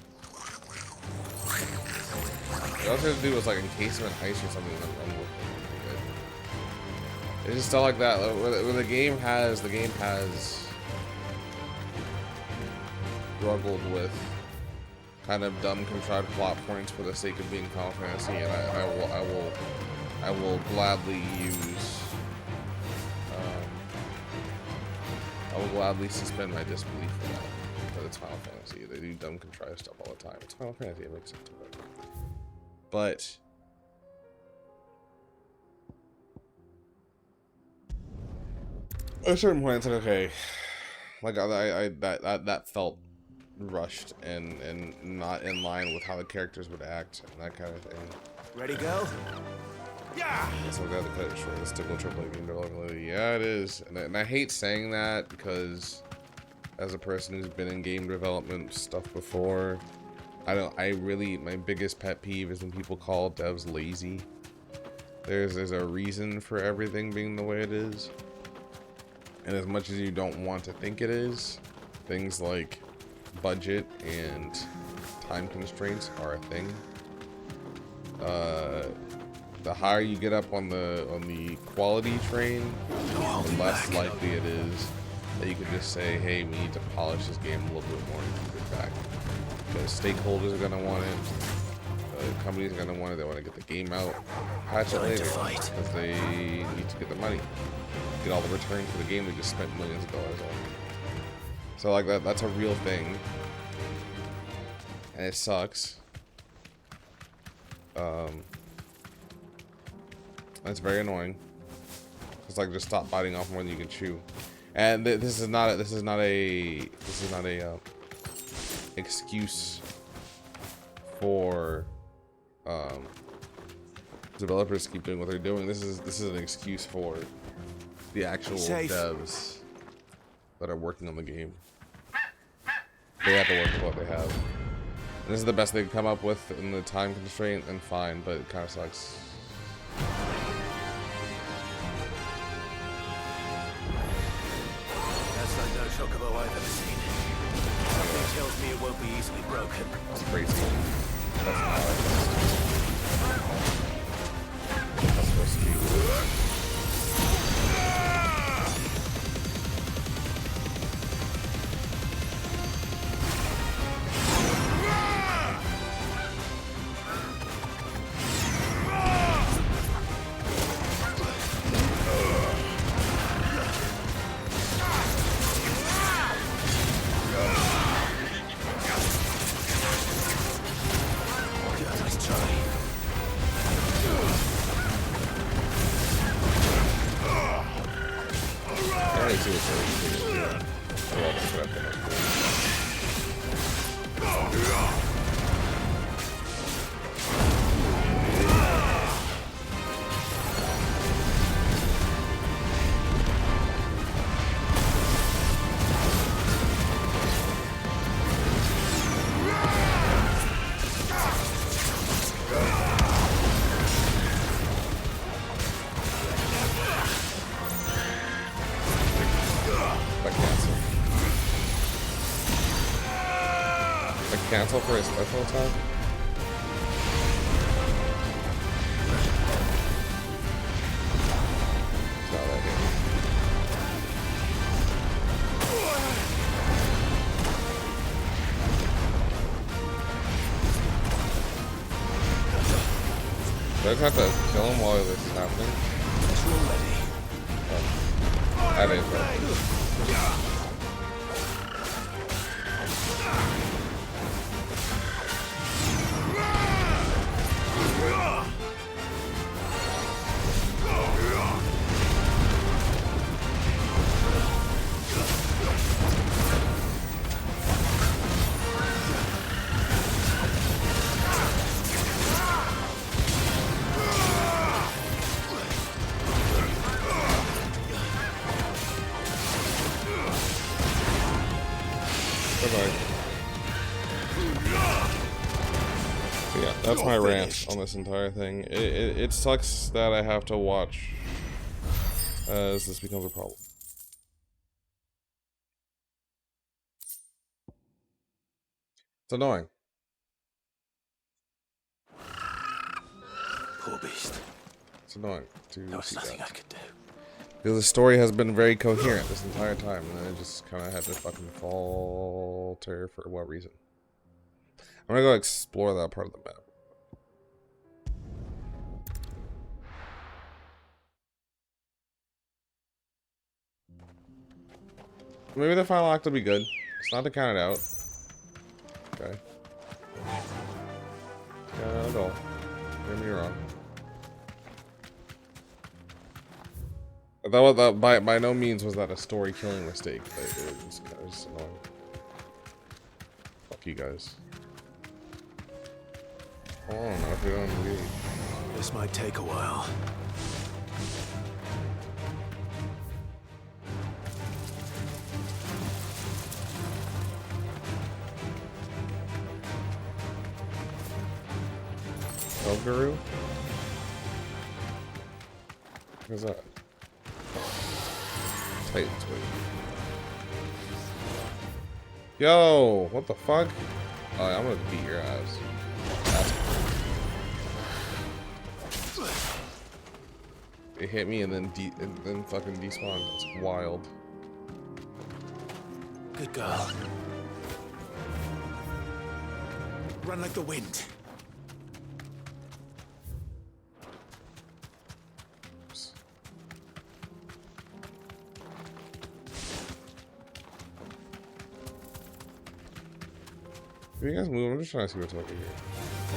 All she had to do was like encase him in ice or something and then run with him. It's just stuff like that. Where the game has struggled with kind of dumb, contrived plot points for the sake of being Final Fantasy, and I will gladly use. I will gladly suspend my disbelief for that. But it's Final Fantasy. They do dumb, contrived stuff all the time. It's Final Fantasy. It makes sense to it. But at a certain point, it's like, okay, like that felt rushed and not in line with how the characters would act and that kind of thing. Ready, go? Yeah. So they have to cut it short. It's typical AAA game development. Yeah, it is, and I hate saying that because, as a person who's been in game development stuff before, my biggest pet peeve is when people call devs lazy. There's a reason for everything being the way it is. And as much as you don't want to think it is, things like budget and time constraints are a thing. The higher you get up on the quality train, the less likely it is that you can just say, hey, we need to polish this game a little bit more and keep it back. Because stakeholders are going to want it, companies are going to want it, they want to get the game out, patch it later, because they need to get the money, get all the return for the game they just spent millions of dollars on. So like that's a real thing, and it sucks. It's very annoying. It's like, just stop biting off more than you can chew. And this is not a excuse for developers to keep doing what they're doing. This is an excuse for the actual devs that are working on the game. They have to work with what they have. And this is the best they can come up with in the time constraint, and fine, but it kind of sucks. That's like no chocobo I've ever seen. Something tells me it won't be easily broken. That's crazy. That's not how that's supposed to be. Cancel for a special attack? It's not that good. Do I just have to kill him while this is happening? Oh. That is right. So yeah, that's my rant on this entire thing. It sucks that I have to watch as this becomes a problem. It's annoying. Poor beast. It's annoying to There was see nothing that. I could do. Because the story has been very coherent this entire time, and then it just kind of had to fucking falter for what reason. I'm gonna go explore that part of the map. Maybe the final act will be good. It's not to count it out. Okay. Yeah, not at all. Don't get me wrong. That by no means was that a story killing mistake. It was annoying. Fuck you guys. Oh no, if we don't engage. This might take a while. Guru? What's that? Titan's wing. Yo, what the fuck? Oh, I'm gonna beat your ass. It hit me and then fucking despawned. That's wild. Good girl. Run like the wind. Can you guys move? I'm just trying to see what's over here.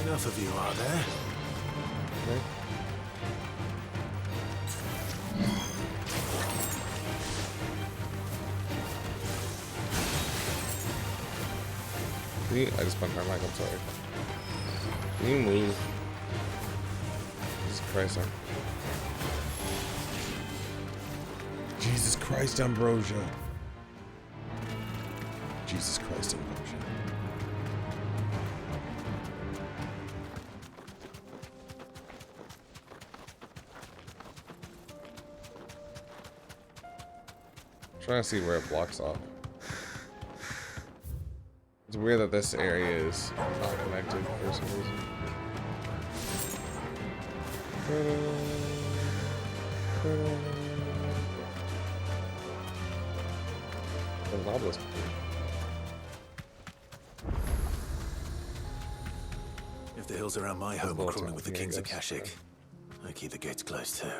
Enough of you, are there? Okay. I just bumped my mic, I'm sorry. Can you move? Jesus Christ, Jesus Christ, Ambrosia. Jesus Christ, Ambrosia. Trying to see where it blocks off. It's weird that this area is not connected for some reason. The obelisk. If the hills around my home are crawling with the kings of Kashyyyk, I keep the gates closed too.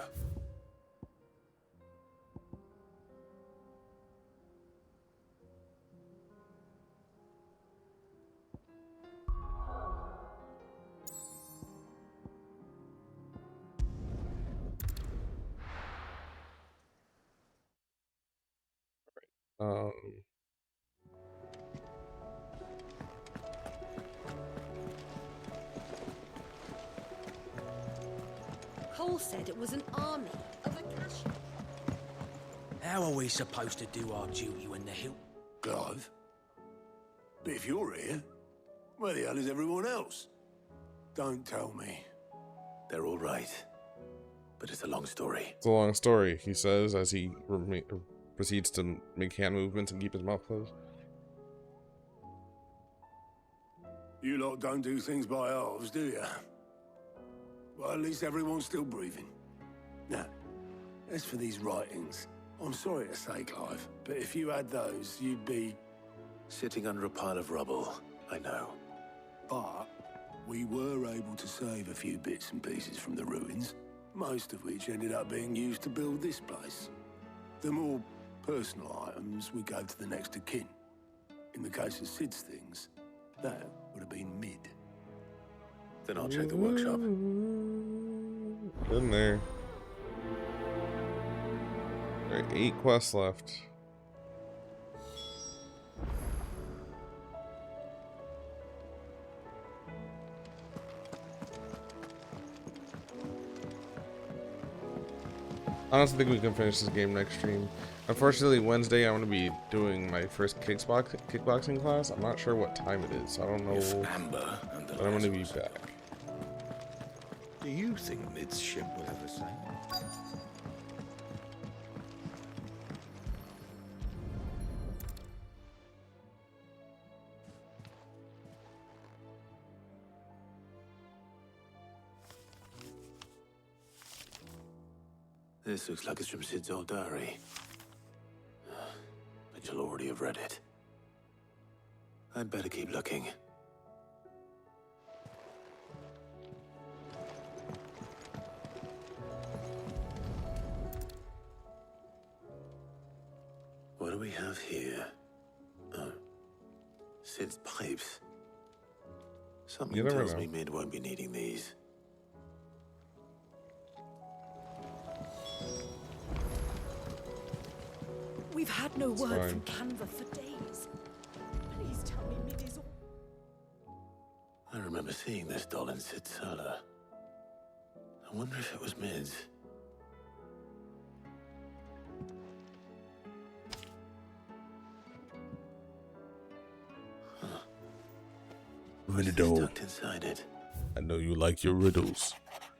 Cole said it was an army of Akasha. How are we supposed to do our duty when the hill... Clive? But if you're here, where the hell is everyone else? Don't tell me. They're all right. But it's a long story. It's a long story, he says as he proceeds to make hand movements and keep his mouth closed. You lot don't do things by halves, do you? Well, at least everyone's still breathing. Now, as for these writings, I'm sorry to say, Clive, but if you had those, you'd be... sitting under a pile of rubble, I know. But we were able to save a few bits and pieces from the ruins, most of which ended up being used to build this place. The more personal items we gave to the next of kin. In the case of Sid's things, that would have been mid. Then I'll check the workshop. In there. Alright, 8 quests left. I honestly think we can finish this game next stream. Unfortunately, Wednesday I'm going to be doing my first kickboxing class. I'm not sure what time it is, so I don't know. Amber and the but I'm going to be back. Do you think Mid's ship will ever sail? This looks like it's from Sid's old diary. But you'll already have read it. I'd better keep looking. What do we have here? Oh. Sid's pipes. Something tells me Mid won't be needing these. We've had no word from Canva for days. Please tell me Mid is all... I remember seeing this doll in Sid's cellar. I wonder if it was Mid's. Riddle. Tucked inside it. I know you like your riddles,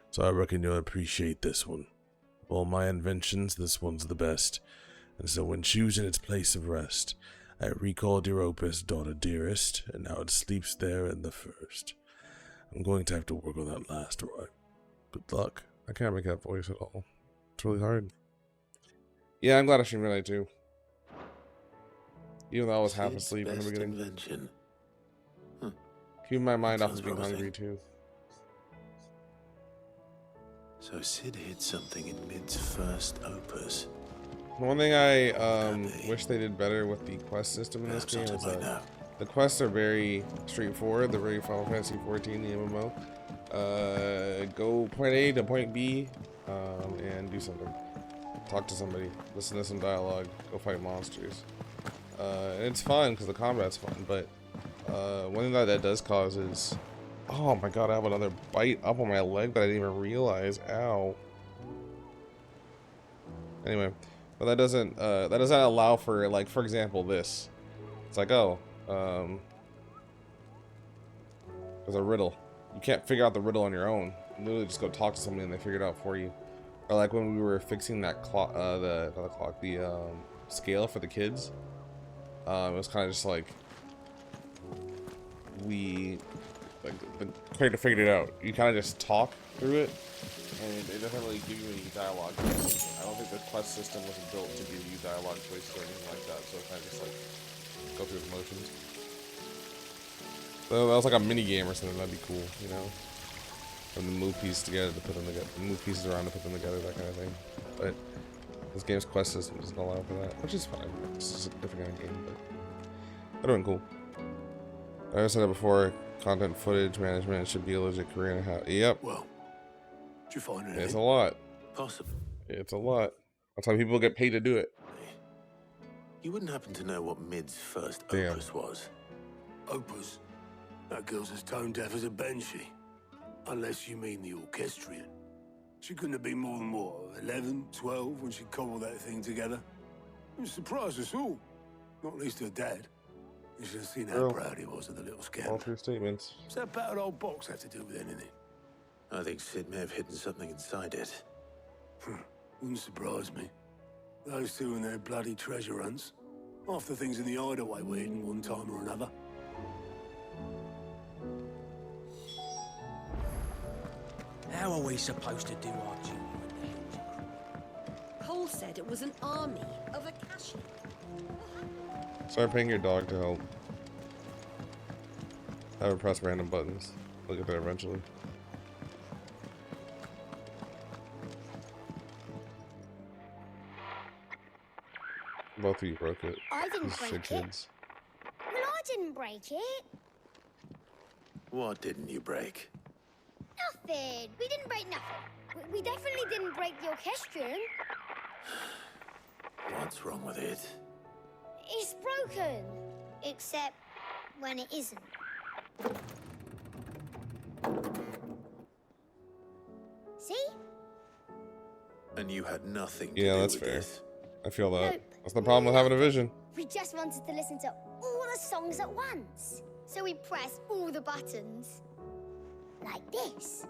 so I reckon you'll appreciate this one. Of all my inventions, this one's the best. And so when choosing its place of rest, I recalled your opus, daughter dearest, and now it sleeps there in the first. I'm going to have to work on that last right. Good luck. I can't make that voice at all. It's really hard. Yeah, I'm glad I streamed tonight too. Even though I was half asleep in the beginning. Invention. Keeping my mind off of being hungry too. So Sid hid something in Mid's first opus. One thing I wish they did better with the quest system in this game is that the quests are very straightforward. They're very Final Fantasy 14, the MMO. Go point A to point B and do something. Talk to somebody. Listen to some dialogue. Go fight monsters. And it's fun because the combat's fun, but one thing that does cause is... Oh my god, I have another bite up on my leg that I didn't even realize. Ow. Anyway. But that doesn't allow for, like, for example, this. It's like, oh, there's a riddle. You can't figure out the riddle on your own. You literally just go talk to somebody and they figure it out for you. Or like when we were fixing that clock, the scale for the kids. It was kind of just like the character figured it out. You kind of just talk through it. And it doesn't really give you any dialogue. I don't think the quest system was built to give you dialogue choices or anything like that, so it kind of just like go through the motions. So that was like a mini game or something. That'd be cool, you know. And the move pieces together to put them together, move pieces around to put them together, that kind of thing. But this game's quest system doesn't allow for that, which is fine. It's just a different kind of game, but that would have been cool. I said it before. Content footage management should be a legit career and a half. Yep. Well. You find anything? It's a lot. Possible. It's a lot. That's how people get paid to do it. You wouldn't happen to know what Mid's first opus was? Opus? That girl's as tone deaf as a banshee. Unless you mean the orchestrion. She couldn't have been more than, what, 11, 12 when she cobbled that thing together? It surprised us all. Not least her dad. You should have seen how proud he was of the little scamp. All true statements. What's that battered old box have to do with anything? I think Sid may have hidden something inside it. Wouldn't surprise me. Those two and their bloody treasure hunts. Half the things in the hideaway were hidden one time or another. How are we supposed to do our duty with the Hills? Cole said it was an army of Akashi. Start paying your dog to help. Have her press random buttons. Look at that eventually. Both of you broke it. I didn't These break sick it. kids. Well, I didn't break it. What didn't you break? Nothing. We didn't break nothing. We definitely didn't break the orchestrion. What's wrong with it? It's broken. Except when it isn't. See? And you had nothing to Yeah, do that's with fair. this. I feel that. Nope. That's the problem with having a vision. We just wanted to listen to all the songs at once. So we pressed all the buttons. Like this.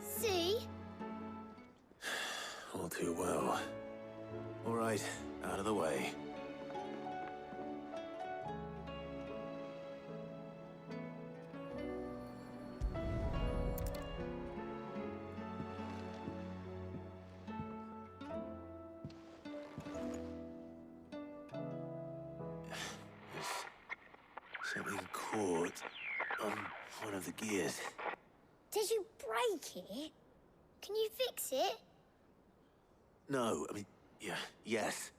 See? All too well. All right, out of the way. Something caught on one of the gears. Did you break it? Can you fix it? No, I mean, yeah, yes.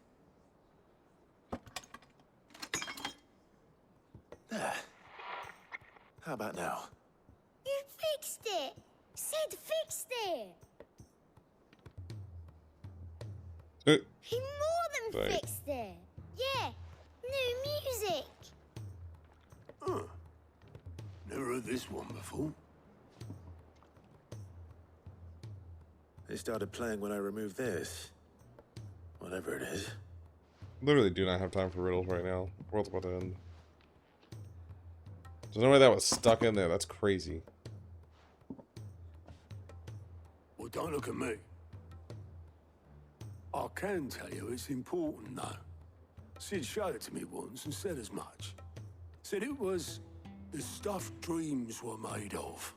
There. How about now? You fixed it! Sid fixed it! He more than Right. fixed it! Yeah, new music! Huh. Never heard this one before. They started playing when I removed this. Whatever it is. Literally do not have time for riddles right now. World's about to end. There's no way that was stuck in there. That's crazy. Well, don't look at me. I can tell you it's important, though. Sid showed it to me once and said as much. Said it was the stuff dreams were made of.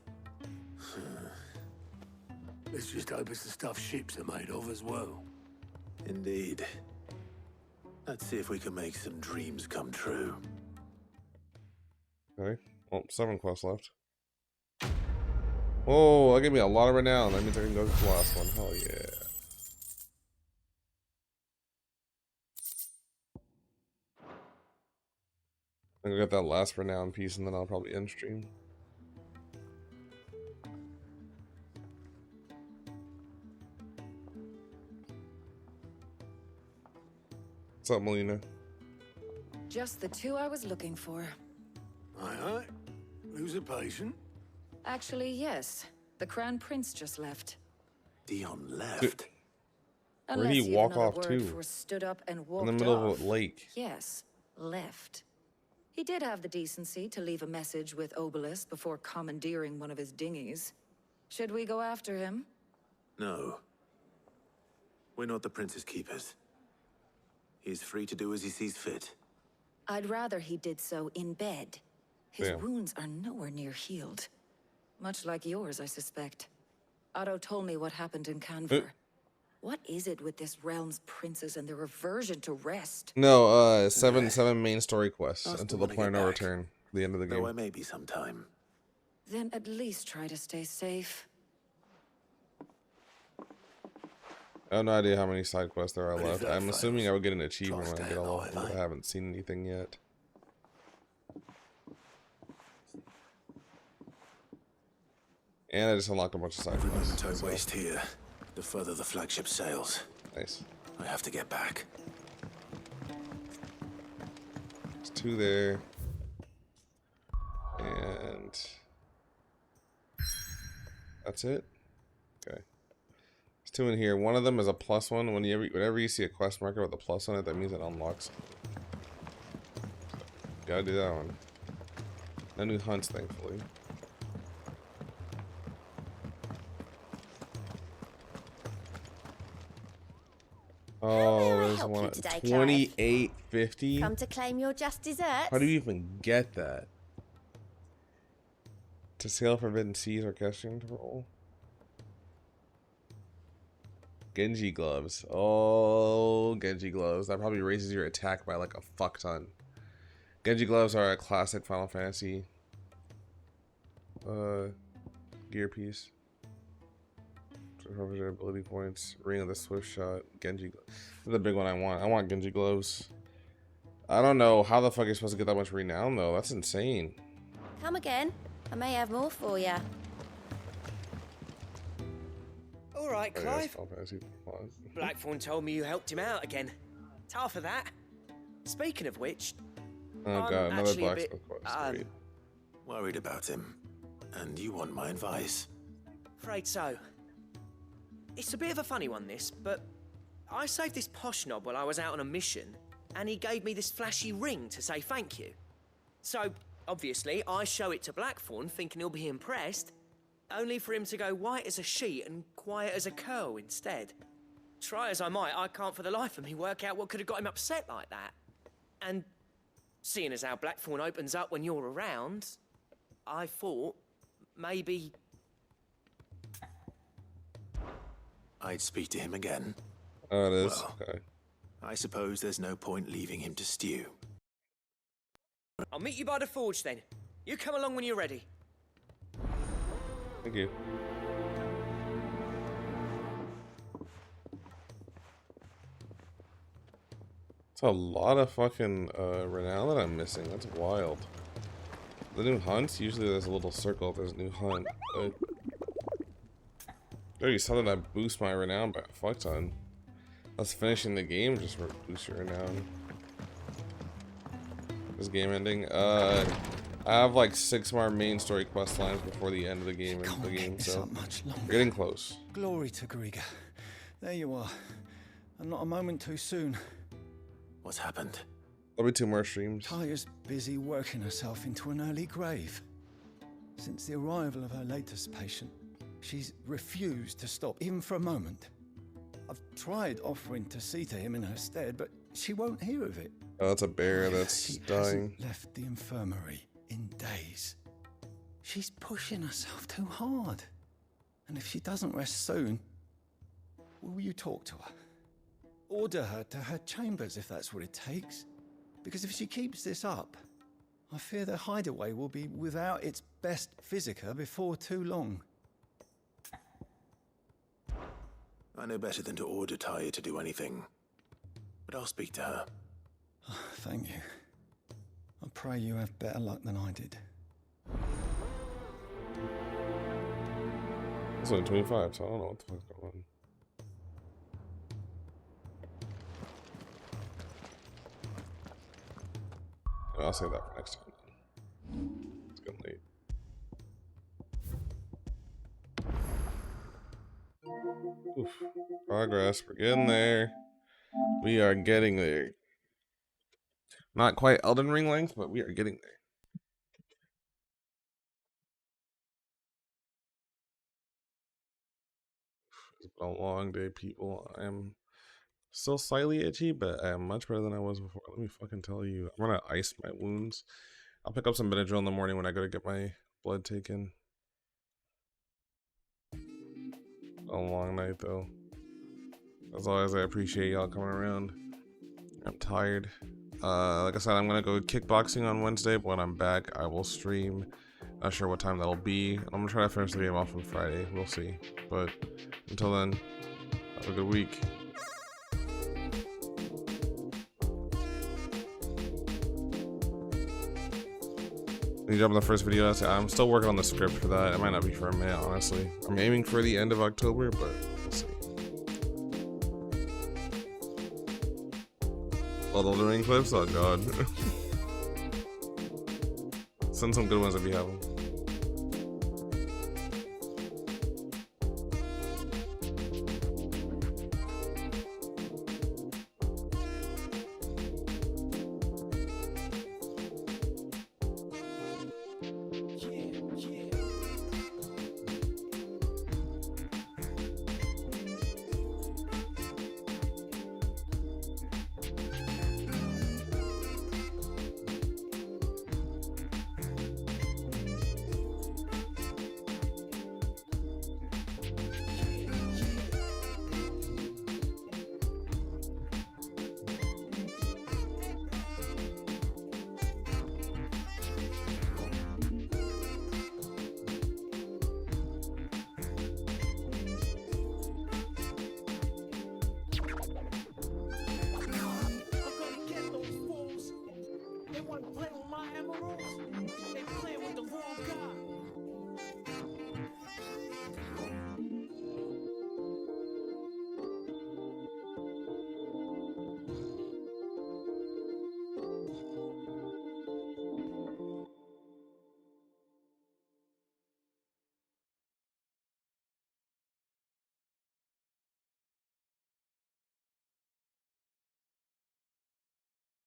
Let's just hope it's the stuff ships are made of as well. Indeed. Let's see if we can make some dreams come true. Okay. Well, 7 quests left. Oh, that gave me a lot of renown. That means I can go to the last one. Hell yeah. I'm gonna get that last renown piece and then I'll probably end stream. What's up, Melina? Just the 2 I was looking for. Aye. Who's a patient? Actually, yes. The Crown Prince just left. Dion left? Where'd he walk off to? to? Stood up and walked In the middle off. of a lake. Yes, left. He did have the decency to leave a message with Obelisk before commandeering one of his dinghies. Should we go after him? No. We're not the prince's keepers. He's free to do as he sees fit. I'd rather he did so in bed. His Damn. wounds are nowhere near healed. Much like yours, I suspect. Otto told me what happened in Canver. What is it with this realm's princes and their aversion to rest? No, seven main story quests I'll until still the wanna point get of no back. return. The end of the Though game. I may be sometime. Then at least try to stay safe. I have no idea how many side quests there are But if left. that I'm assuming fails, I would get an achievement try when I staying get all of alive, them, but I haven't seen anything yet. And I just unlocked a bunch of side Every quests. moment I waste here, the further the flagship sails. Nice. I have to get back. There's 2 there. And that's it. Okay. There's 2 in here. One of them is a +1. Whenever you see a quest marker with a plus on it, that means it unlocks. So, gotta do that one. No new hunts, thankfully. Oh, there's help one you at today, Clive? 28.50. Come to claim your just desserts? How do you even get that? To sail Forbidden Seas orchestrion to roll. Genji gloves. Oh, Genji gloves. That probably raises your attack by like a fuck ton. Genji gloves are a classic Final Fantasy gear piece. Ability points. Ring of the Swift Shot. Genji. The big one I want. I want Genji gloves. I don't know how the fuck you're supposed to get that much renown though. That's insane. Come again. I may have more for you. All right, Oh, yeah, Clive. it's Final Fantasy 5. Blackthorn told me you helped him out again. Tough for that. Speaking of which, Oh I'm god, another actually a bit, blacksmith quest. Great. Worried about him. And you want my advice? Afraid so. It's a bit of a funny one, this, but I saved this posh knob while I was out on a mission, and he gave me this flashy ring to say thank you. So, obviously, I show it to Blackthorn, thinking he'll be impressed, only for him to go white as a sheet and quiet as a curl instead. Try as I might, I can't for the life of me work out what could have got him upset like that. And seeing as how Blackthorn opens up when you're around, I thought maybe... I'd speak to him again. Oh, it is? Well, okay. I suppose there's no point leaving him to stew. I'll meet you by the forge then. You come along when you're ready. Thank you. It's a lot of fucking renown that I'm missing. That's wild. The new hunts, usually there's a little circle if there's a new hunt. But there you saw that I boost my renown by a fuck ton. Us finishing the game just boost your renown. This game ending. I have like 6 more main story quest lines before the end of the game. So we're getting close. Glory to Griga. There you are. And not a moment too soon. What's happened? There'll be 2 more streams. Talia's busy working herself into an early grave. Since the arrival of her latest patient, she's refused to stop, even for a moment. I've tried offering to see to him in her stead, but she won't hear of it. Oh, that's a bear that's She dying. hasn't left the infirmary in days. She's pushing herself too hard. And if she doesn't rest soon, will you talk to her? Order her to her chambers if that's what it takes. Because if she keeps this up, I fear the hideaway will be without its best physica before too long. I know better than to order Talia to do anything. But I'll speak to her. Thank you. I pray you have better luck than I did. It's only 25, so I don't know what the fuck's going on. I'll save that for next time. It's getting late. Oof. Progress. We're getting there. We are getting there. Not quite Elden Ring length, but we are getting there. It's been a long day, people. I am still slightly itchy, but I am much better than I was before. Let me fucking tell you. I'm gonna ice my wounds. I'll pick up some Benadryl in the morning when I go to get my blood taken. A long night though. As always, I appreciate y'all coming around. I'm tired. Like I said, I'm gonna go kickboxing on Wednesday, but when I'm back, I will stream. Not sure what time that'll be. I'm gonna try to finish the game off on Friday. We'll see. But until then, have a good week. When you jump on the first video, I'm still working on the script for that. It might not be for a minute, honestly. I'm aiming for the end of October, but we'll see. All the ring clips? Oh god. Send some good ones if you have them.